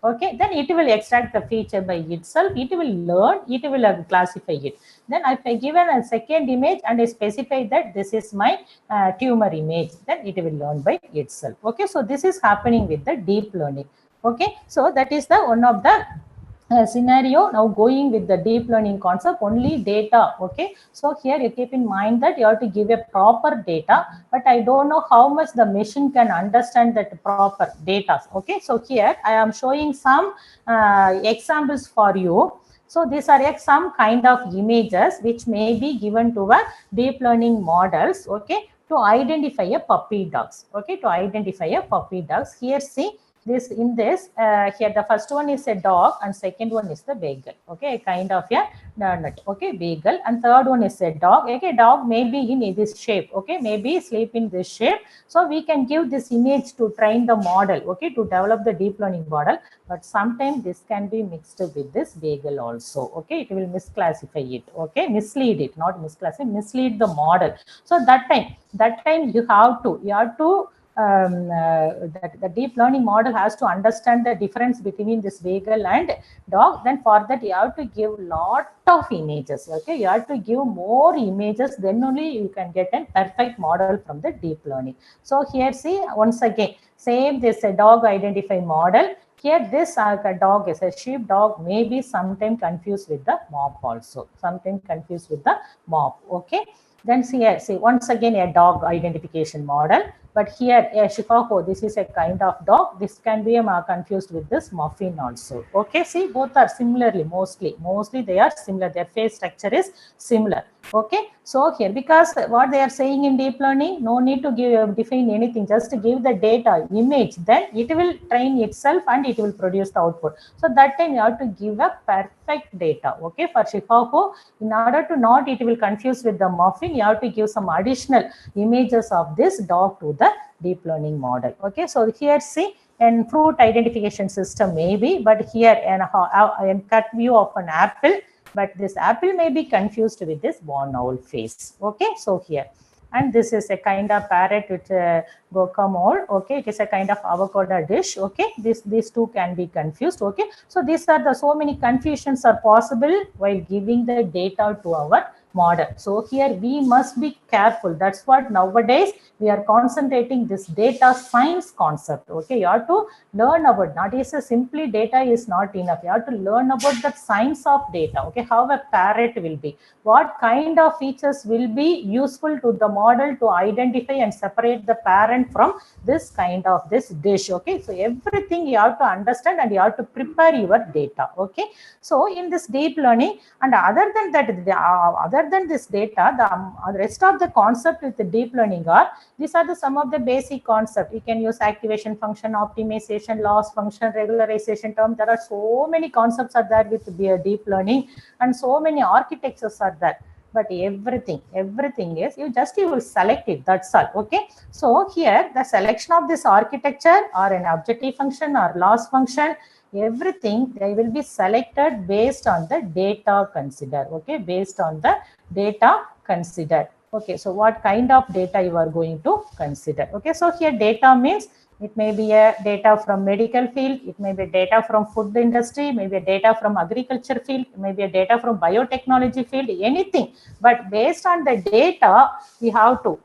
S2: Okay, then it will extract the feature by itself. It will learn, it will classify it. Then if I given a second image and I specify that this is my tumor image, then it will learn by itself. Okay, so this is happening with the deep learning. Okay, so that is the one of the scenario. Now going with the deep learning concept, only data. Okay, so here you keep in mind that you have to give a proper data, but I don't know how much the machine can understand that proper data. Okay, so here I am showing some examples for you. So these are some kind of images which may be given to a deep learning models, okay, to identify a puppy dogs. Okay, to identify a puppy dogs. Here see, this in this here the first one is a dog and second one is the beagle. Okay, kind of a nut. Okay, beagle, and third one is a dog. Okay, dog may be in this shape. Okay, maybe sleep in this shape. So we can give this image to train the model. Okay, to develop the deep learning model. But sometimes this can be mixed with this beagle also. Okay, it will misclassify it. Okay, mislead it, not misclassify, mislead the model. So that time you have to that the deep learning model has to understand the difference between this beagle and dog. Then for that you have to give lot of images. Okay, you have to give more images, then only you can get a perfect model from the deep learning. So here see, once again same, this a dog identify model. Here this dog is a sheep dog, may be sometimes confused with the mop also, sometimes confused with the mop. Okay, then see here, see once again a dog identification model. But here a Chicago, this is a kind of dog. This can be confused with this muffin also. Okay, see both are similarly, mostly they are similar. Their face structure is similar. Okay, so here, because what they are saying in deep learning, no need to define anything, just to give the data image, then it will train itself and it will produce the output. So that time you have to give a perfect data. Okay, for Chicago, in order to not it will confuse with the muffin, you have to give some additional images of this dog to the deep learning model. Okay, so here see, and fruit identification system maybe, but here and cut view of an apple, but this apple may be confused with this barn owl face. Okay, so here, and this is a kind of parrot with guacamole. Okay, it is a kind of avocado dish. Okay, these two can be confused. Okay, so these are the so many confusions are possible while giving the data to our model. So here we must be careful. That's what nowadays we are concentrating this data science concept. Okay, you have to learn about, not is a simply data is not enough. You have to learn about the science of data. Okay, how a parrot will be, what kind of features will be useful to the model to identify and separate the parent from this kind of this dish. Okay, so everything you have to understand and you have to prepare your data. Okay, so in this deep learning, and other than that, other than this data, the rest of the concept with the deep learning are, these are the some of the basic concepts. You can use activation function, optimization, loss function, regularization term. There are so many concepts are there with the deep learning, and so many architectures are there. But everything is, you will select it, that's all. Okay, so here the selection of this architecture or an objective function or loss function, everything they will be selected based on the data considered. Okay, based on the data considered. Okay, so what kind of data you are going to consider? Okay, so here data means it may be a data from medical field, it may be data from food industry, maybe a data from agriculture field, maybe a data from biotechnology field, anything. But based on the data, you have to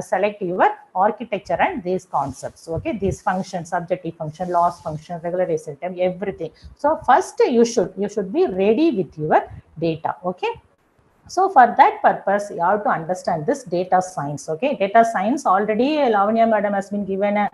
S2: select your architecture and these concepts. Okay, these functions, objective function, loss function, regularization term, everything. So first you should be ready with your data. Okay, so for that purpose, you have to understand this data science. Okay, data science, already Lavanya madam has been given a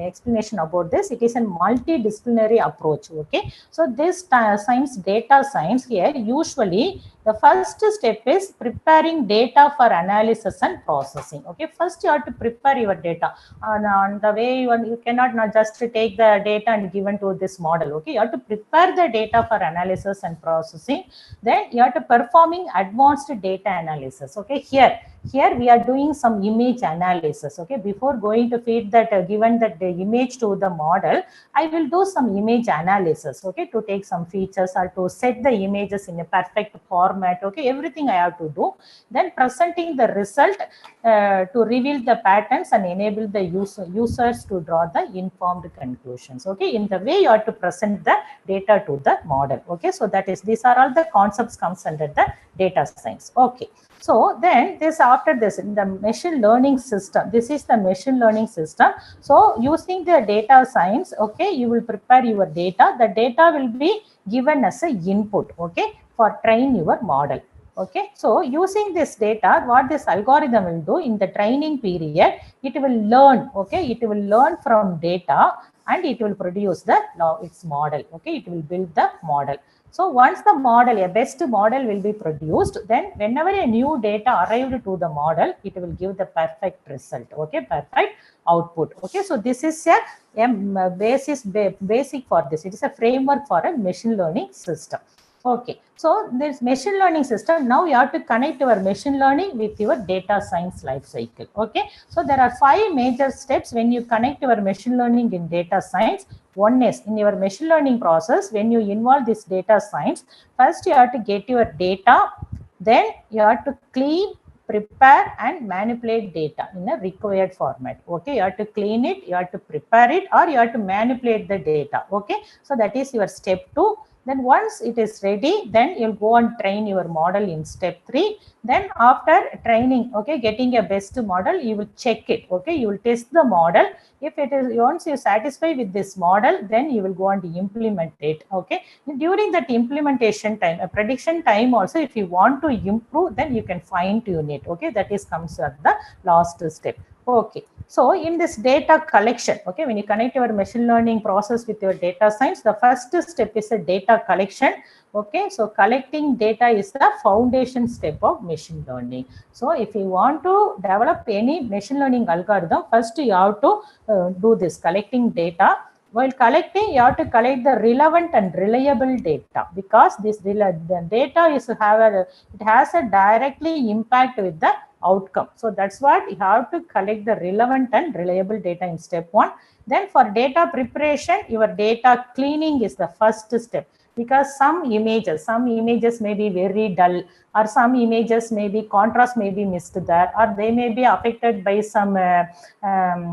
S2: explanation about this. It is a multidisciplinary approach. Okay, so this data science here, usually the first step is preparing data for analysis and processing. Okay, first you have to prepare your data, on the way you cannot not just take the data and given to this model. Okay, you have to prepare the data for analysis and processing. Then you have to performing advanced data analysis. Okay, here here we are doing some image analysis. Okay, before going to feed that, given that the image to the model, I will do some image analysis, okay, to take some features or to set the images in a perfect format. Okay, everything I have to do. Then presenting the result to reveal the patterns and enable the users to draw the informed conclusions. Okay, in the way you have to present the data to the model. Okay, so that is, these are all the concepts comes under the data science. Okay, so then this, after this, in the machine learning system, this is the machine learning system. So using the data science, okay, you will prepare your data. The data will be given as a input, okay, for train your model. Okay, so using this data, what this algorithm will do in the training period, it will learn, okay, it will learn from data and it will produce the its model. Okay, it will build the model. So once the model, a best model will be produced, then whenever a new data arrived to the model, it will give the perfect result. Okay, perfect output. Okay, so this is a basic for this. It is a framework for a machine learning system. Okay, so this machine learning system, now you have to connect your machine learning with your data science life cycle. Okay, so there are 5 major steps when you connect your machine learning in data science. One is, in your machine learning process, when you involve this data science, first you have to get your data, then you have to clean, prepare and manipulate data in a required format. Okay, you have to clean it, you have to prepare it, or you have to manipulate the data. Okay, so that is your step 2. Then once it is ready, then you'll go and train your model in step 3. Then after training, okay, getting a best model, you will check it. Okay, you will test the model. If it is, once you're satisfied with this model, then you will go and implement it. Okay, during that implementation time, a prediction time also, if you want to improve, then you can fine tune it. Okay, that is comes at the last step. Okay, so in this data collection, okay, when you connect your machine learning process with your data science, the first step is a data collection. Okay, so collecting data is the foundation step of machine learning. So if you want to develop any machine learning algorithm, first you have to do this collecting data. While collecting, you have to collect the relevant and reliable data, because this the data is it has a directly impact with the outcome. So that's what you have to collect the relevant and reliable data in step 1. Then for data preparation, your data cleaning is the first step, because some images may be very dull, or some images may be contrast may be missed there, or they may be affected by some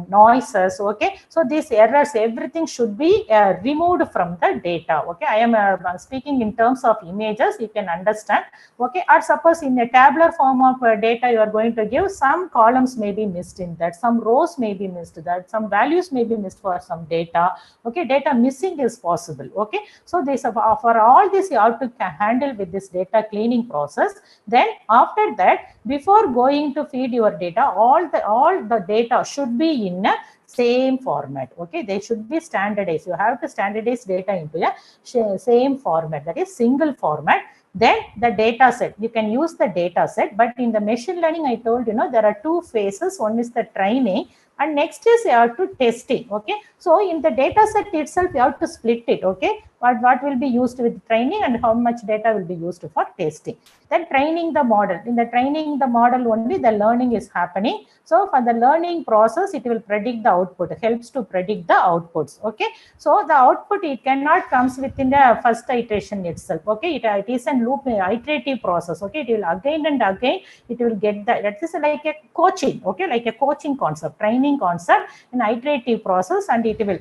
S2: noises. Okay, so these errors, everything should be removed from the data. Okay, I am speaking in terms of images, you can understand. Okay, or suppose in a tabular form of data you are going to give, some columns may be missed in that, some rows may be missed that, some values may be missed for some data. Okay, data missing is possible. Okay, so this, for all this you have to handle with this data cleaning process. Then after that, before going to feed your data, all the data should be in a same format. Okay, they should be standardized. You have to standardize data into a same format, that is single format. Then the data set, you can use the data set, but in the machine learning, I told there are 2 phases. One is the training, and next is you have to testing. Okay, so in the data set itself, you have to split it. Okay, what will be used with training and how much data will be used for testing. Then training the model. In the training the model only, the learning is happening. So for the learning process, it will predict the output, helps to predict the outputs. Okay, so the output, it cannot comes within the first iteration itself. Okay, it is a loop, iterative process. Okay, it will again and again, it will get that is like a coaching. Okay, like a coaching concept, training concept, an iterative process, and it will,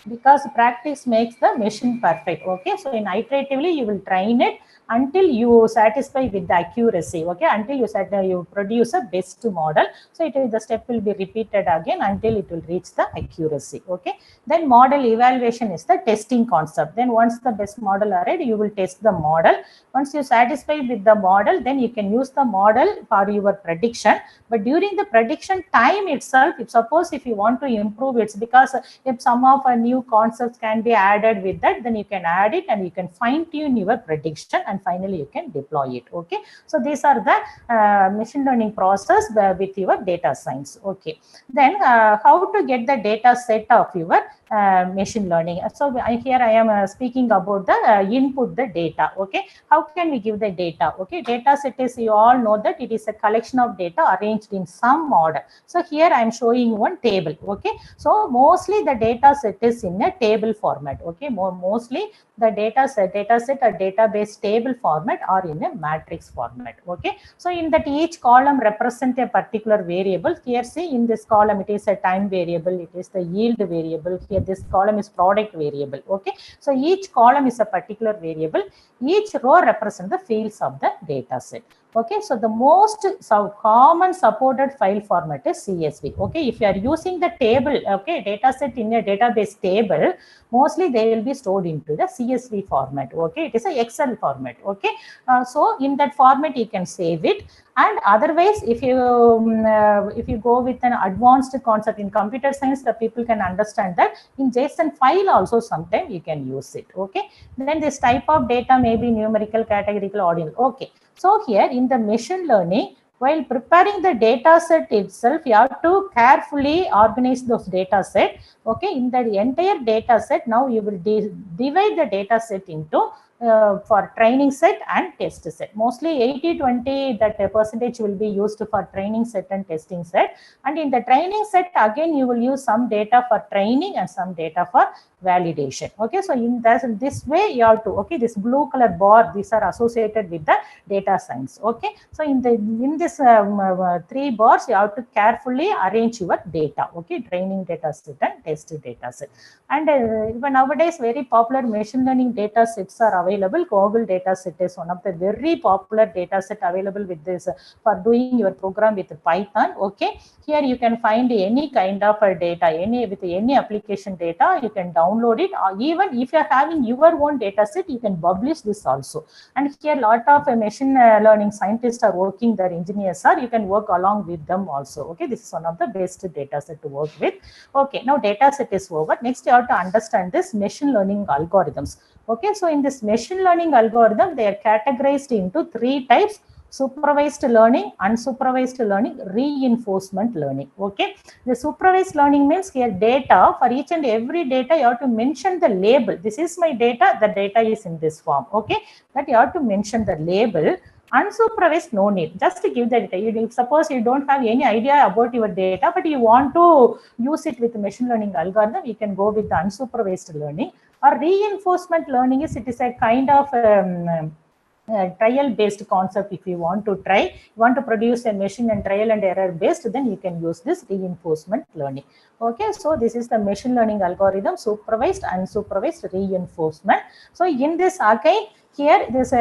S2: because practice makes the machine perfect. Okay, so in iteratively you will train it until you satisfy with the accuracy. Okay, until you produce a best model. So the step will be repeated again until it will reach the accuracy. Okay, then model evaluation is the testing concept. Then once the best model arrived, you will test the model. Once you satisfy with the model, then you can use the model for your prediction. But during the prediction time itself, if you want to improve it, because if some of new concepts can be added with that, then you can add it and you can fine tune your prediction and finally you can deploy it. Okay, so these are the machine learning process with your data science. Okay, then how to get the data set of your machine learning. So here I am speaking about the input the data. Okay, how can we give the data? Okay, data set is, you all know that it is a collection of data arranged in some order. So here I am showing one table. Okay, so mostly the data set is in a table format. Okay, mostly the data set or database table format or in a matrix format. Okay, so in that each column represent a particular variable. Here see, in this column it is a time variable, it is the yield variable. Here this column is product variable. Okay, so each column is a particular variable, each row represents the fields of the data set. Okay, so the most common supported file format is CSV. Okay, if you are using the table, okay, data set in a database table, mostly they will be stored into the CSV format. Okay, it is a Excel format. Okay, so in that format you can save it. And otherwise, if you go with an advanced concept in computer science, the people can understand that in JSON file also sometimes you can use it. Okay, then this type of data may be numerical, categorical, ordinal. Okay, so here in the machine learning, while preparing the data set itself, you have to carefully organize those data set. Okay, in the entire data set, now you will divide the data set into for training set and test set. Mostly 80-20 that percentage will be used for training set and testing set. And in the training set, again, you will use some data for training and some data for validation. Okay, so in this way you have to, okay, this blue color bar, these are associated with the data science. Okay, so in this 3 bars, you have to carefully arrange your data. Okay, training data set and test data set. And even nowadays, very popular machine learning data sets are available. Google data set is one of the very popular data set available with this for doing your program with Python. Okay, here you can find any kind of data, with any application data, you can download it. Or even if you are having your own data set, you can publish this also. And here a lot of machine learning scientists are working, their engineers are, you can work along with them also. Okay, this is one of the best data set to work with. Okay, now data set is over. Next, you have to understand this machine learning algorithms. Okay, so in this machine learning algorithm, they are categorized into 3 types: supervised learning, unsupervised learning, reinforcement learning. Okay, the supervised learning means here data, for each and every data you have to mention the label. This is my data, the data is in this form. Okay, that you have to mention the label. Unsupervised, no need, just to give the data. Suppose you don't have any idea about your data, but you want to use it with machine learning algorithm, you can go with the unsupervised learning. Or reinforcement learning is, it is a kind of trial based concept. If you want to produce a machine and trial and error based, then you can use this reinforcement learning. Okay, so this is the machine learning algorithm: supervised, unsupervised, reinforcement. So in this again, here this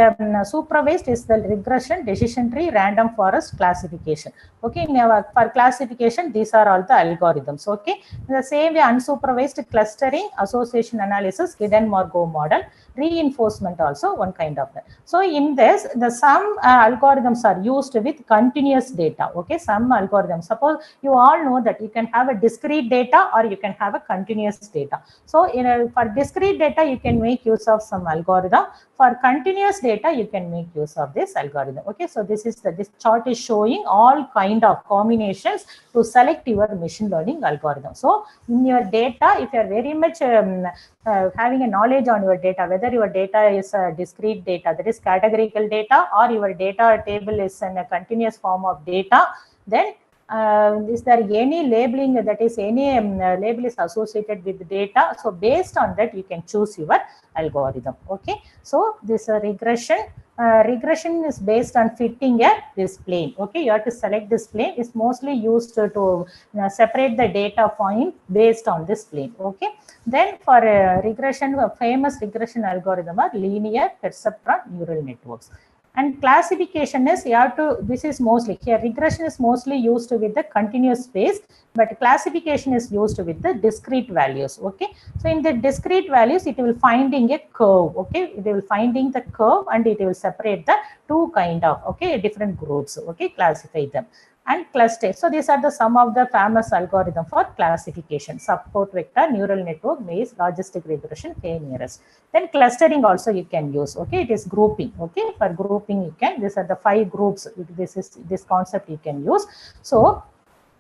S2: supervised is the regression, decision tree, random forest, classification. Okay, now for classification, these are all the algorithms. Okay, the same way unsupervised, clustering, association analysis, hidden Markov model, reinforcement also one kind of that. So in this, some algorithms are used with continuous data. Okay, some algorithms, suppose you all know that you can have a discrete data or you can have a continuous data. So for discrete data, you can make use of some algorithm. For continuous data, you can make use of this algorithm. Okay, so this chart is showing all kind of combinations to select your machine learning algorithm. So in your data, if you are very much having a knowledge on your data, whether your data is discrete data, that is categorical data, or your data table is in a continuous form of data, then is there any labeling, that is any label is associated with data? So based on that, you can choose your algorithm. Okay, so this regression is based on fitting this plane. Okay, you have to select this plane. It's mostly used to separate the data point based on this plane. Okay, then for regression, a famous regression algorithm are linear perceptron neural networks. And classification is, you have to, this is mostly here, regression is mostly used with the continuous phase, but classification is used with the discrete values. Okay, so in the discrete values, it will finding a curve. Okay, it will finding the curve and it will separate the 2 kind of, okay, different groups. Okay, classify them. and cluster. So these are the some of the famous algorithm for classification: support vector, neural network, maze, logistic regression, k-nearest. Then clustering also you can use. Okay, it is grouping. Okay, for grouping you can. These are the 5 groups. This concept you can use. So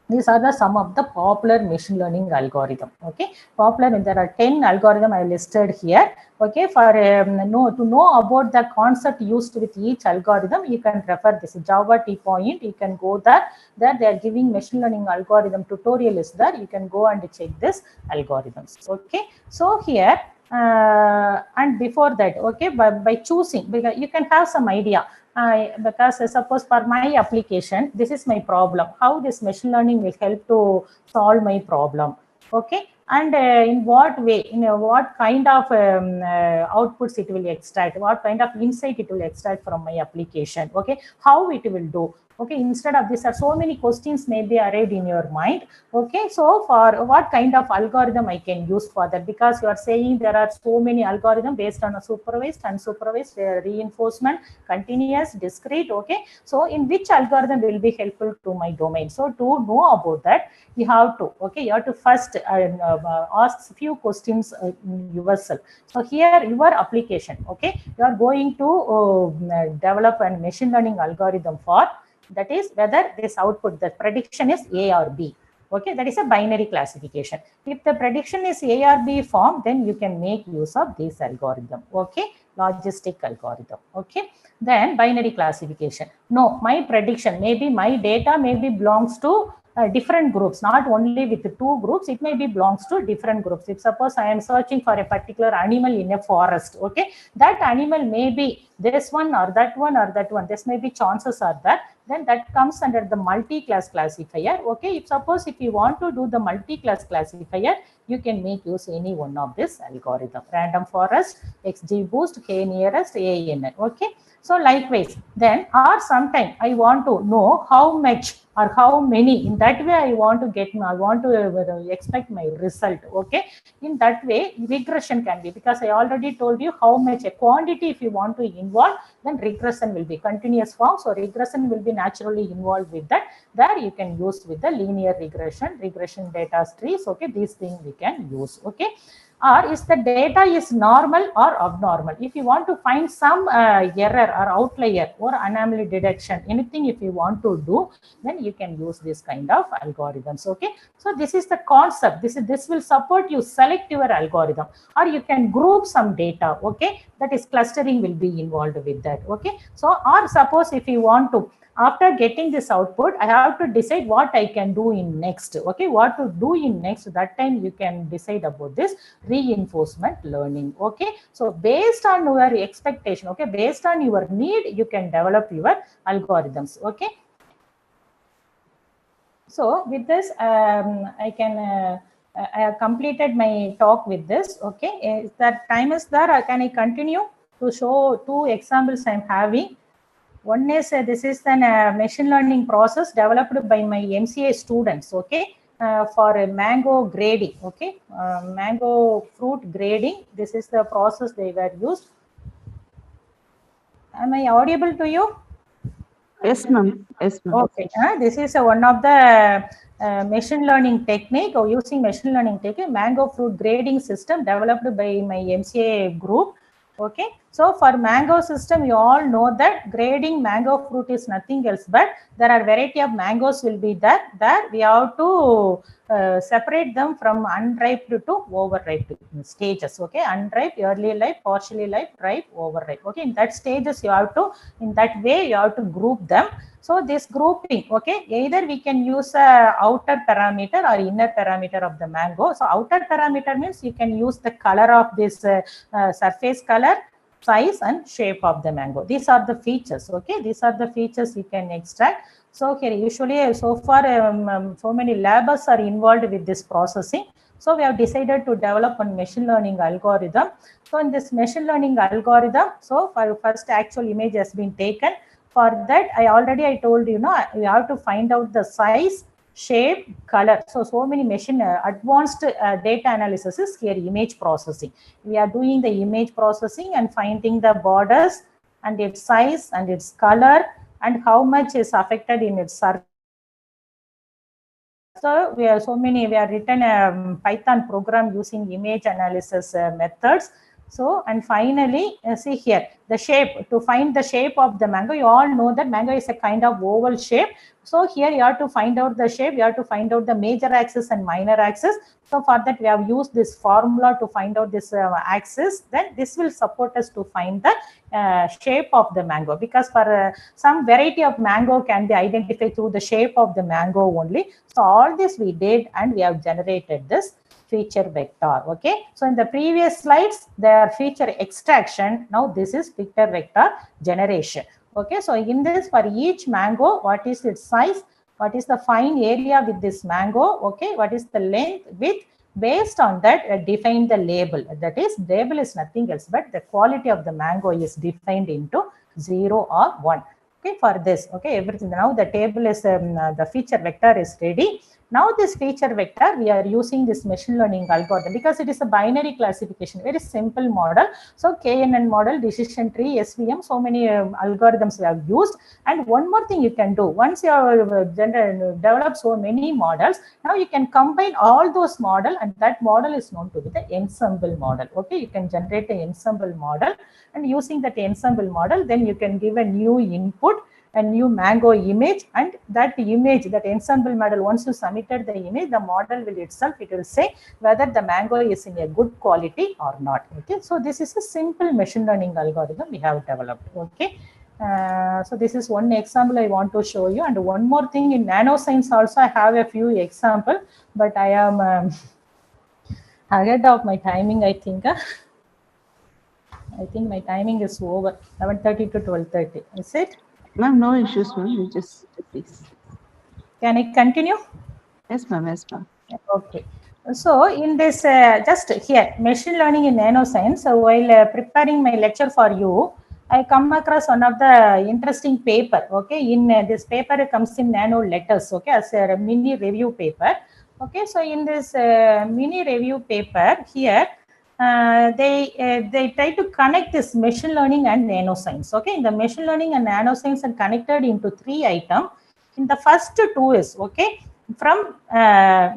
S2: these are the some of the popular machine learning algorithm. Okay, popular, and there are 10 algorithm I listed here. Okay, for to know about the concept used with each algorithm, you can refer this Java T-point. You can go there. There they are giving machine learning algorithm tutorial is there. You can go and check this algorithms. Okay, so here and before that, okay, by choosing, because you can have some idea. Because suppose for my application, this is my problem. How this machine learning will help to solve my problem? Okay, and in what way, what kind of outputs it will extract, what kind of insight it will extract from my application? Okay, how it will do? Okay, instead of this, are so many questions may be arrayed in your mind. Okay, so for what kind of algorithm I can use for that? Because you are saying there are so many algorithms based on a supervised, unsupervised, reinforcement, continuous, discrete. Okay, so in which algorithm will be helpful to my domain? So to know about that, you have to, okay, you have to first ask few questions yourself. So here your application, okay, you are going to develop a machine learning algorithm for, that is whether this output, the prediction is A or B. Okay, that is a binary classification. If the prediction is A or B form, then you can make use of this algorithm. Okay, logistic algorithm. Okay, then binary classification. No, my prediction, maybe my data maybe belongs to different groups, not only with 2 groups, it may be belongs to different groups. If suppose I am searching for a particular animal in a forest, okay, that animal may be this one or that one or that one, this may be chances are that, then that comes under the multi-class classifier. Okay, if suppose if you want to do the multi-class classifier, you can make use any one of this algorithm: random forest, XGBoost, k-nearest, ANN. Okay, so likewise, then or sometime I want to know how much or how many. In that way, I want to expect my result. Okay, in that way, regression can be, because I already told you how much a quantity if you want to involve, then regression will be continuous form. So regression will be naturally involved with that. There you can use with the linear regression data trees. Okay, these things we can use. Okay, or is the data is normal or abnormal? If you want to find some error or outlier or anomaly detection, anything if you want to do, then you can use this kind of algorithms. Okay, so this is the concept. This will support you select your algorithm, or you can group some data. Okay, that is clustering will be involved with that. Okay, so or suppose if you want to, after getting this output, I have to decide what I can do in next. Okay, what to do in next, that time you can decide about this reinforcement learning. Okay, so based on your expectation, okay, based on your need, you can develop your algorithms. Okay, so with this I can I have completed my talk with this. Okay, if that time is there, can I continue to show 2 examples I'm having? One is this is an machine learning process developed by my MCA students. Okay, for mango grading. Okay, mango fruit grading. This is the process they were used. Am I audible to you?
S4: Yes, ma'am. Yes, ma'am.
S2: Okay, this is one of the machine learning technique, or using machine learning technique, mango fruit grading system developed by my MCA group. Okay, so for mango system, you all know that grading mango fruit is nothing else but there are variety of mangoes will be there. There we have to separate them from unripe to overripe stages. Okay, unripe, early ripe, partially ripe, overripe. Okay, in that stages you have to, in that way you have to group them. So this grouping, okay, either we can use a outer parameter or inner parameter of the mango. So outer parameter means you can use the color of this surface color, size and shape of the mango. These are the features. Okay, these are the features you can extract. So here usually so far so many labs are involved with this processing. So we have decided to develop a machine learning algorithm. So in this machine learning algorithm, so for first actual image has been taken. For that, I told you, you have to find out the size, shape, color. So many machine advanced data analysis is here image processing. We are doing the image processing and finding the borders and its size and its color and how much is affected in its surface so we have written a Python program using image analysis methods. So, and finally, see here, the shape, to find the shape of the mango, you all know that mango is a kind of oval shape. So here you have to find out the shape, you have to find out the major axis and minor axis. So for that, we have used this formula to find out this axis. Then this will support us to find the shape of the mango, because for some variety of mango can be identified through the shape of the mango only. So all this we did, and we have generated this feature vector. Okay, so in the previous slides there are feature extraction, now this is feature vector generation. Okay, so in this, for each mango, what is its size, what is the fine area with this mango, okay, what is the length, width, based on that define the label. That is, label is nothing else but the quality of the mango is defined into 0 or 1. Okay, for this, okay, everything, now the table is the feature vector is ready. Now this feature vector, we are using this machine learning algorithm because it is a binary classification, very simple model. So KNN model, decision tree, SVM, so many algorithms we have used. And one more thing you can do, once you have developed so many models, now you can combine all those models, and that model is known to be the ensemble model. Okay, you can generate an ensemble model, and using that ensemble model, then you can give a new input, a new mango image, and that image, that ensemble model, once you submitted the image, the model will itself, it will say whether the mango is in a good quality or not. Okay, so this is a simple machine learning algorithm we have developed. Okay, so this is one example I want to show you. And one more thing, in nanoscience also I have a few examples, but I am ahead of my timing, I think. I think my timing is over, 11:30 to 12:30. Is it?
S4: Ma'am, no issues, ma'am. You just please.
S2: Can I continue?
S4: Yes, ma'am. Yes, ma'am.
S2: Okay. So in this, just here, machine learning in nanoscience. So while preparing my lecture for you, I come across one of the interesting paper. Okay, in this paper it comes in nano letters. Okay, as a mini review paper. Okay, so in this mini review paper here, they try to connect this machine learning and nanoscience. Okay, in the machine learning and nanoscience are connected into 3 items. In the first 2 is, okay, from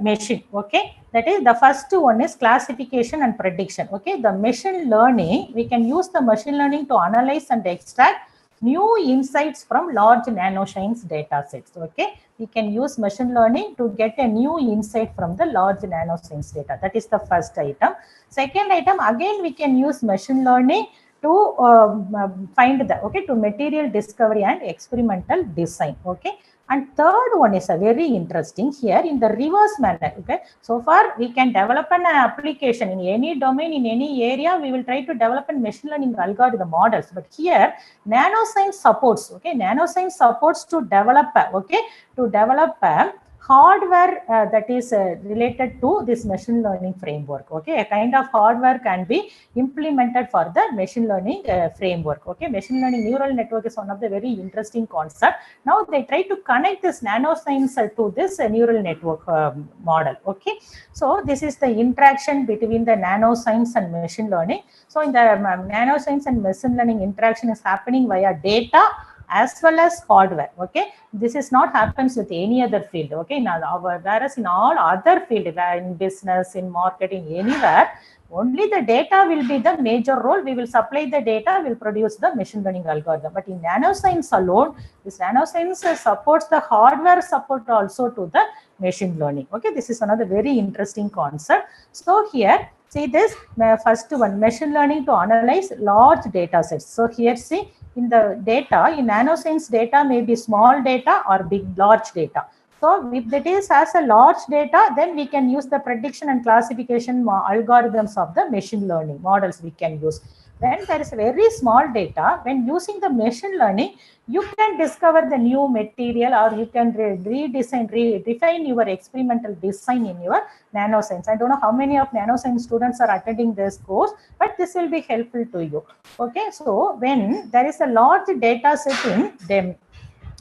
S2: machine. Okay, that is, the first one is classification and prediction. Okay, the machine learning, we can use the machine learning to analyze and extract new insights from large nanoscience data sets. Okay, we can use machine learning to get a new insight from the large nanoscience data. That is the first item. Second item, again we can use machine learning to find the, okay, to material discovery and experimental design. Okay, and third one is a very interesting here in the reverse manner. Okay, so far we can develop an application in any domain, in any area, we will try to develop a machine learning algorithm models. But here nanoscience supports, okay, nanoscience supports to develop, okay, to develop hardware that is related to this machine learning framework. Okay, a kind of hardware can be implemented for the machine learning framework. Okay, machine learning neural network is one of the very interesting concept. Now they try to connect this nanoscience to this neural network model. Okay, so this is the interaction between the nanoscience and machine learning. So in the nanoscience and machine learning, interaction is happening via data as well as hardware. Okay, this is not happens with any other field. Okay, now whereas in all other field, in business, in marketing, anywhere, only the data will be the major role. We will supply the data, will produce the machine learning algorithm. But in nanoscience alone, this nanoscience supports the hardware support also to the machine learning. Okay, this is another very interesting concept. So here, see this first one, machine learning to analyze large data sets. So here, see, in the data, in nanoscience, data may be small data or large data. So if it is as a large data, then we can use the prediction and classification algorithms of the machine learning models we can use. When there is very small data, when using the machine learning, you can discover the new material, or you can redefine your experimental design in your nanoscience. I don't know how many of nanoscience students are attending this course, but this will be helpful to you. Okay, so when there is a large data set in them,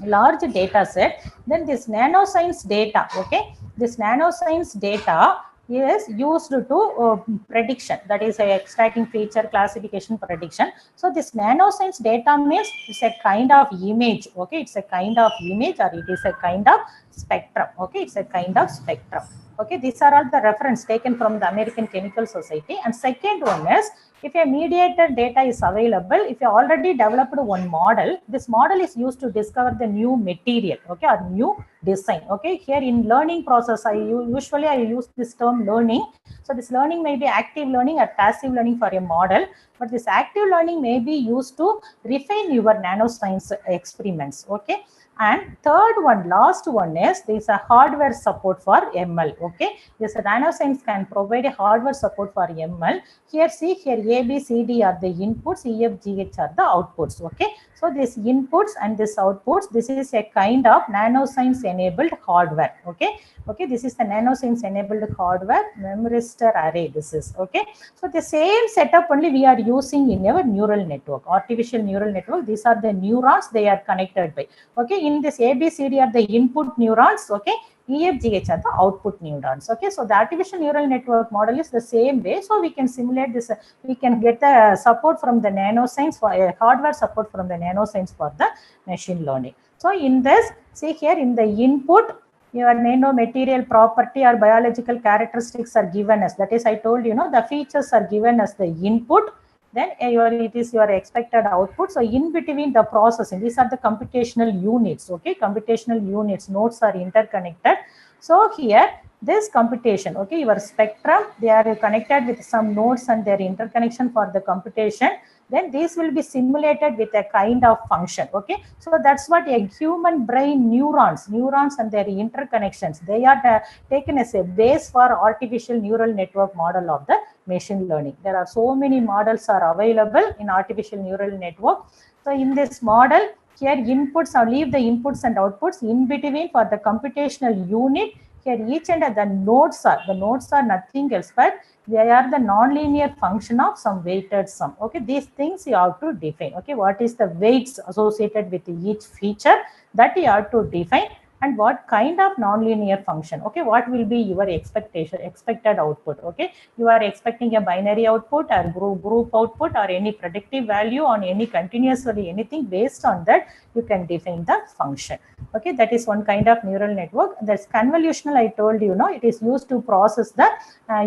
S2: large data set, then this nanoscience data, okay, this nanoscience data is used to prediction, that is extracting feature classification prediction. So this nanoscience data means it's a kind of image, okay, it's a kind of image, or it is a kind of spectrum, okay, it's a kind of spectrum. Okay, these are all the reference taken from the American Chemical Society. And second one is, if a mediated data is available, if you already developed one model, this model is used to discover the new material, okay, or new design. Okay, here in learning process, I use this term learning. So this learning may be active learning or passive learning for a model, but this active learning may be used to refine your nanoscience experiments. Okay. And third one, last one is there's a hardware support for ML. Okay, this nanoscience can provide a hardware support for ML. Here, see here, A, B, C, D are the inputs, E, F, G, H are the outputs. Okay, so these inputs and this outputs, this is a kind of nanoscience enabled hardware. Okay, okay, this is the nanoscience enabled hardware memristor array. This is okay. So the same setup only we are using in our neural network, artificial neural network. These are the neurons they are connected by. Okay, in this ABCD are the input neurons. Okay, EFGH are the output neurons. Okay, so the artificial neural network model is the same way. So we can simulate this. We can get the support from the nanoscience for hardware support from the nanoscience for the machine learning. So in this, see here in the input, your nanomaterial property or biological characteristics are given as, that is, I told you, the features are given as the input. Then it is your expected output. So in between the processing, these are the computational units. Okay, computational units, nodes are interconnected. So here this computation, okay, your spectrum, they are connected with some nodes and their interconnection for the computation. Then these will be simulated with a kind of function. Okay, so that's what a human brain neurons and their interconnections, they are taken as a base for artificial neural network model of the machine learning. There are so many models are available in artificial neural network. So in this model, here inputs, I'll leave the inputs and outputs in between for the computational unit. Here each and the nodes are nothing else but they are the nonlinear function of some weighted sum. Okay, these things you have to define. Okay, what is the weights associated with each feature, that you have to define, and what kind of nonlinear function. Okay, what will be your expected output. Okay, you are expecting a binary output or group output or any predictive value on any continuously anything. Based on that, you can define the function. Okay, that is one kind of neural network. That's convolutional. I told you, it is used to process the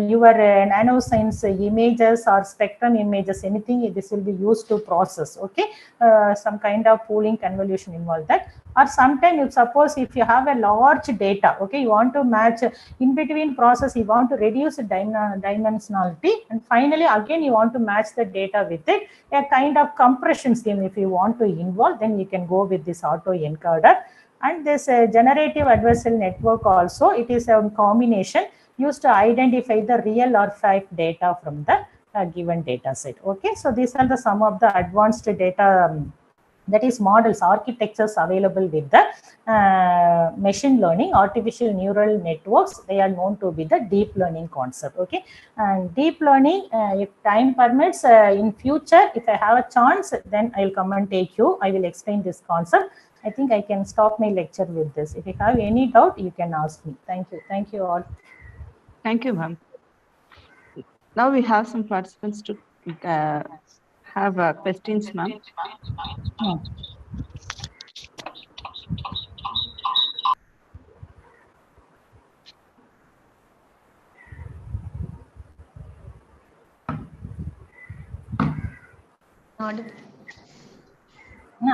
S2: your nanoscience images or spectrum images, anything. This will be used to process. Okay, some kind of pooling convolution involved that. Or sometimes, if suppose if you have a large data, okay, you want to match in between process, you want to reduce the dimensionality, and finally again you want to match the data with it, a kind of compression scheme if you want to involve, then you can go with this auto encoder. And this generative adversarial network also, it is a combination used to identify the real or fake data from the given data set. Okay, so these are the some of the advanced data that is models, architectures available with the machine learning, artificial neural networks. They are known to be the deep learning concept. Okay, and deep learning, if time permits, in future, if I have a chance, then I'll come and take you. I will explain this concept. I think I can stop my lecture with this. If you have any doubt, you can ask me. Thank you. Thank you all.
S4: Thank you, ma'am. Now we have some participants to have questions, ma'am.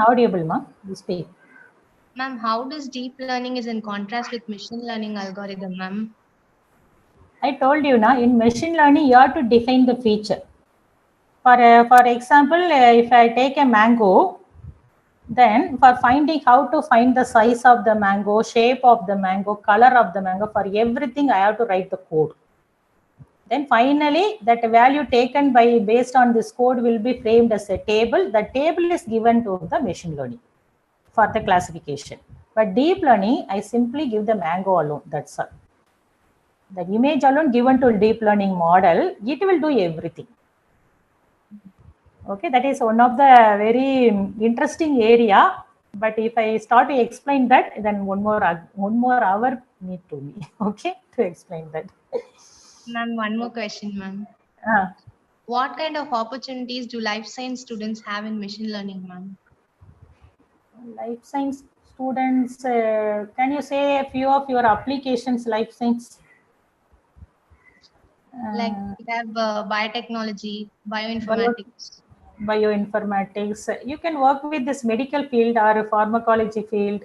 S2: Audible, ma'am. You speak.
S11: Ma'am, how does deep learning is in contrast with machine learning algorithm, ma'am?
S2: I told you now, in machine learning, you have to define the feature. For example, if I take a mango, then for finding how to find the size of the mango, shape of the mango, color of the mango, for everything I have to write the code. Then finally, that value taken based on this code will be framed as a table. The table is given to the machine learning for the classification. But deep learning, I simply give the mango alone. That's all. The image alone given to deep learning model, it will do everything. Okay, that is one of the very interesting area. But if I start to explain that, then one more hour need to be okay to explain that.
S11: Ma'am, one more question, ma'am.
S2: Ah,
S11: What kind of opportunities do life science students have in machine learning, ma'am?
S2: life science students, can you say a few of your applications, life science?
S11: Like
S2: Uh,
S11: we have biotechnology,
S2: bio,
S11: bioinformatics.
S2: bioinformatics. You can work with this medical field or pharmacology field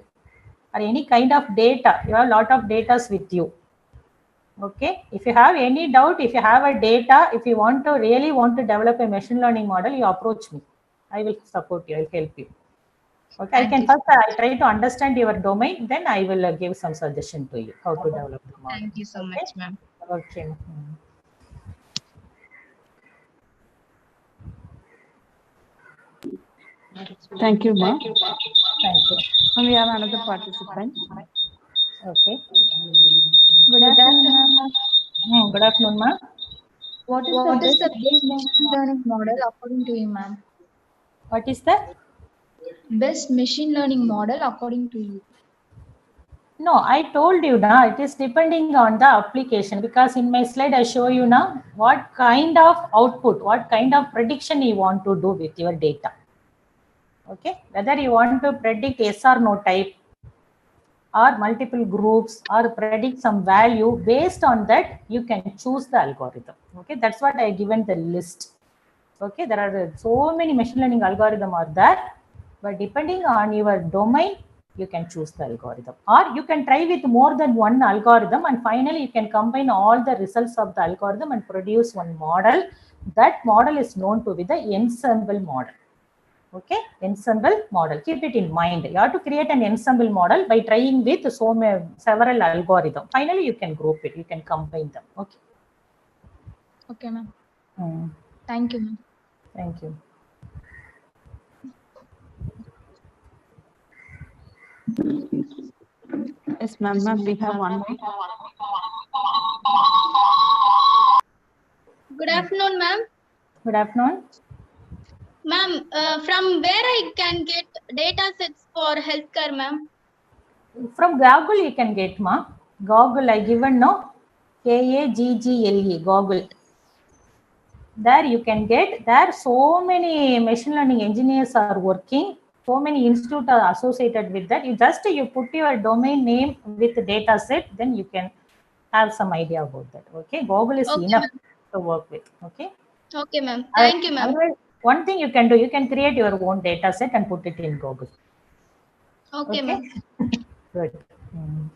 S2: or any kind of data. You have a lot of data with you. Okay. If you have any doubt, if you have a data, if you want to really want to develop a machine learning model, you approach me. I will support you. I'll help you. Okay. I
S11: Thank
S2: can
S11: you.
S2: first I try to understand your domain, then I will give some suggestion to you how to develop the model.
S11: Thank you so
S2: Okay.
S11: much, ma'am.
S2: Okay. Mm.
S4: Thank you, ma'am.
S2: Thank you.
S4: And we have another participant.
S2: Okay.
S12: Good afternoon, ma'am.
S2: Good afternoon, ma'am.
S12: What is the best machine learning model according to you, ma'am?
S2: What is that?
S12: Best machine learning model according to you.
S2: No, I told you now, it is depending on the application, because in my slide I show you now what kind of output, what kind of prediction you want to do with your data. Okay, whether you want to predict yes or no type or multiple groups or predict some value, based on that you can choose the algorithm. Okay, that's what I given the list. Okay, there are so many machine learning algorithm are there, but depending on your domain, you can choose the algorithm, or you can try with more than one algorithm, and finally you can combine all the results of the algorithm and produce one model. That model is known to be the ensemble model. Okay, ensemble model. Keep it in mind. You have to create an ensemble model by trying with several algorithms. Finally, you can group it. You can combine them. Okay.
S12: Okay, ma'am.
S2: Mm.
S12: Thank you, ma'am.
S2: Thank you.
S4: Yes, ma'am. Ma'am, we have one more.
S10: Good afternoon, ma'am.
S2: Good afternoon.
S10: Ma'am, from where I can get data sets for healthcare, ma'am?
S2: From Google you can get, ma. Google I given no. Kaggle, Google. There you can get. There so many machine learning engineers are working. So many institutes are associated with that. You put your domain name with the data set, then you can have some idea about that. Okay, Google is
S10: Okay,
S2: enough
S10: ma'am.
S2: to work with. Okay.
S10: Okay, ma'am. Thank you, ma'am.
S2: Otherwise, one thing you can do, you can create your own data set and put it in Google.
S10: Okay, ma'am.
S2: Good. Mm.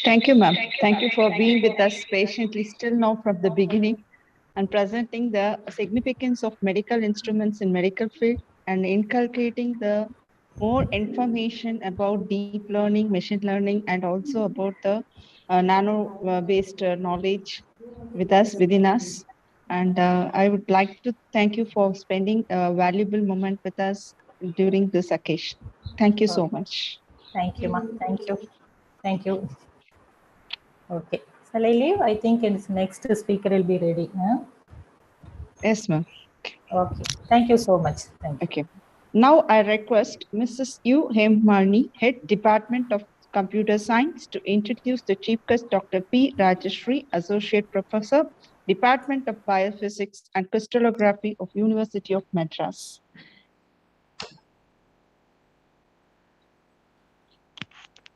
S4: Thank you, ma'am. Thank you for being with us patiently still now from the beginning and presenting the significance of medical instruments in medical field and inculcating the more information about deep learning, machine learning, and also about the nano-based knowledge within us. And I would like to thank you for spending a valuable moment with us during this occasion. Thank you so much.
S2: Thank you, ma. Thank you. Thank you. Okay. Shall I leave? I think its next speaker will be ready. Huh?
S4: Yes, ma'am.
S2: Okay. Thank you so much. Thank you.
S4: Okay. Now I request Mrs. U. Hemmarni, Head Department of Computer Science, to introduce the Chief Guest, Dr. P. Rajeshri, Associate Professor, Department of Biophysics and Crystallography of University of Madras.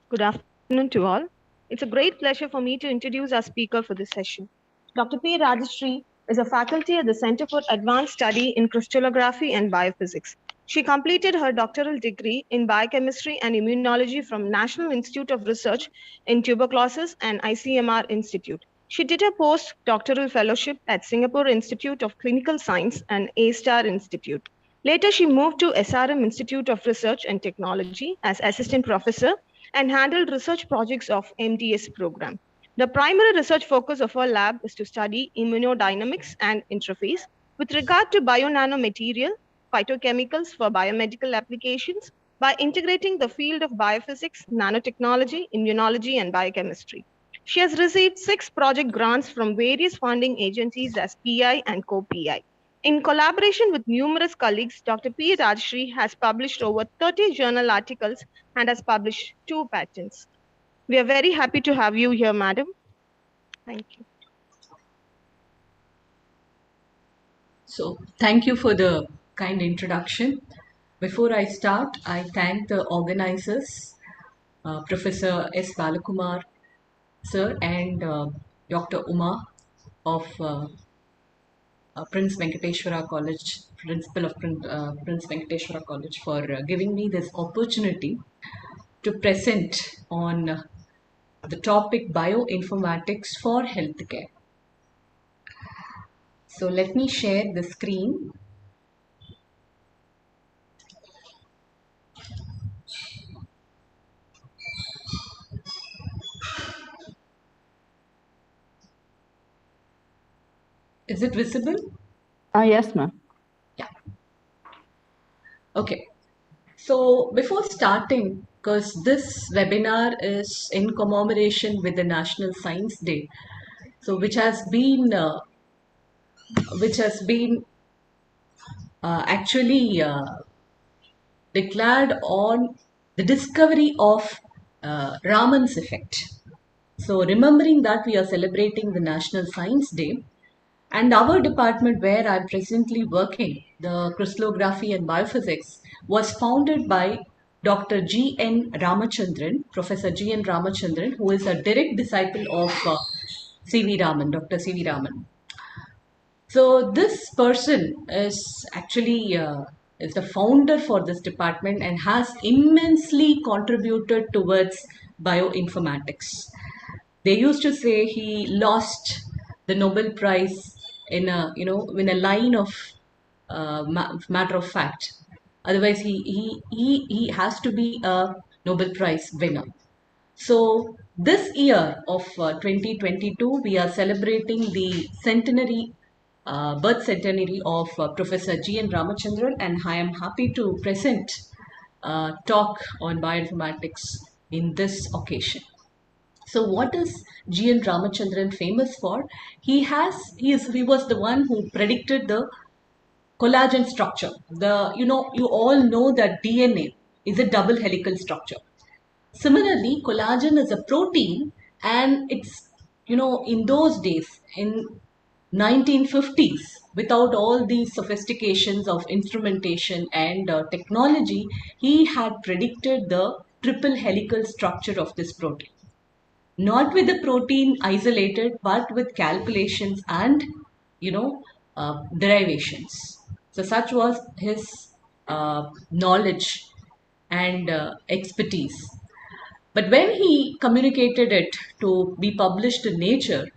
S13: Good afternoon to all. It's a great pleasure for me to introduce our speaker for this session. Dr. P. Rajeshri is a faculty at the Center for Advanced Study in Crystallography and Biophysics. She completed her doctoral degree in biochemistry and immunology from National Institute of Research in Tuberculosis and ICMR Institute. She did a postdoctoral fellowship at Singapore Institute of Clinical Science and A-Star Institute. Later, she moved to SRM Institute of Research and Technology as assistant professor and handled research projects of MDS program. The primary research focus of our lab is to study immunodynamics and interface with regard to bio-nanomaterial, phytochemicals for biomedical applications by integrating the field of biophysics, nanotechnology, immunology, and biochemistry. She has received 6 project grants from various funding agencies as PI and co-PI. In collaboration with numerous colleagues, Dr. P. Rajeshri has published over 30 journal articles and has published 2 patents. We are very happy to have you here, madam. Thank you.
S14: So thank you for the kind introduction. Before I start, I thank the organizers, Professor S. Balakumar, sir, and Dr. Uma of Prince Venkateshwara College, principal of Prince Venkateshwara College, for giving me this opportunity to present on the topic bioinformatics for healthcare. So let me share the screen. Is it visible?
S4: Yes, ma'am.
S14: Yeah. Okay. So before starting, because this webinar is in commemoration with the National Science Day, so which has been actually declared on the discovery of Raman's effect. So remembering that, we are celebrating the National Science Day. And our department where I'm presently working, the crystallography and biophysics, was founded by Dr. G.N. Ramachandran, Professor G.N. Ramachandran, who is a direct disciple of C.V. Raman, Dr. C.V. Raman. So this person is actually is the founder for this department and has immensely contributed towards bioinformatics. They used to say he lost the Nobel Prize in a line of matter of fact. Otherwise, he has to be a Nobel Prize winner. So this year of 2022, we are celebrating the centenary, birth centenary of Professor G.N. Ramachandran, and I am happy to present a talk on bioinformatics in this occasion. So what is G.N. Ramachandran famous for? He was the one who predicted the collagen structure. You all know that DNA is a double helical structure. Similarly, collagen is a protein, and it's, in those days, in 1950s, without all these sophistications of instrumentation and technology, he had predicted the triple helical structure of this protein. Not with the protein isolated, but with calculations and, derivations. So such was his knowledge and expertise. But when he communicated it to be published in Nature,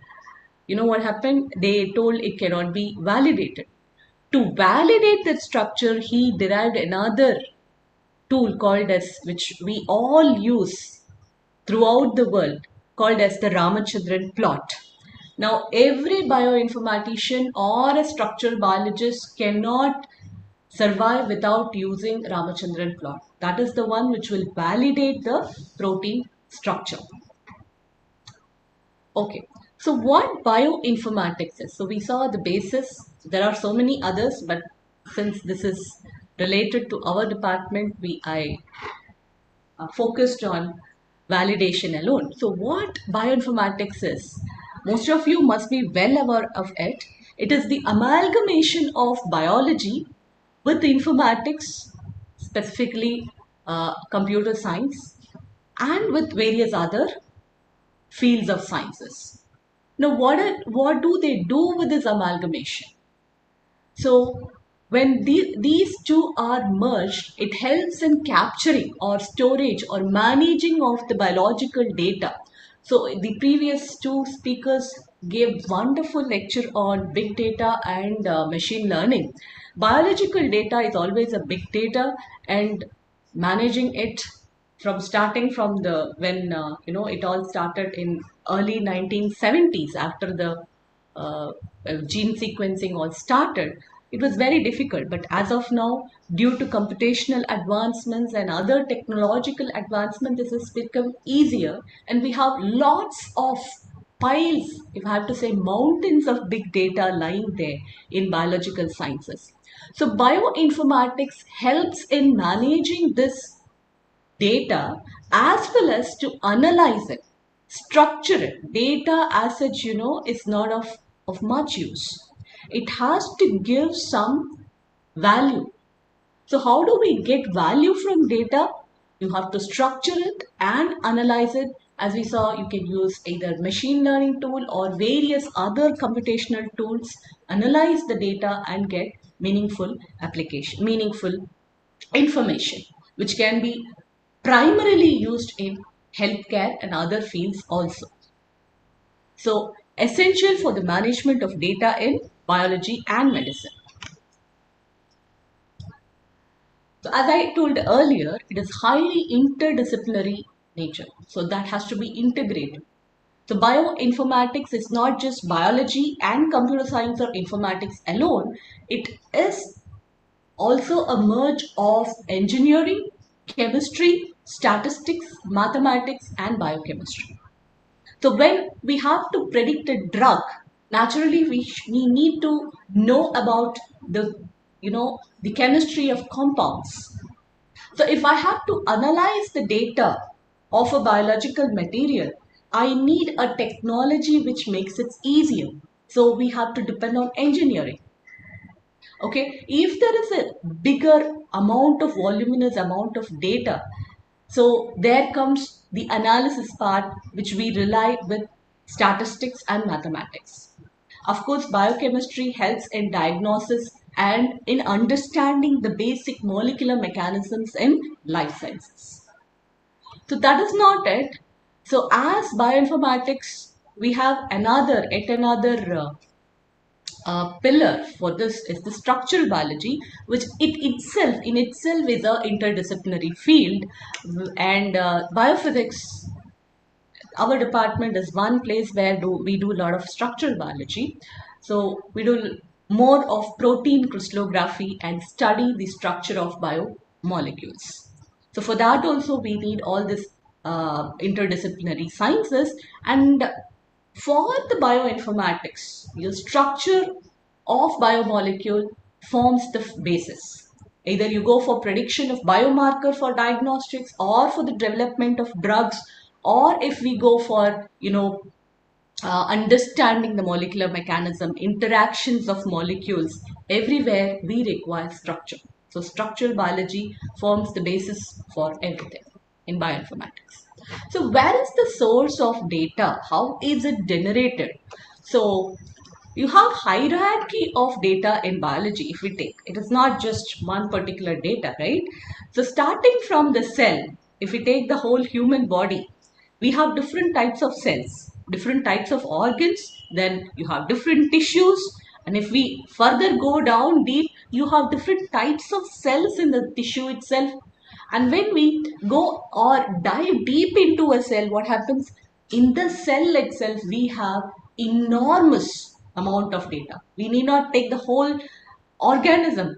S14: you know what happened? They told it cannot be validated. To validate that structure, he derived another tool called as, which we all use throughout the world, called as the Ramachandran plot. Now, every bioinformatician or a structural biologist cannot survive without using Ramachandran plot. That is the one which will validate the protein structure. Okay, so what bioinformatics is? So we saw the basis. There are so many others, but since this is related to our department, I focused on validation alone. So what bioinformatics is? Most of you must be well aware of it. It is the amalgamation of biology with informatics, specifically computer science, and with various other fields of sciences. Now, what do they do with this amalgamation? So when these two are merged, it helps in capturing or storage or managing of the biological data. So the previous two speakers gave wonderful lecture on big data and machine learning. Biological data is always a big data, and managing it from starting from the when it all started in early 1970s, after the gene sequencing all started, it was very difficult. But as of now, due to computational advancements and other technological advancements, this has become easier, and we have lots of piles, if I have to say mountains of big data lying there in biological sciences. So bioinformatics helps in managing this data as well as to analyze it, structure it. Data as such, is not of much use. It has to give some value. So how do we get value from data? You have to structure it and analyze it. As we saw, you can use either machine learning tool or various other computational tools, analyze the data and get meaningful application, meaningful information, which can be primarily used in healthcare and other fields also. So essential for the management of data in biology and medicine. So as I told earlier, it is highly interdisciplinary nature. So that has to be integrated. So bioinformatics is not just biology and computer science or informatics alone. It is also a merge of engineering, chemistry, statistics, mathematics, and biochemistry. So when we have to predict a drug, naturally we need to know about the chemistry of compounds. So if I have to analyze the data of a biological material, I need a technology which makes it easier. So we have to depend on engineering. Okay, if there is a bigger amount of voluminous amount of data, so there comes the analysis part, which we rely with statistics and mathematics. Of course, biochemistry helps in diagnosis and in understanding the basic molecular mechanisms in life sciences. So that is not it. So as bioinformatics, we have yet another pillar for this is the structural biology, which in itself is a interdisciplinary field, and biophysics. Our department is one place where we do a lot of structural biology. So we do more of protein crystallography and study the structure of biomolecules. So for that also we need all this interdisciplinary sciences. And for the bioinformatics, your structure of biomolecule forms the basis. Either you go for prediction of biomarker for diagnostics or for the development of drugs, or if we go for, understanding the molecular mechanism, interactions of molecules, everywhere we require structure. So structural biology forms the basis for everything in bioinformatics. So where is the source of data? How is it generated? So you have hierarchy of data in biology. If we take, it is not just one particular data, right? So starting from the cell, if we take the whole human body, we have different types of cells, different types of organs, then you have different tissues. And if we further go down deep, you have different types of cells in the tissue itself. And when we go or dive deep into a cell, what happens? In the cell itself, we have enormous amount of data. We need not take the whole organism.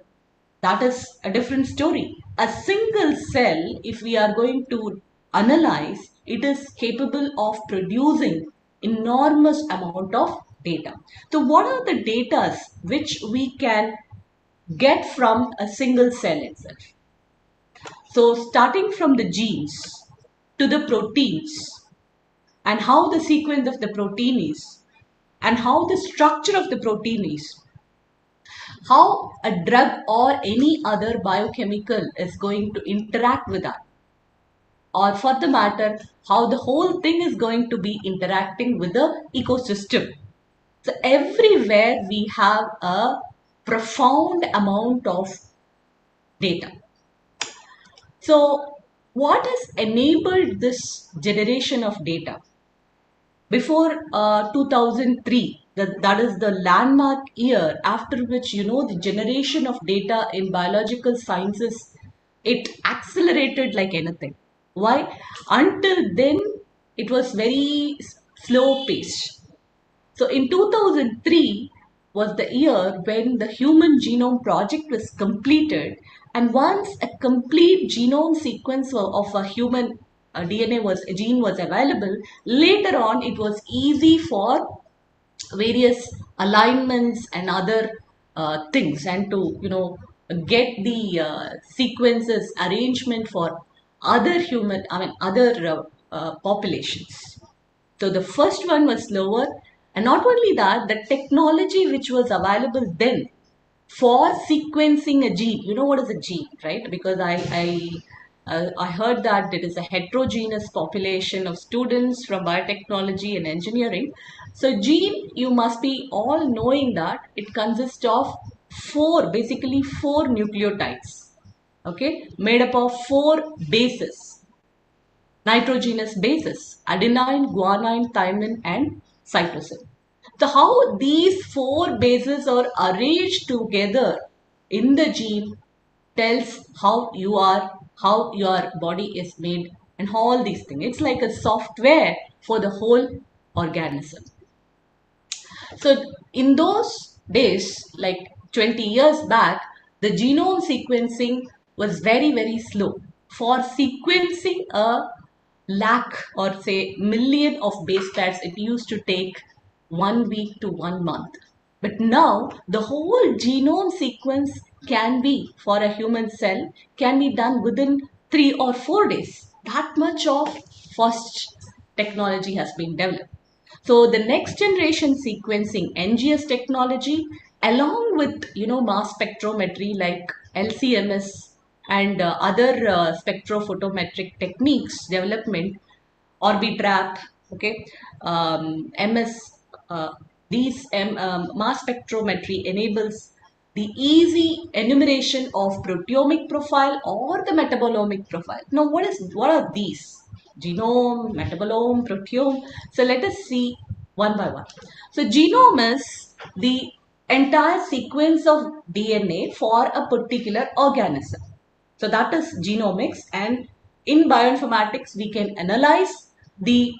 S14: That is a different story. A single cell, if we are going to analyze, it is capable of producing enormous amount of data. So what are the data which we can get from a single cell itself? So starting from the genes to the proteins and how the sequence of the protein is and how the structure of the protein is, how a drug or any other biochemical is going to interact with that, or for the matter, how the whole thing is going to be interacting with the ecosystem. So everywhere we have a profound amount of data. So what has enabled this generation of data? Before 2003, that is the landmark year after which, the generation of data in biological sciences, it accelerated like anything. Why? Until then, it was very slow paced. So in 2003 was the year when the Human Genome Project was completed, and once a complete genome sequence of a human gene was available, later on it was easy for various alignments and other things, and to get the sequences arrangement for other populations. So the first one was slower, and not only that, the technology which was available then for sequencing a gene. You know what is a gene, right? Because I heard that it is a heterogeneous population of students from biotechnology and engineering. So gene, you must be all knowing that it consists of basically four nucleotides, okay, made up of four bases, nitrogenous bases: adenine, guanine, thymine, and cytosine. So how these four bases are arranged together in the gene tells how your body is made, and all these things. It's like a software for the whole organism. So in those days, like 20 years back, the genome sequencing was very, very slow. For sequencing a lakh or say million of base pairs, it used to take 1 week to 1 month. But now the whole genome sequence can be, for a human cell, can be done within 3 or 4 days. That much of fast technology has been developed. So the next generation sequencing NGS technology, along with mass spectrometry like LCMS and other spectrophotometric techniques development, Orbitrap, okay, MS, these mass spectrometry enables the easy enumeration of proteomic profile or the metabolomic profile. Now, what are these? Genome, metabolome, proteome. So let us see one by one. So genome is the entire sequence of DNA for a particular organism. So that is genomics, and in bioinformatics we can analyze the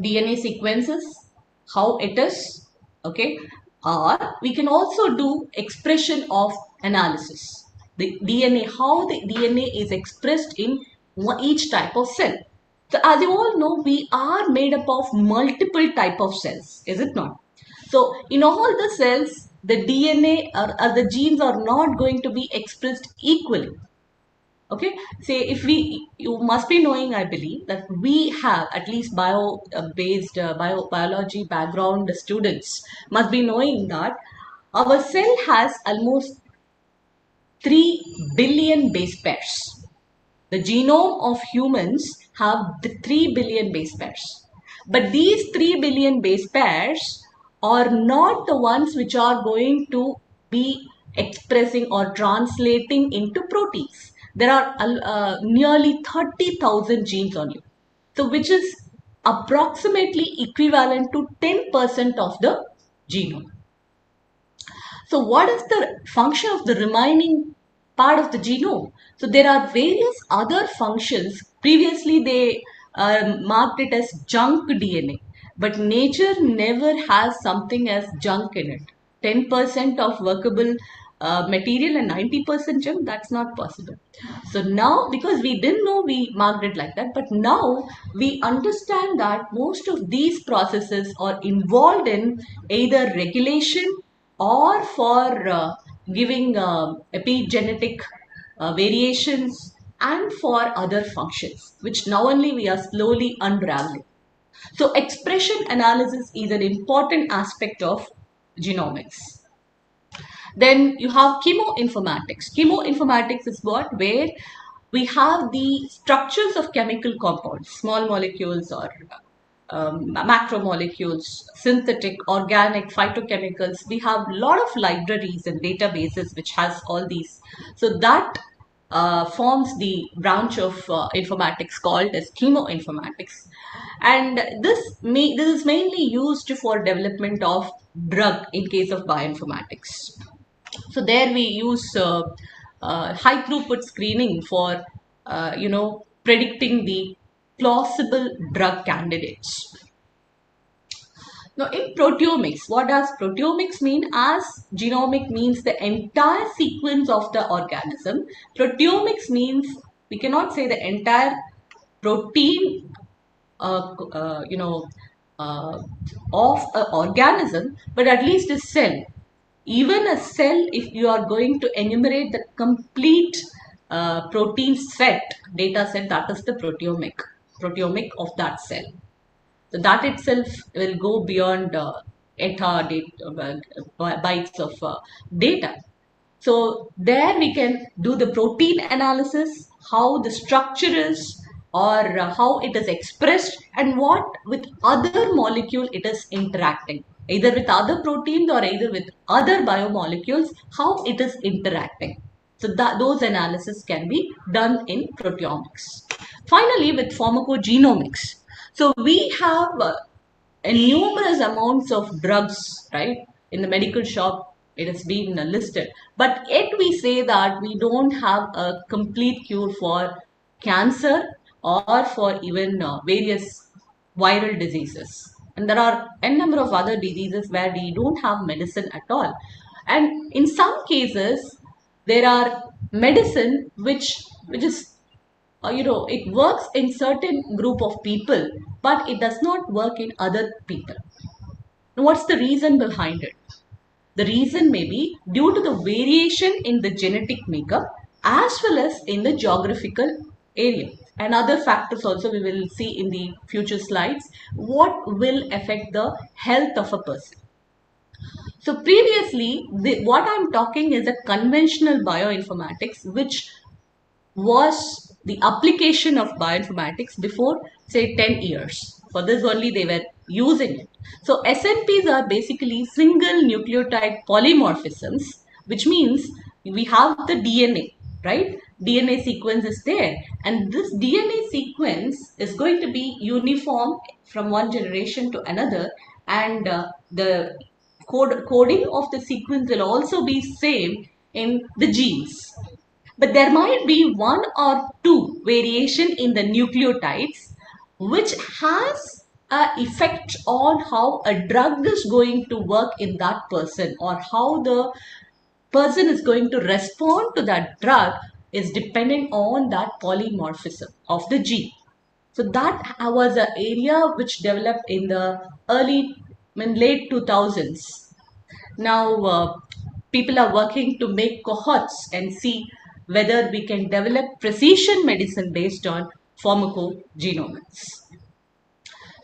S14: DNA sequences, how it is, okay, or we can also do expression of analysis. The DNA, how the DNA is expressed in each type of cell. So as you all know, we are made up of multiple type of cells, is it not? So in all the cells, the DNA or the genes are not going to be expressed equally. Okay, say if you must be knowing, I believe, that we have at least biology background students must be knowing that our cell has almost 3 billion base pairs. The genome of humans have the 3 billion base pairs. But these 3 billion base pairs are not the ones which are going to be expressing or translating into proteins. There are nearly 30,000 genes on you. So which is approximately equivalent to 10% of the genome. So what is the function of the remaining part of the genome? So there are various other functions. Previously they marked it as junk DNA, but nature never has something as junk in it. 10% of workable material and 90% junk, that's not possible. So now, because we didn't know, we marked it like that, but now we understand that most of these processes are involved in either regulation or for giving epigenetic variations and for other functions, which now only we are slowly unraveling. So expression analysis is an important aspect of genomics. Then you have chemoinformatics. Chemoinformatics is what? Where we have the structures of chemical compounds, small molecules or macromolecules, synthetic, organic, phytochemicals. We have a lot of libraries and databases which has all these. So that forms the branch of informatics called as chemoinformatics. And this is mainly used for development of drug in case of bioinformatics. So there we use high throughput screening for predicting the plausible drug candidates. Now in proteomics, what does proteomics mean? As genomic means the entire sequence of the organism, proteomics means we cannot say the entire protein of an organism, but at least a cell. Even a cell, if you are going to enumerate the complete protein set, data set, that is the proteomic of that cell. So that itself will go beyond bytes of data. So there we can do the protein analysis, how the structure is, or how it is expressed, and what with other molecule it is interacting, either with other proteins or either with other biomolecules, how it is interacting. So that those analysis can be done in proteomics. Finally, with pharmacogenomics. So we have numerous amounts of drugs, right? In the medical shop, it has been listed. But yet we say that we don't have a complete cure for cancer or for even various viral diseases. And there are a number of other diseases where we don't have medicine at all. And in some cases, there are medicine which is it works in certain group of people, but it does not work in other people. Now, what's the reason behind it? The reason may be due to the variation in the genetic makeup as well as in the geographical area, and other factors also we will see in the future slides what will affect the health of a person. So previously, what I'm talking is a conventional bioinformatics, which was the application of bioinformatics before, say, 10 years. For this only they were using it. So SNPs are basically single nucleotide polymorphisms, which means we have the DNA, right? DNA sequence is there, and this DNA sequence is going to be uniform from one generation to another, and the coding of the sequence will also be same in the genes. But there might be one or two variation in the nucleotides which has an effect on how a drug is going to work in that person, or how the person is going to respond to that drug is dependent on that polymorphism of the gene. So that was an area which developed in the late 2000s. Now, people are working to make cohorts and see whether we can develop precision medicine based on pharmacogenomics.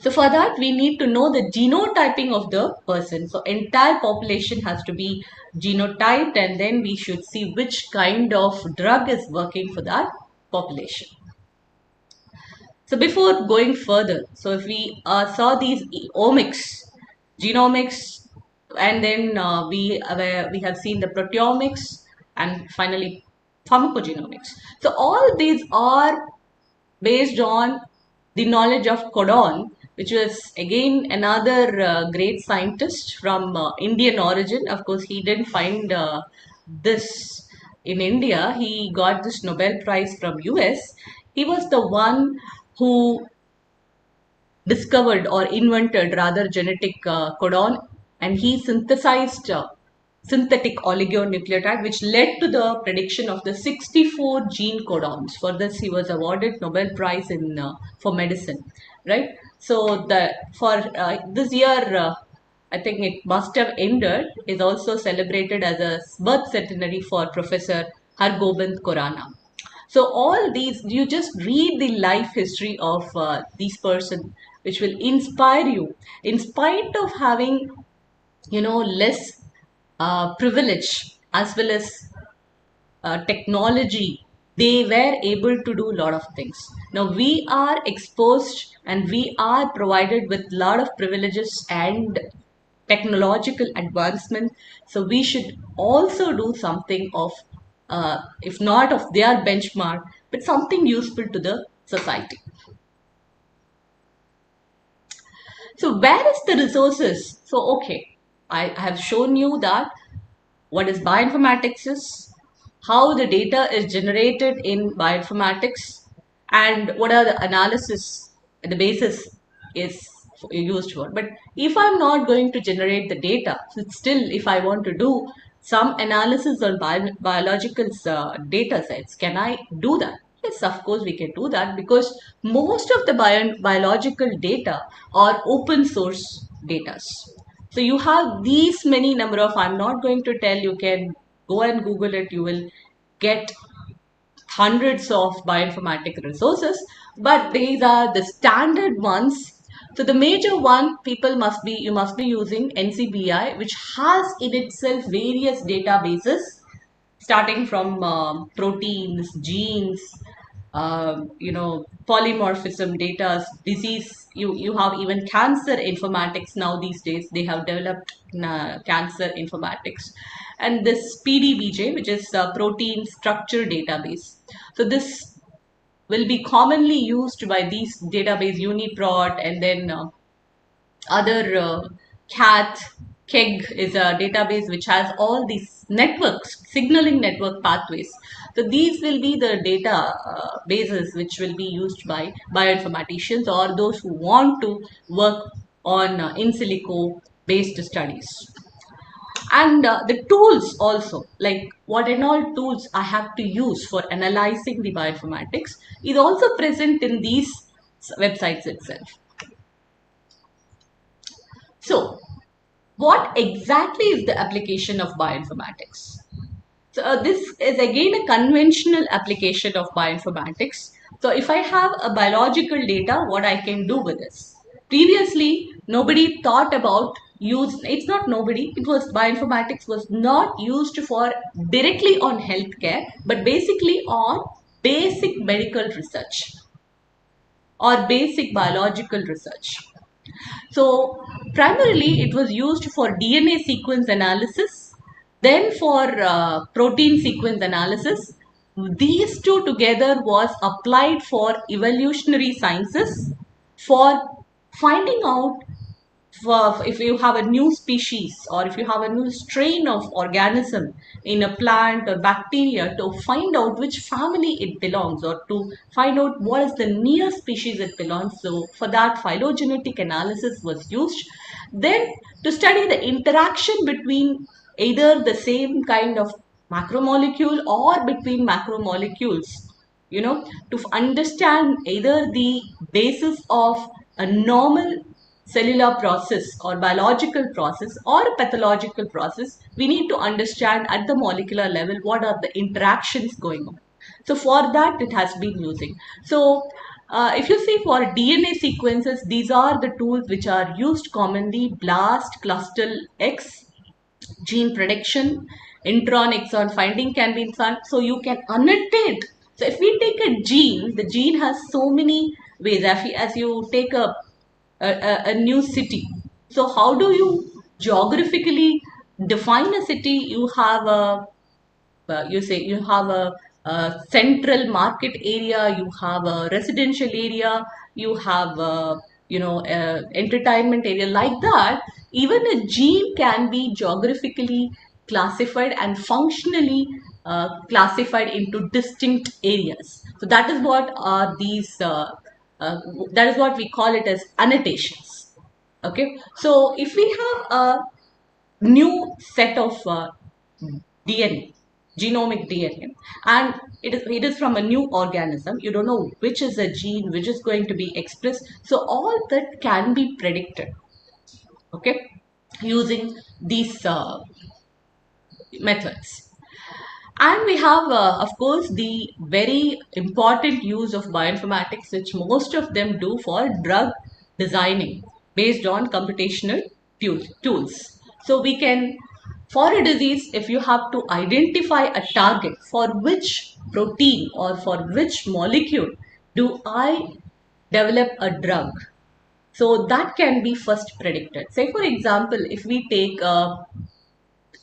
S14: So for that, we need to know the genotyping of the person. So entire population has to be genotyped, and then we should see which kind of drug is working for that population. So before going further, so if we saw these omics, genomics, and then we have seen the proteomics, and finally pharmacogenomics. So all these are based on the knowledge of Codon, which was again another great scientist from Indian origin. Of course, he didn't find this in India. He got this Nobel Prize from US. He was the one who discovered or invented rather genetic codon, and he synthesized synthetic oligonucleotide, which led to the prediction of the 64 gene codons. For this, he was awarded Nobel Prize in for medicine, right? So for this year, I think it must have ended, is also celebrated as a birth centenary for Professor Hargobind Khorana. So all these, you just read the life history of these persons, which will inspire you, in spite of having, less privilege as well as technology. They were able to do a lot of things. Now we are exposed and we are provided with a lot of privileges and technological advancement. So we should also do something of, if not of their benchmark, but something useful to the society. So where is the resources? So, okay, I have shown you that what is bioinformatics is, how the data is generated in bioinformatics, and what are the analysis and the basis is used for. But if I'm not going to generate the data, still if I want to do some analysis on biological data sets, can I do that? Yes, of course we can do that, because most of the biological data are open source data. So you have these many number of, I'm not going to tell, you can go and Google it, you will get hundreds of bioinformatic resources, but these are the standard ones. So the major one you must be using NCBI, which has in itself various databases starting from proteins, genes, polymorphism data, disease. You have even cancer informatics now these days. They have developed cancer informatics, and this PDBJ, which is protein structure database. So this will be commonly used by these database UniProt, and then other CAT, KEG is a database which has all these networks, signaling network pathways. So these will be the data bases which will be used by bioinformaticians or those who want to work on in silico based studies. And the tools also, like what and all tools I have to use for analyzing the bioinformatics, is also present in these websites itself. So, what exactly is the application of bioinformatics? So, this is again a conventional application of bioinformatics. So, if I have a biological data, what I can do with this? Previously, nobody thought about it's not nobody, it was bioinformatics was not used for directly on healthcare, but basically on basic medical research or basic biological research. So primarily it was used for DNA sequence analysis, then for protein sequence analysis. These two together was applied for evolutionary sciences for finding out if you have a new species or if you have a new strain of organism in a plant or bacteria, to find out which family it belongs or to find out what is the near species it belongs. So for that, phylogenetic analysis was used. Then to study the interaction between either the same kind of macromolecule or between macromolecules, to understand either the basis of a normal cellular process or biological process or a pathological process, we need to understand at the molecular level what are the interactions going on. So for that, it has been using. So if you see for DNA sequences, these are the tools which are used commonly: BLAST, Clustal X, gene prediction, intron exon finding can be done. So you can annotate. So if we take a gene, the gene has so many ways. As you take a new city, so how do you geographically define a city? You have you have a central market area, you have a residential area, you have entertainment area. Like that, even a gene can be geographically classified and functionally classified into distinct areas. So that is what are these that is what we call it as annotations. Okay, so if we have a new set of DNA, genomic DNA, and it is from a new organism, you don't know which is a gene which is going to be expressed. So all that can be predicted, okay, using these methods. And we have, of course, the very important use of bioinformatics, which most of them do for drug designing based on computational tools. So we can, for a disease, if you have to identify a target for which protein or for which molecule do I develop a drug, so that can be first predicted. Say, for example, if we take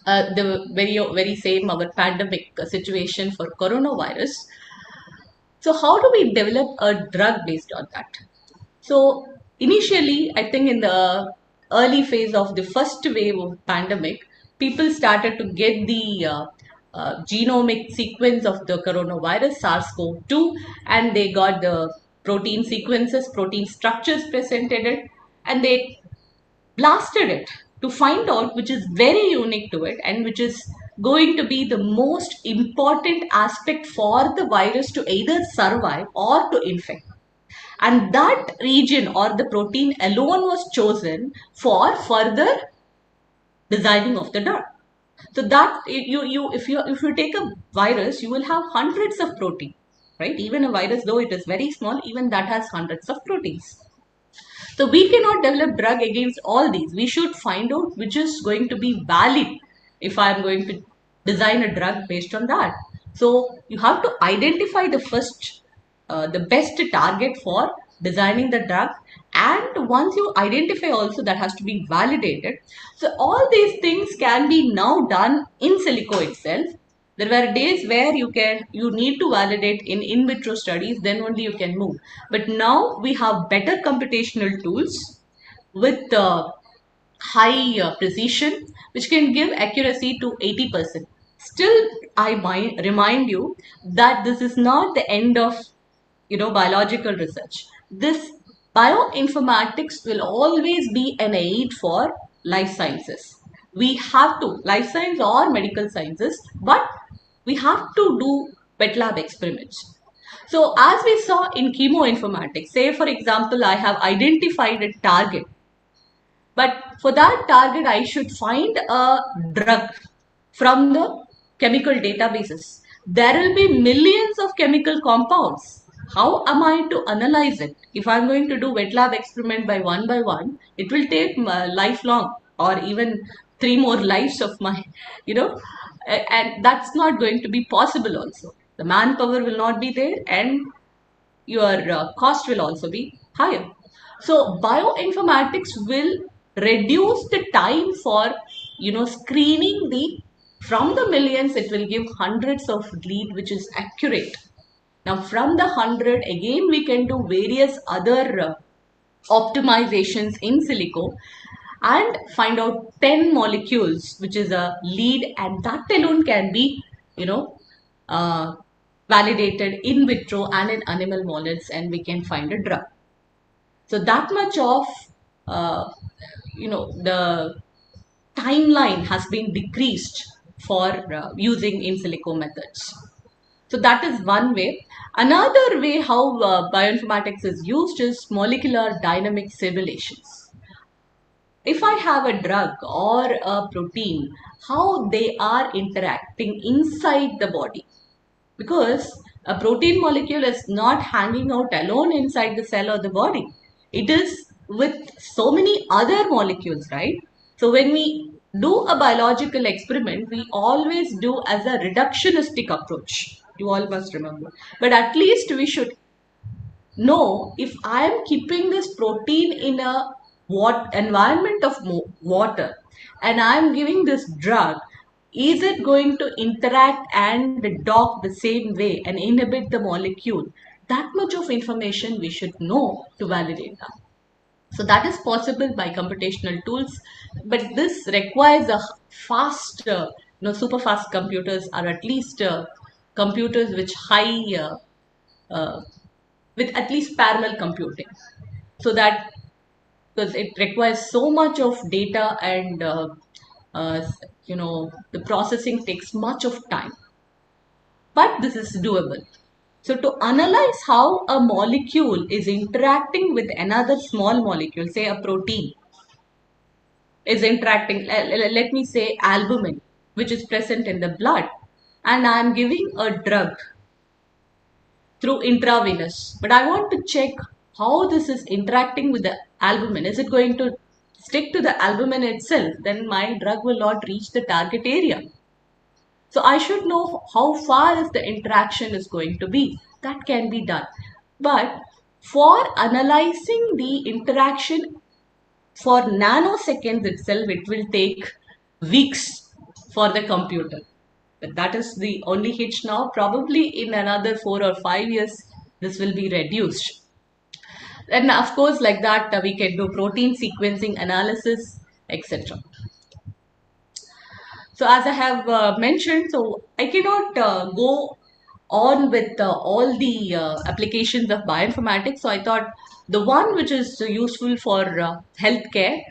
S14: the very same our pandemic situation for coronavirus. So how do we develop a drug based on that? So initially, I think in the early phase of the first wave of pandemic, people started to get the genomic sequence of the coronavirus SARS-CoV-2, and they got the protein sequences, protein structures presented it, and they blasted it to find out which is very unique to it and which is going to be the most important aspect for the virus to either survive or to infect. And that region or the protein alone was chosen for further designing of the drug. So that if you take a virus, you will have hundreds of protein. right? Even a virus, though it is very small, even that has hundreds of proteins. So we cannot develop drug against all these. We should find out which is going to be valid if I'm going to design a drug based on that. So you have to identify the best target for designing the drug, and once you identify also, that has to be validated. So all these things can be now done in silico itself. There were days where you need to validate in vitro studies, then only you can move. But now we have better computational tools with high precision, which can give accuracy to 80%. Still, I might remind you that this is not the end of biological research. This bioinformatics will always be an aid for life sciences. We have to, life science or medical sciences, but we have to do wet lab experiments. So as we saw in chemoinformatics, say for example, I have identified a target, but for that target, I should find a drug from the chemical databases. There will be millions of chemical compounds. How am I to analyze it? If I'm going to do wet lab experiment by one, it will take lifelong or even 3 more lives of my, and that's not going to be possible also. The manpower will not be there, and your cost will also be higher. So bioinformatics will reduce the time for screening from the millions. It will give hundreds of lead, which is accurate. Now from the 100, again we can do various other optimizations in silico and find out 10 molecules, which is a lead, and that alone can be uh, validated in vitro and in animal models, and we can find a drug. So that much of the timeline has been decreased for using in silico methods. So that is one way. Another way how bioinformatics is used is molecular dynamic simulations. If I have a drug or a protein, how they are interacting inside the body. Because a protein molecule is not hanging out alone inside the cell or the body. It is with so many other molecules, right? So when we do a biological experiment, we always do as a reductionistic approach. You all must remember. But at least we should know, if I am keeping this protein in a environment of water and I am giving this drug, is it going to interact and dock the same way and inhibit the molecule? That much of information we should know to validate that. So that is possible by computational tools, but this requires a fast, super fast computers, or at least computers which with at least parallel computing, so that because it requires so much of data and the processing takes much of time, but this is doable. So to analyze how a molecule is interacting with another small molecule, say a protein is interacting, let me say albumin, which is present in the blood, and I am giving a drug through intravenous, but I want to check how this is interacting with the albumin. Is it going to stick to the albumin itself? Then my drug will not reach the target area. So I should know how far is the interaction is going to be. That can be done. But for analyzing the interaction for nanoseconds itself, it will take weeks for the computer. But that is the only hitch now. Probably in another 4 or 5 years, this will be reduced. And of course, like that, we can do protein sequencing analysis, etc. So as I have mentioned, so I cannot go on with all the applications of bioinformatics. So I thought the one which is useful for healthcare.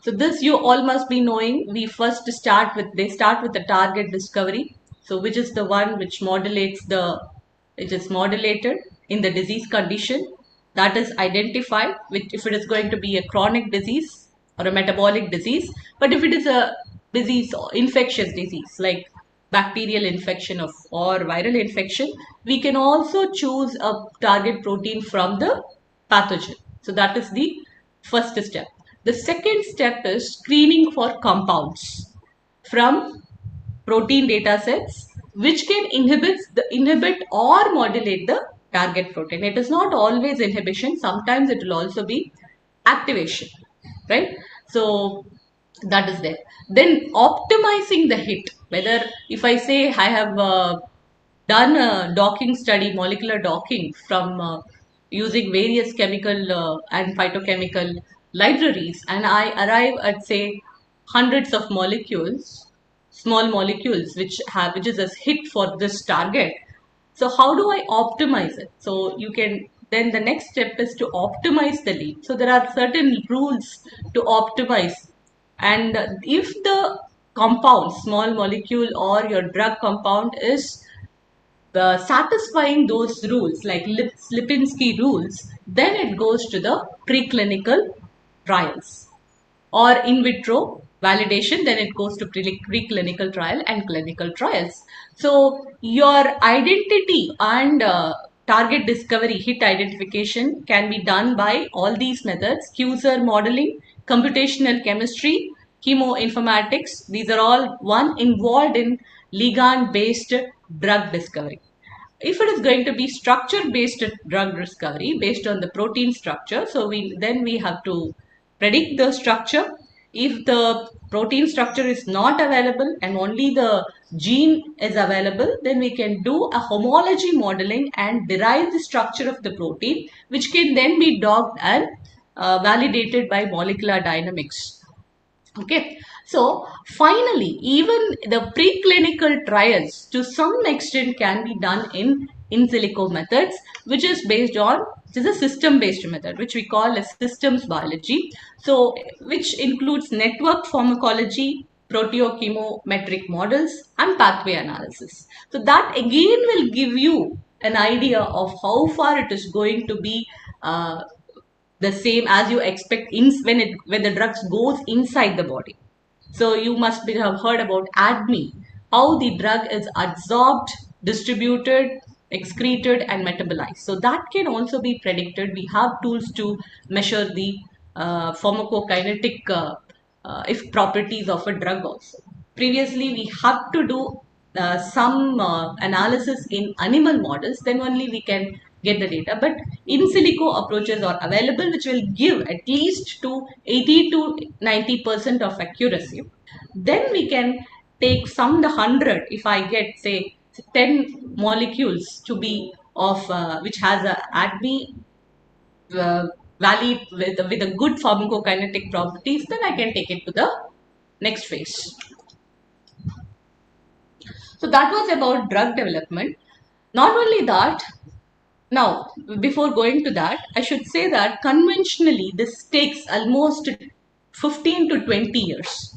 S14: So this you all must be knowing. They start with the target discovery. So which is the one which is modulated in the disease condition that is identified, which if it is going to be a chronic disease or a metabolic disease, but if it is a disease or infectious disease like bacterial infection or viral infection, we can also choose a target protein from the pathogen. So that is the first step. The second step is screening for compounds from protein data sets which can inhibit or modulate the target protein. It is not always inhibition, sometimes it will also be activation, right? So that is there. Then optimizing the hit, whether if I say I have done a docking study, molecular docking from using various chemical and phytochemical libraries, and I arrive at say hundreds of molecules, small molecules which is a hit for this target. So how do I optimize it? So you can, then the next step is to optimize the lead. So there are certain rules to optimize. And if the compound, small molecule or your drug compound is satisfying those rules, like Lipinski rules, then it goes to the preclinical trials or in vitro validation, then it goes to preclinical trial and clinical trials. So your identity and target discovery, hit identification can be done by all these methods: QSER modeling, computational chemistry, chemoinformatics. These are all involved in ligand-based drug discovery. If it is going to be structure-based drug discovery based on the protein structure, so we have to predict the structure. If the protein structure is not available and only the gene is available, then we can do a homology modeling and derive the structure of the protein, which can then be docked and validated by molecular dynamics. Okay, so finally, even the preclinical trials to some extent can be done in silico methods, which is a system-based method, which we call as systems biology. So, which includes network pharmacology, proteochemometric models, and pathway analysis. So that again will give you an idea of how far it is going to be the same as you expect when the drugs goes inside the body. So you must have heard about ADME, how the drug is absorbed, distributed, excreted, and metabolized. So that can also be predicted. We have tools to measure the pharmacokinetic if properties of a drug also. Previously, we have to do some analysis in animal models, then only we can get the data. But in silico approaches are available, which will give at least to 80 to 90% of accuracy. Then we can take sum the 100. If I get say 10 molecules to be of which has a ADME valid with a good pharmacokinetic properties, then I can take it to the next phase. So that was about drug development. Not only that, now before going to that, I should say that conventionally this takes almost 15 to 20 years.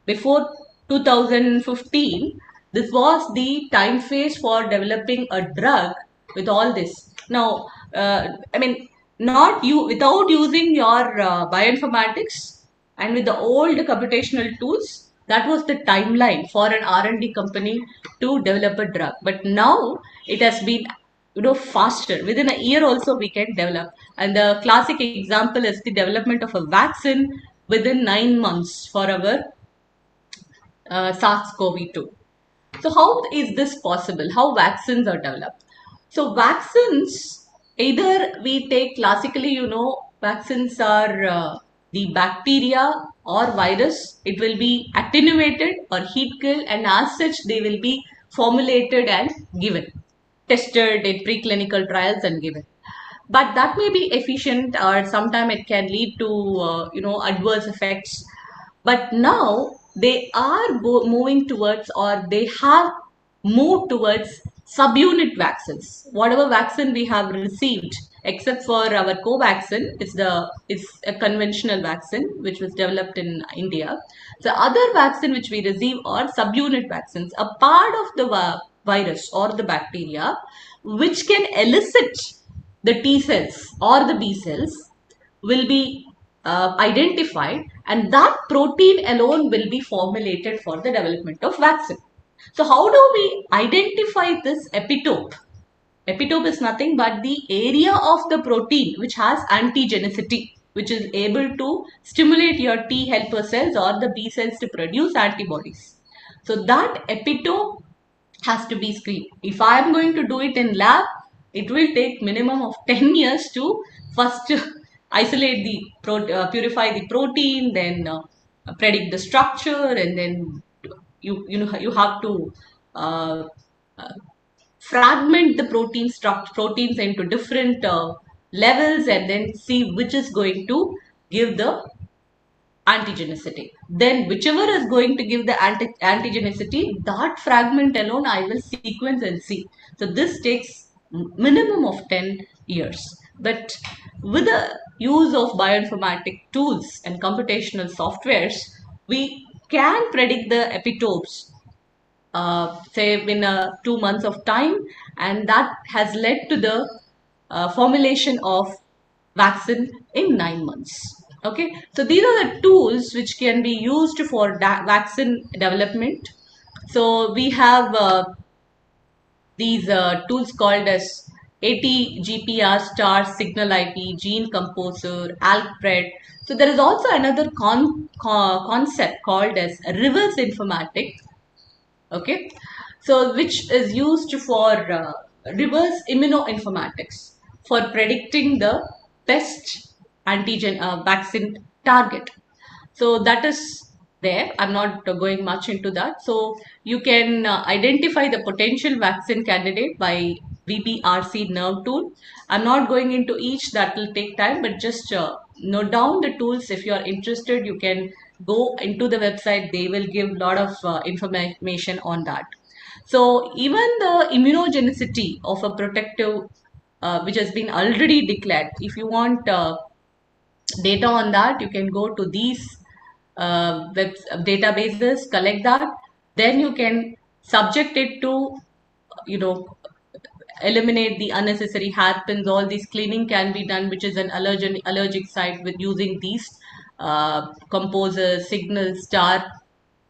S14: Before 2015, this was the time phase for developing a drug with all this. Now, I mean, without using your bioinformatics and with the old computational tools, that was the timeline for an R&D company to develop a drug. But now it has been faster. Within a year also we can develop. And the classic example is the development of a vaccine within 9 months for our SARS-CoV-2. So how is this possible? How vaccines are developed? So vaccines, either we take classically, vaccines are the bacteria or virus. It will be attenuated or heat killed, and as such they will be formulated and given, tested in preclinical trials and given. But that may be efficient, or sometimes it can lead to adverse effects. But now they are moving towards, or they have moved towards subunit vaccines. Whatever vaccine we have received, except for our Covaxin, it's a conventional vaccine which was developed in India. The other vaccine which we receive are subunit vaccines, a part of the virus or the bacteria, which can elicit the T cells or the B cells, will be identified, and that protein alone will be formulated for the development of vaccine. So how do we identify this epitope? Epitope is nothing but the area of the protein which has antigenicity, which is able to stimulate your T helper cells or the B cells to produce antibodies. So that epitope has to be screened. If I am going to do it in lab, it will take minimum of 10 years to first isolate the purify the protein, then predict the structure, and then you have to uh, uh, fragment the proteins into different levels, and then see which is going to give the antigenicity. Then whichever is going to give the antigenicity, that fragment alone I will sequence and see. So this takes minimum of 10 years. But with the use of bioinformatic tools and computational softwares, we can predict the epitopes say in 2 months of time, and that has led to the formulation of vaccine in 9 months. Okay, so these are the tools which can be used for vaccine development. So we have these tools called as ATGPR star, Signal IP, Gene Composer, ALPRED. So there is also another concept called as reverse informatics. Okay, so which is used for reverse immunoinformatics for predicting the best antigen vaccine target. So that is there. I'm not going much into that. So you can identify the potential vaccine candidate by VBRC nerve tool. I'm not going into each, that will take time, but just note down the tools. If you are interested, you can go into the website. They will give a lot of information on that. So even the immunogenicity of a protective, which has been already declared, if you want data on that, you can go to these databases, collect that, then you can subject it to, eliminate the unnecessary hairpins. All these cleaning can be done, which is an allergic site, with using these composer, signal, star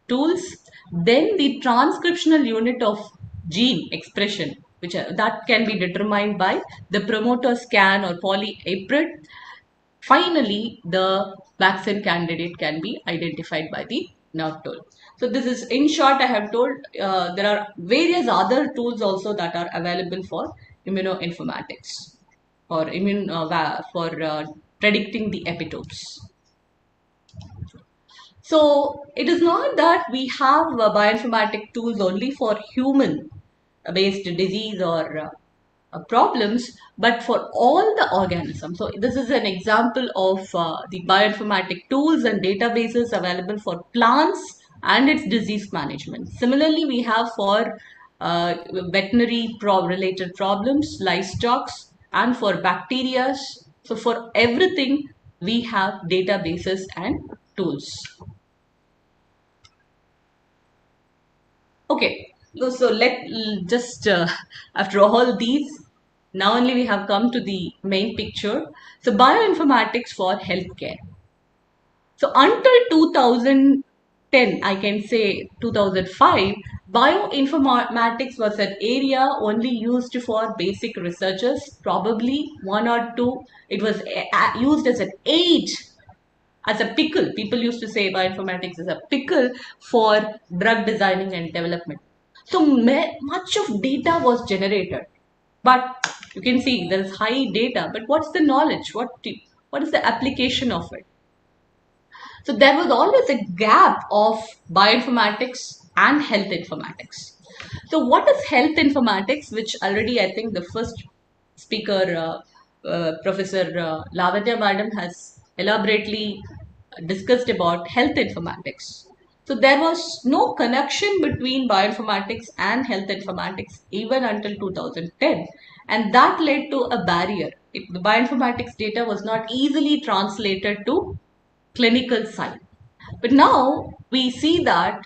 S14: tools. Then the transcriptional unit of gene expression, which that can be determined by the promoter scan or polyaprid. Finally, the vaccine candidate can be identified by the nerve tool. So this is, in short, I have told. There are various other tools also that are available for immunoinformatics or for predicting the epitopes. So it is not that we have bioinformatic tools only for human-based disease or problems, but for all the organisms. So this is an example of the bioinformatic tools and databases available for plants and its disease management. Similarly, we have for veterinary related problems, livestock, and for bacteria. So for everything, we have databases and tools. Okay, so let just after all these, now only we have come to the main picture. So bioinformatics for healthcare. So until 2010, I can say 2005, bioinformatics was an area only used for basic researchers, probably one or two. It was used as an aid, as a pickle. People used to say bioinformatics is a pickle for drug designing and development. So much of data was generated, but you can see there is high data, but what's the knowledge? What is the application of it? So there was always a gap of bioinformatics and health informatics. So what is health informatics, which already I think the first speaker, Professor Lavanya Madam, has elaborately discussed about health informatics. So there was no connection between bioinformatics and health informatics even until 2010. And that led to a barrier. The bioinformatics data was not easily translated to clinical side. But now we see that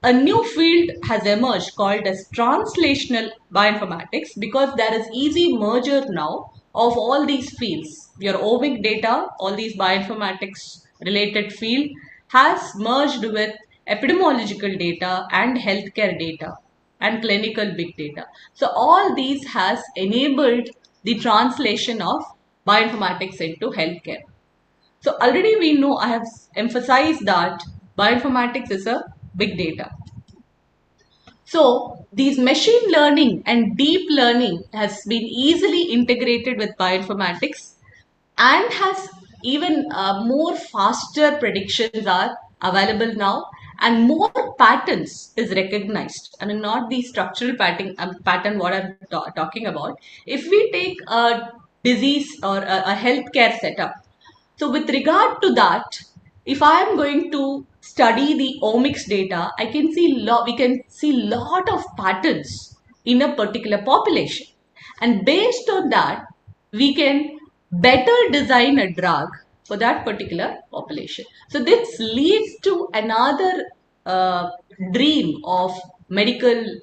S14: a new field has emerged called as translational bioinformatics, because there is easy merger now of all these fields. Your omic data, all these bioinformatics related field has merged with epidemiological data and healthcare data. and clinical big data. So all these has enabled the translation of bioinformatics into healthcare. So already we know, I have emphasized that bioinformatics is a big data. So these machine learning and deep learning has been easily integrated with bioinformatics and has even more faster predictions are available now, and more patterns is recognized. I mean, not the structural pattern what I'm talking about. If we take a disease or a healthcare setup, so with regard to that, if I am going to study the omics data, I can see we can see lot of patterns in a particular population, and based on that, we can better design a drug for that particular population. So this leads to another dream of medical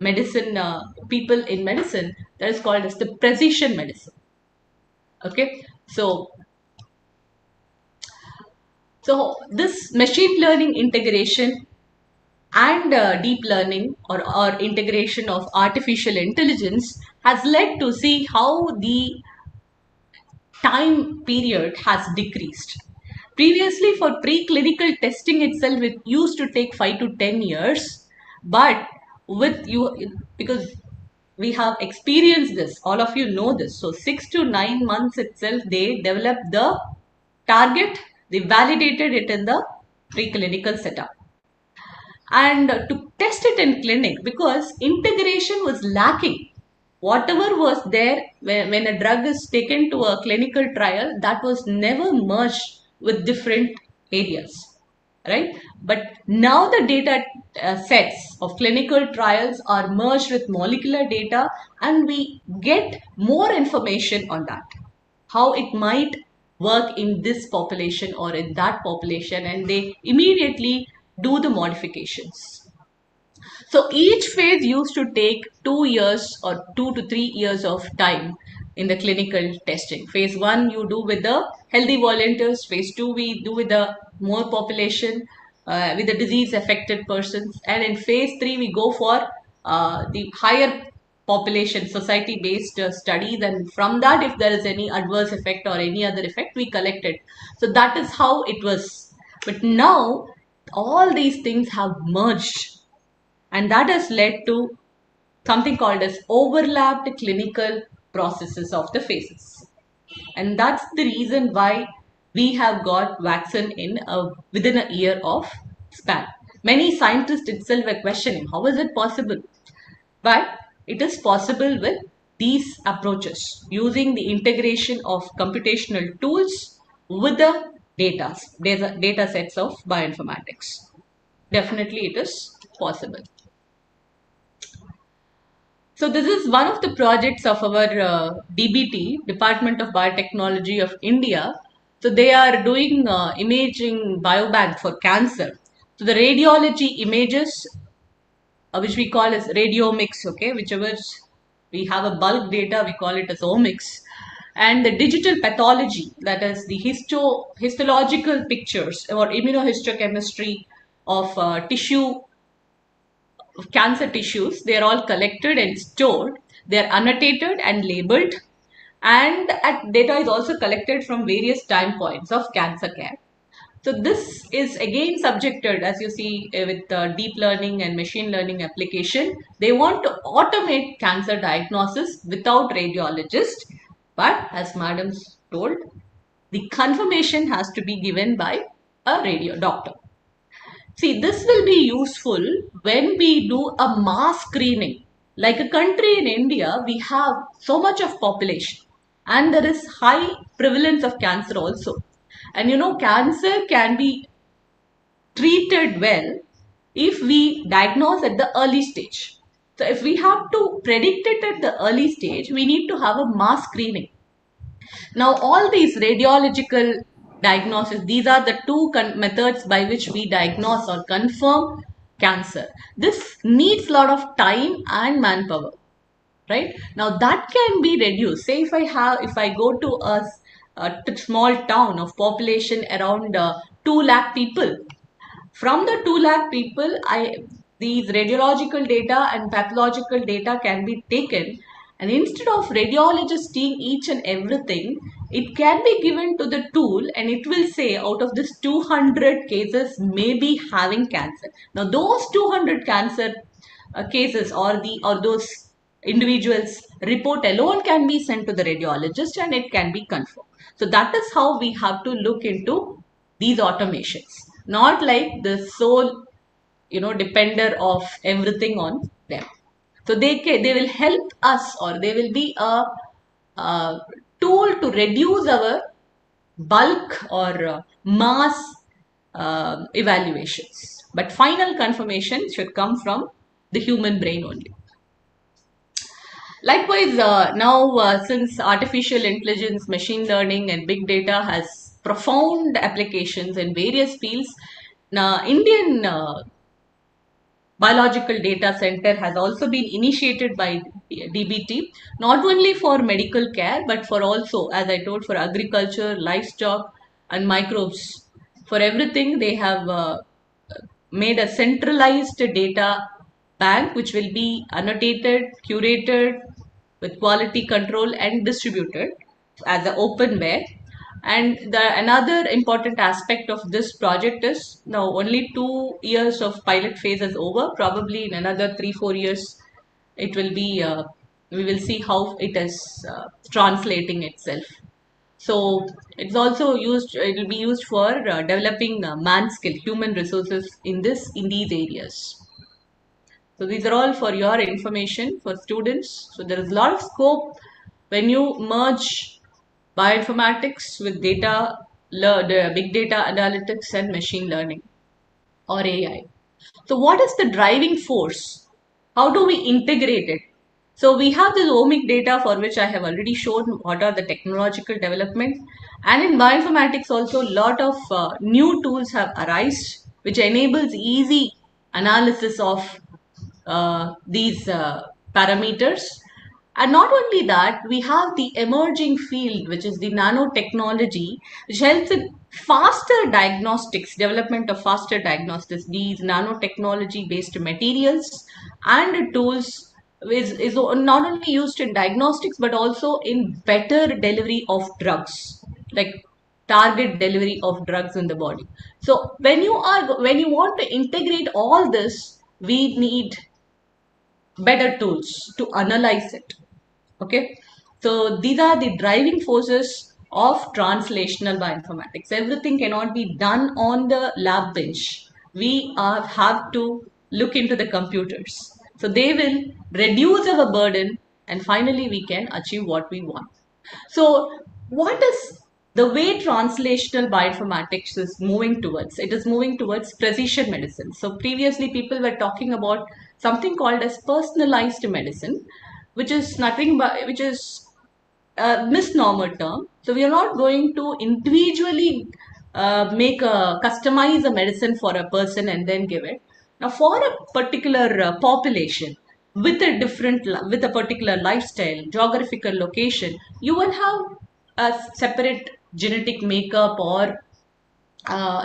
S14: medicine, people in medicine, that is called as the precision medicine. Okay, so this machine learning integration and deep learning or integration of artificial intelligence has led to see how the time period has decreased. Previously, for preclinical testing itself, it used to take 5 to 10 years, but with you, because we have experienced this, all of you know this. So 6 to 9 months itself, they developed the target, they validated it in the preclinical setup. And to test it in clinic, because integration was lacking. Whatever was there when a drug is taken to a clinical trial, that was never merged with different areas, right? But now the data sets of clinical trials are merged with molecular data, and we get more information on that, how it might work in this population or in that population, and they immediately do the modifications. So each phase used to take 2 years or 2 to 3 years of time in the clinical testing. Phase 1 you do with the healthy volunteers. Phase 2 we do with the more population, with the disease affected persons. And in phase 3 we go for the higher population, society based studies, and from that, if there is any adverse effect or any other effect, we collect it. So that is how it was. But now all these things have merged, and that has led to something called as overlapped clinical processes of the phases. And that's the reason why we have got vaccine in within a year of span. Many scientists itself were questioning, how is it possible? But it is possible with these approaches, using the integration of computational tools with the data sets of bioinformatics. Definitely it is possible. So this is one of the projects of our DBT, Department of Biotechnology of India. So they are doing imaging biobank for cancer. So the radiology images, which we call as radiomics, okay, whichever we have a bulk data, we call it as omics. And the digital pathology, that is the histological pictures or immunohistochemistry of tissue, cancer tissues, they are all collected and stored. They are annotated and labeled, and data is also collected from various time points of cancer care. So this is again subjected, as you see, with deep learning and machine learning application. They want to automate cancer diagnosis without radiologist, but as madam's told, the confirmation has to be given by a radio doctor. See, this will be useful when we do a mass screening. Like a country in India, we have so much of population, and there is high prevalence of cancer also. And you know, cancer can be treated well if we diagnose at the early stage. So if we have to predict it at the early stage, we need to have a mass screening. Now, all these radiological diagnosis, these are the two methods by which we diagnose or confirm cancer. This needs a lot of time and manpower, right? Now that can be reduced. Say if I go to a small town of population around 2 lakh people, from the 2 lakh people, these radiological data and pathological data can be taken, and instead of radiologists seeing each and everything, it can be given to the tool and it will say out of this 200 cases may be having cancer. Now those 200 cancer cases or those individuals report alone can be sent to the radiologist and it can be confirmed. So that is how we have to look into these automations, not like the sole depender of everything on them. So they will help us, or they will be a tool to reduce our bulk or mass evaluations. But final confirmation should come from the human brain only. Likewise, now since artificial intelligence, machine learning, and big data has profound applications in various fields, now Indian Biological Data Center has also been initiated by DBT, not only for medical care, but for also, as I told, for agriculture, livestock, and microbes. For everything, they have made a centralized data bank which will be annotated, curated with quality control and distributed as an openware. And another important aspect of this project is now only 2 years of pilot phase is over. Probably in another 3-4 years, it will be, we will see how it is translating itself. So it's also used, it will be used for developing man skill, human resources in these areas. So these are all for your information for students. So there is a lot of scope when you merge bioinformatics with data, the big data analytics and machine learning or AI. So what is the driving force? How do we integrate it? So we have this omic data for which I have already shown what are the technological developments. And in bioinformatics also a lot of new tools have arisen which enables easy analysis of these parameters. And not only that, we have the emerging field, which is the nanotechnology, which helps in faster diagnostics, development of faster diagnostics. These nanotechnology based materials and tools is not only used in diagnostics, but also in better delivery of drugs, like target delivery of drugs in the body. So when you want to integrate all this, we need better tools to analyze it. Okay, so these are the driving forces of translational bioinformatics. Everything cannot be done on the lab bench. We have to look into the computers. So they will reduce our burden and finally we can achieve what we want. So what is the way translational bioinformatics is moving towards? It is moving towards precision medicine. So previously people were talking about something called as personalized medicine, which is nothing but, which is a misnomer term. So we are not going to individually customize a medicine for a person and then give it. Now for a particular population, with a particular lifestyle, geographical location, you will have a separate genetic makeup or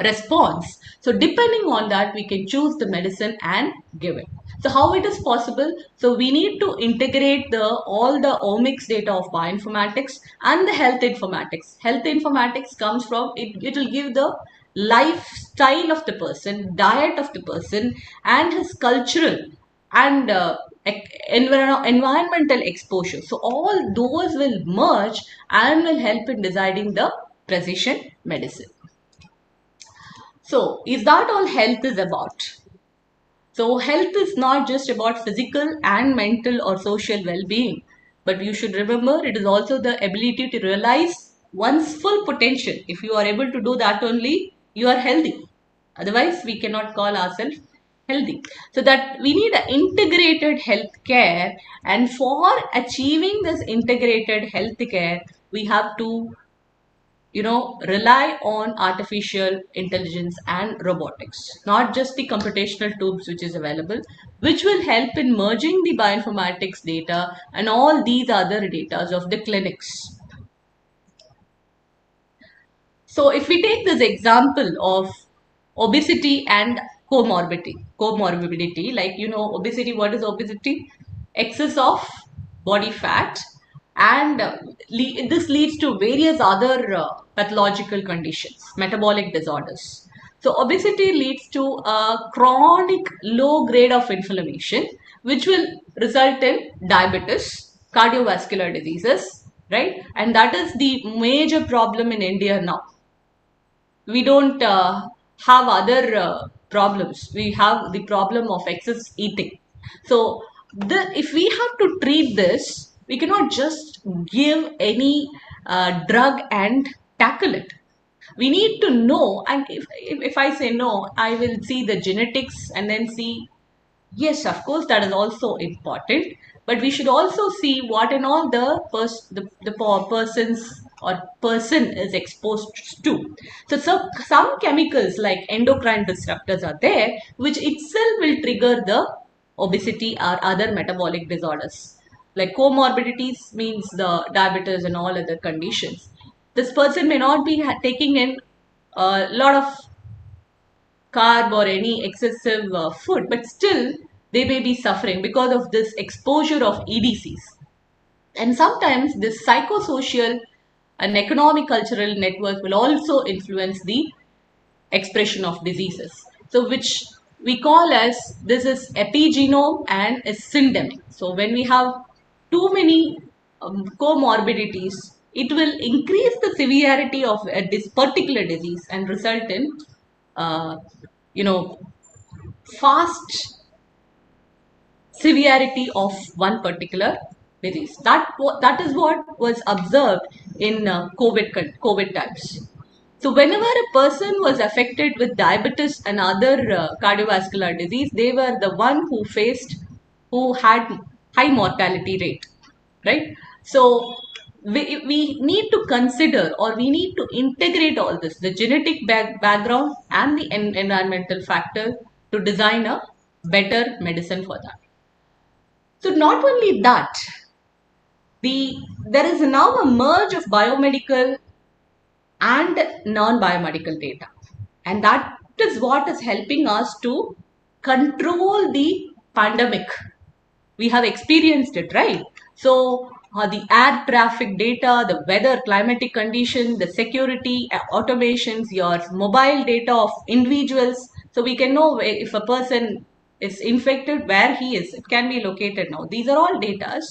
S14: response. So depending on that, we can choose the medicine and give it. So how it is possible? So we need to integrate all the omics data of bioinformatics and the health informatics. Health informatics comes from it will give the lifestyle of the person, diet of the person, and his cultural and environmental exposure. So all those will merge and will help in deciding the precision medicine. So is that all health is about? So health is not just about physical and mental or social well-being, but you should remember it is also the ability to realize one's full potential. If you are able to do that only, you are healthy. Otherwise, we cannot call ourselves healthy. So that we need an integrated health care, and for achieving this integrated health care, we have to rely on artificial intelligence and robotics, not just the computational tools which is available, which will help in merging the bioinformatics data and all these other data of the clinics. So if we take this example of obesity and comorbidity, like, obesity. What is obesity? Excess of body fat, and this leads to various other pathological conditions, metabolic disorders. So obesity leads to a chronic low grade of inflammation, which will result in diabetes, cardiovascular diseases, right? And that is the major problem in India now. We don't have other problems. We have the problem of excess eating. So if we have to treat this, we cannot just give any drug and tackle it. We need to know, and if I say no, I will see the genetics and then see. Yes, of course, that is also important, but we should also see what and all the person's or person is exposed to. So some chemicals like endocrine disruptors are there, which itself will trigger the obesity or other metabolic disorders. Like comorbidities means the diabetes and all other conditions. This person may not be taking in a lot of carb or any excessive food, but still they may be suffering because of this exposure of EDCs. And sometimes this psychosocial and economic cultural network will also influence the expression of diseases. So which we call as, this is epigenome and is syndemic. So when we have too many comorbidities, it will increase the severity of this particular disease and result in fast severity of one particular disease. That is what was observed in COVID times. So whenever a person was affected with diabetes and other cardiovascular disease, they were the one who had high mortality rate, right? So we need to consider, or we need to integrate all this, the genetic background and the environmental factor, to design a better medicine for that. So not only that, there is now a merge of biomedical and non-biomedical data. And that is what is helping us to control the pandemic. We have experienced it, right? So the air traffic data, the weather, climatic condition, the security, automations, your mobile data of individuals. So we can know if a person is infected, where he is. It can be located now. These are all data.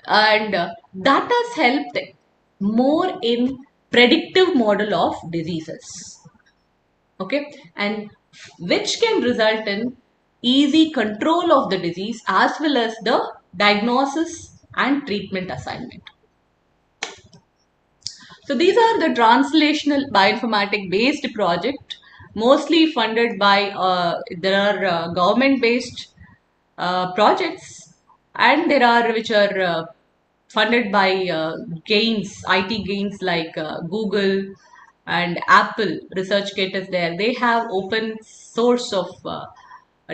S14: And that has helped more in predictive model of diseases. Okay, and which can result in easy control of the disease as well as the diagnosis and treatment assignment. So these are the translational bioinformatic based project, mostly funded by, there are government based projects, and there are which are funded by IT gains like Google and Apple. ResearchGate is there. They have open source of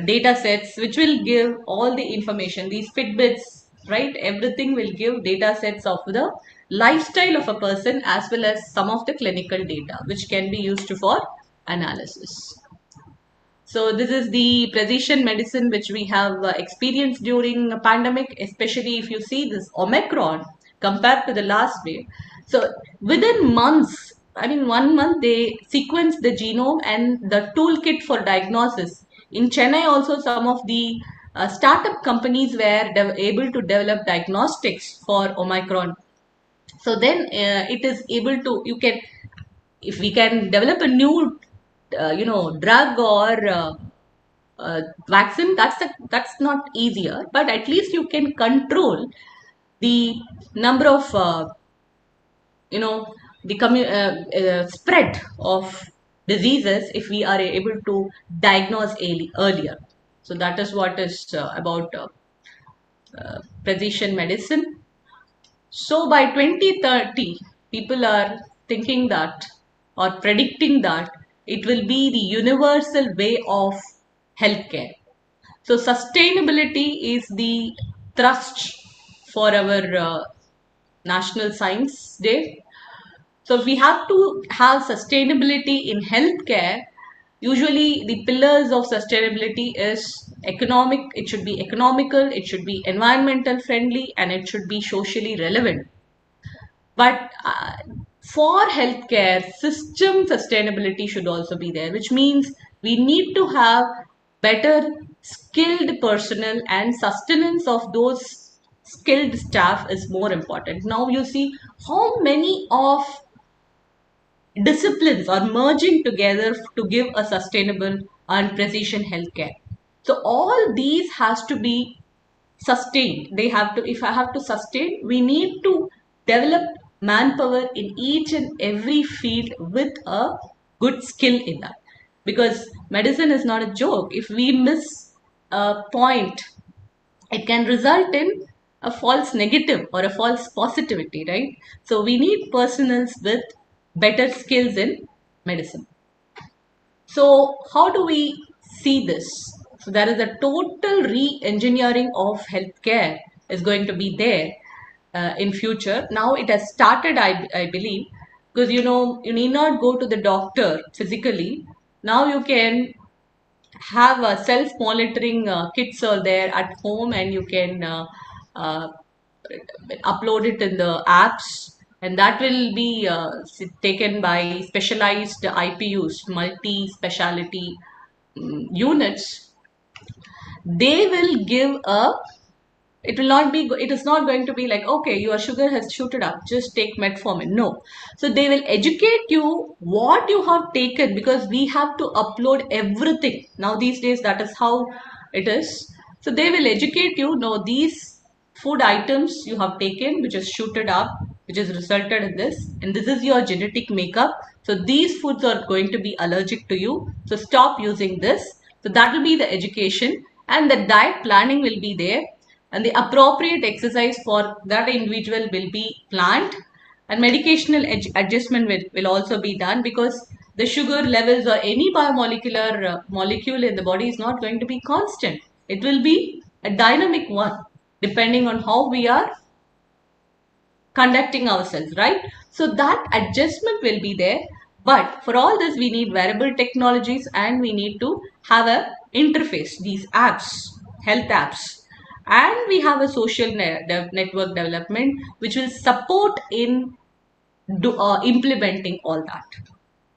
S14: data sets which will give all the information, these Fitbits, right? Everything will give data sets of the lifestyle of a person as well as some of the clinical data which can be used for analysis. So this is the precision medicine which we have experienced during the pandemic, especially if you see this Omicron compared to the last wave. So within months, I mean 1 month, they sequenced the genome and the toolkit for diagnosis. In Chennai also, some of the startup companies were able to develop diagnostics for Omicron. So then it is able to, if we can develop a new drug or vaccine, that's not easier, but at least you can control the number of the spread of diseases if we are able to diagnose earlier. So that is what is about precision medicine. So by 2030, people are thinking that, or predicting that, it will be the universal way of healthcare. So sustainability is the thrust for our National Science Day. So we have to have sustainability in healthcare. usually the pillars of sustainability is economic, it should be economical, it should be environmental friendly, and it should be socially relevant. But for healthcare, system sustainability should also be there, which means we need to have better skilled personnel, and sustenance of those skilled staff is more important. Now you see how many of disciplines are merging together to give a sustainable and precision healthcare. So all these has to be sustained. They have to, if I have to sustain, we need to develop manpower in each and every field with a good skill in that. Because medicine is not a joke. If we miss a point, it can result in a false negative or a false positivity, right? So we need personals with better skills in medicine. So how do we see this? So there is a total re-engineering of healthcare is going to be there in future. Now it has started, I believe, because you need not go to the doctor physically. Now you can have a self-monitoring kits are there at home, and you can uh, upload it in the apps, and that will be taken by specialized IPUs, multi-speciality units. They will give a, it will not be, it is not going to be like, okay, your sugar has shooted up, just take metformin. No. So they will educate you what you have taken, because we have to upload everything. Now these days, that is how it is. So they will educate you, no, these food items you have taken, which has shooted up, which has resulted in this, and this is your genetic makeup. So these foods are going to be allergic to you. So stop using this. So that will be the education, and the diet planning will be there, and the appropriate exercise for that individual will be planned, and medicational adjustment will also be done, because the sugar levels or any biomolecular molecule in the body is not going to be constant. It will be a dynamic one depending on how we are conducting ourselves, right? So that adjustment will be there. But for all this, we need wearable technologies, and we need to have a interface, these apps, health apps, and we have a social network development which will support in implementing all that.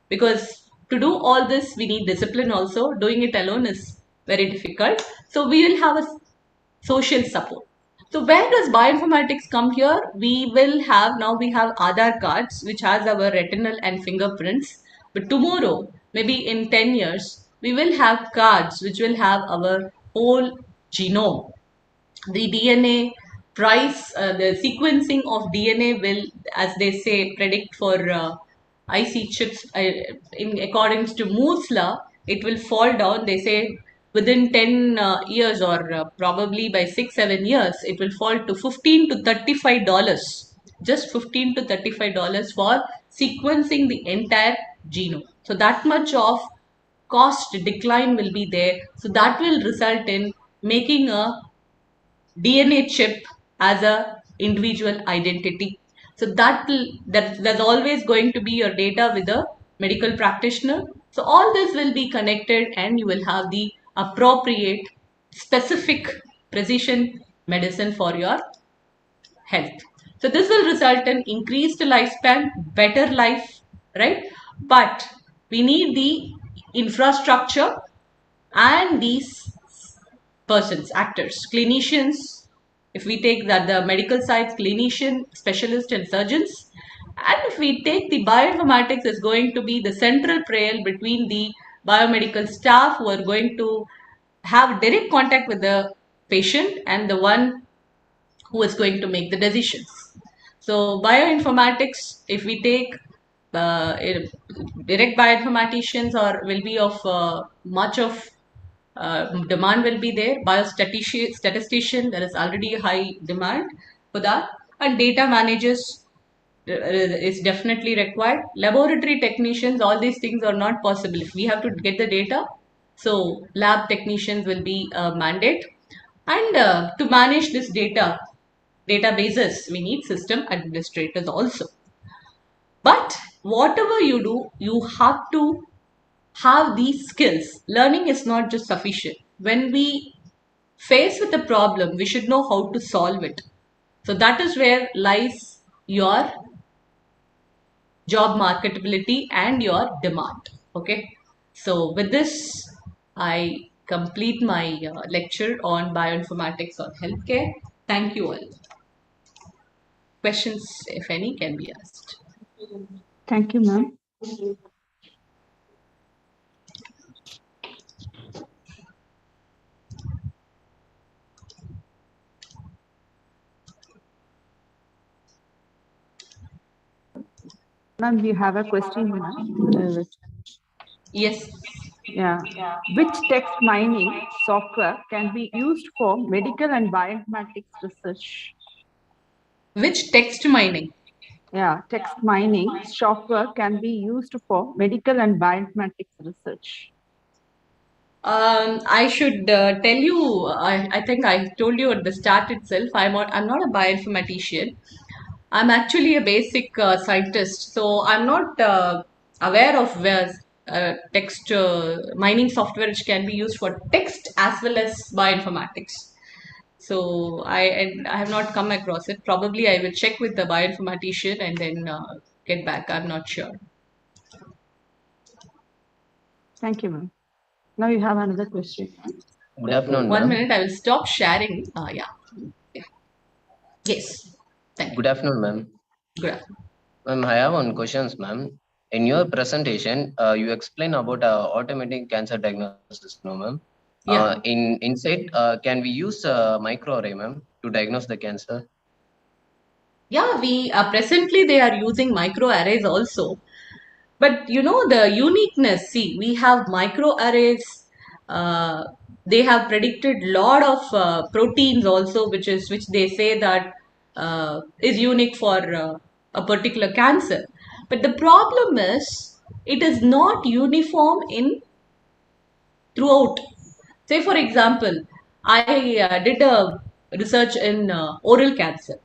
S14: Because to do all this, we need discipline also. Doing it alone is very difficult. So we will have a social support. So where does bioinformatics come here? We will have, now we have Aadhaar cards, which has our retinal and fingerprints. But tomorrow, maybe in 10 years, we will have cards which will have our whole genome. The DNA price, the sequencing of DNA will, as they say, predict for IC chips in accordance to Moore's law, it will fall down. They say within 10 years, or probably by 6-7 years, it will fall to $15 to $35. Just $15 to $35 for sequencing the entire genome. So that much of cost decline will be there. So that will result in making a DNA chip as a individual identity. So there's always going to be your data with a medical practitioner. So all this will be connected, and you will have the appropriate specific precision medicine for your health. So this will result in increased lifespan, better life, right? But we need the infrastructure and these persons, actors, clinicians. If we take that, the medical side, clinician, specialist, and surgeons. And if we take the bioinformatics is going to be the central rail between the biomedical staff who are going to have direct contact with the patient and the one who is going to make the decisions. So bioinformatics, if we take direct bioinformaticians, or will be of much of demand will be there. Biostatistician, there is already a high demand for that, and data managers is definitely required. Laboratory technicians, all these things are not possible if we have to get the data. So lab technicians will be a mandate, and to manage this databases, we need system administrators also. But whatever you do, you have to have these skills. Learning is not just sufficient. When we face with a problem, we should know how to solve it. So that is where lies your job marketability and your demand. Okay. So with this, I complete my lecture on bioinformatics on healthcare. Thank you all. Questions, if any, can be asked.
S4: Thank you, ma'am. Ma'am, we have a question, ma'am.
S14: Yes.
S4: Yeah. Which text mining software can be used for medical and bioinformatics research?
S14: Which text mining?
S4: Yeah, text mining software can be used for medical and bioinformatics research.
S14: I should tell you, I think I told you at the start itself, I'm not a bioinformatician. I'm actually a basic scientist, so I'm not aware of where text mining software which can be used for text as well as bioinformatics. So I have not come across it. Probably I will check with the bioinformatician and then get back. I'm not sure.
S4: Thank you, ma'am. Now you have another question.
S15: Good afternoon,
S14: One
S15: ma'am.
S14: minute, I will stop sharing. Yeah. Yes. Thank you.
S15: Good afternoon, ma'am.
S14: Good afternoon.
S15: Ma'am, I have one question, ma'am. In your presentation, you explain about automating cancer diagnosis, no, ma'am?
S14: Yeah.
S15: In Insight, can we use microarray, ma'am, to diagnose the cancer?
S14: Yeah, we presently they are using microarrays also. But you know the uniqueness, see, we have microarrays, they have predicted lot of proteins also, which they say that is unique for a particular cancer. But the problem is it is not uniform in throughout. Say for example, I did a research in oral cancer.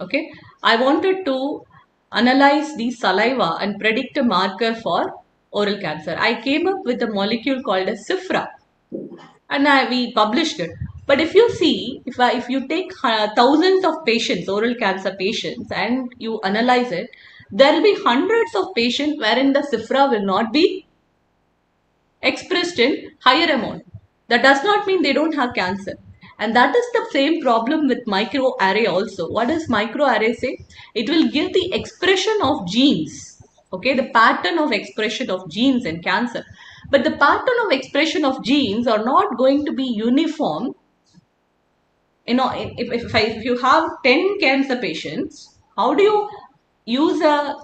S14: Okay, I wanted to analyze the saliva and predict a marker for oral cancer. I came up with a molecule called as Cifra, and we published it. But if you see, if you take thousands of patients, oral cancer patients, and you analyze it, there will be hundreds of patients wherein the Cifra will not be expressed in higher amount. That does not mean they don't have cancer. And that is the same problem with microarray also. What does microarray say? It will give the expression of genes. Okay, the pattern of expression of genes in cancer. But the pattern of expression of genes are not going to be uniform. You know, if you have 10 cancer patients, how do you use a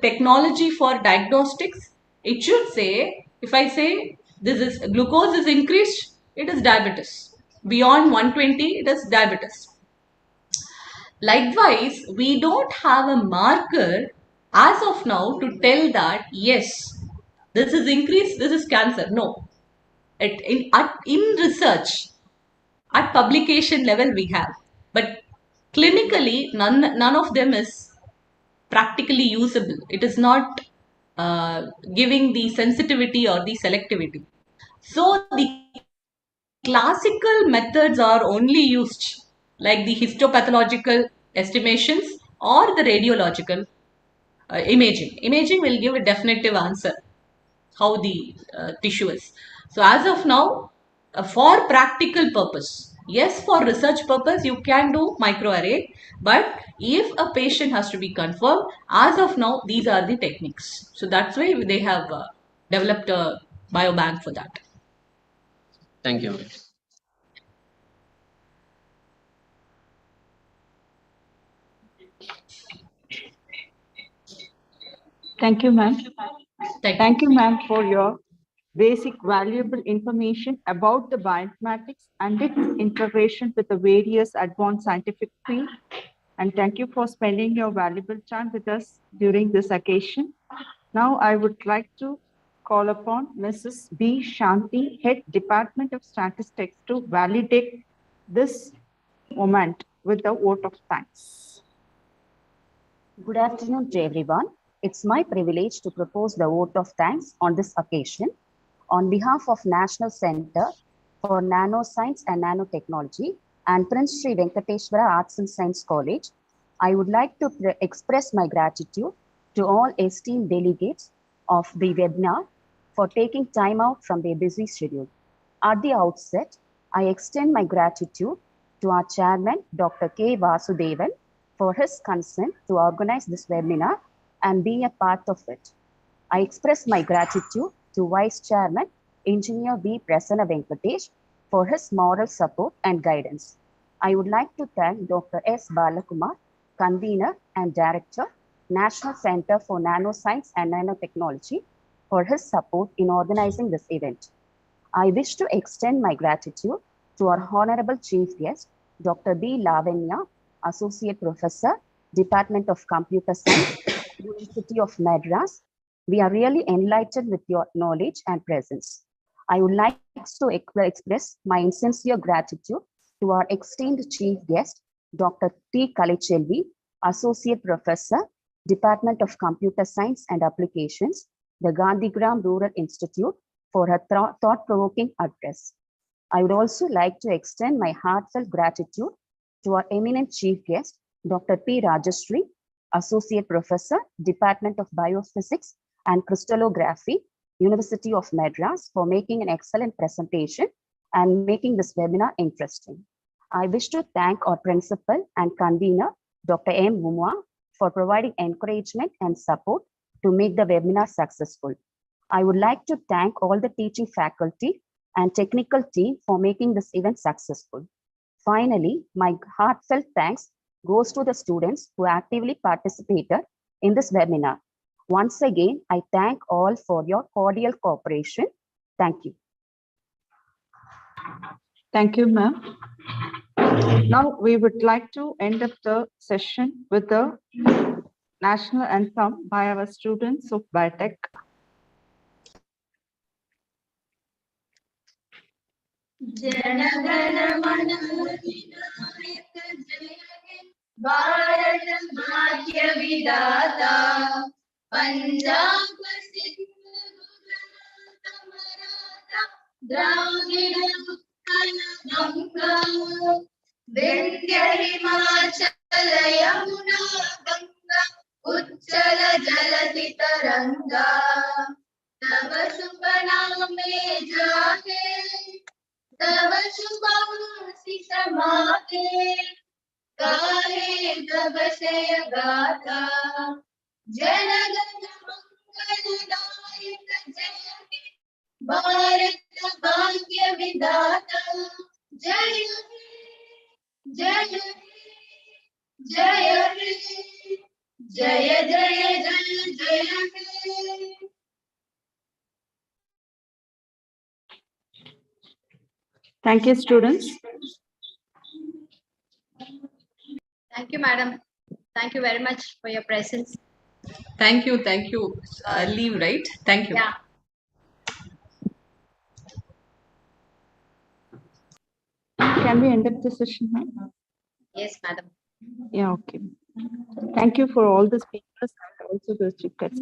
S14: technology for diagnostics? It should say, if I say this is glucose is increased, it is diabetes. Beyond 120, it is diabetes. Likewise, we don't have a marker as of now to tell that yes, this is increased, this is cancer. No. In research, at publication level we have, but clinically none of them is practically usable. It is not giving the sensitivity or the selectivity. So the classical methods are only used, like the histopathological estimations or the radiological imaging. Imaging will give a definitive answer how the tissue is. So as of now, for practical purpose, yes, for research purpose, you can do microarray, but if a patient has to be confirmed, as of now, these are the techniques. So that's why they have developed a biobank for that.
S15: Thank you.
S4: Thank you, ma'am.
S14: Thank
S4: you, ma'am, for your basic valuable information about the bioinformatics and its integration with the various advanced scientific fields. And thank you for spending your valuable time with us during this occasion. Now I would like to call upon Mrs. B. Shanti, Head Department of Statistics, to validate this moment with the vote of thanks.
S16: Good afternoon to everyone. It's my privilege to propose the vote of thanks on this occasion. On behalf of National Center for Nanoscience and Nanotechnology and Prince Sri Venkateswara Arts and Science College, I would like to express my gratitude to all esteemed delegates of the webinar for taking time out from their busy schedule. At the outset, I extend my gratitude to our chairman, Dr. K. Vasudevan, for his consent to organize this webinar and be a part of it. I express my gratitude to Vice Chairman, Engineer V. Prasanna Venkatesh, for his moral support and guidance. I would like to thank Dr. S. Balakumar, Convener and Director, National Center for Nanoscience and Nanotechnology, for his support in organizing this event. I wish to extend my gratitude to our Honorable Chief Guest, Dr. B. Lavanya, Associate Professor, Department of Computer Science, University of Madras. We are really enlightened with your knowledge and presence. I would like to express my sincere gratitude to our esteemed Chief Guest, Dr. T. Kalichelvi, Associate Professor, Department of Computer Science and Applications, the Gandhigram Rural Institute, for her thought-provoking address. I would also like to extend my heartfelt gratitude to our eminent Chief Guest, Dr. P. Rajashree, Associate Professor, Department of Biophysics and Crystallography, University of Madras, for making an excellent presentation and making this webinar interesting. I wish to thank our principal and convener, Dr. M. Mumwa, for providing encouragement and support to make the webinar successful. I would like to thank all the teaching faculty and technical team for making this event successful. Finally, my heartfelt thanks goes to the students who actively participated in this webinar. Once again, I thank all for your cordial cooperation. Thank you.
S4: Thank you, ma'am. Now we would like to end up the session with the national anthem by our students of Biotech.
S17: Bharat भाग्य विधाता पंजाब सिंध गुजरात मराठा द्राविड़ उत्कल गंगा विंध्य हिमाचल यमुना गंगा उच्चल जलधि तरंगा तव शुभ नामे जागे तव शुभांसि समागे गाहे तव जय गाथा जनगण मंगलदायक जय हे भारत भाग्य विधाता जय हे जय हे जय हे जय जय जय जय हे.
S4: Thank you, students.
S1: Thank you, madam. Thank you very much for your presence.
S14: Thank you. Thank you. Leave, right? Thank you.
S1: Yeah.
S4: Can we end up the session now?
S1: Yes, madam.
S4: Yeah, okay. Thank you for all the speakers and also the speakers.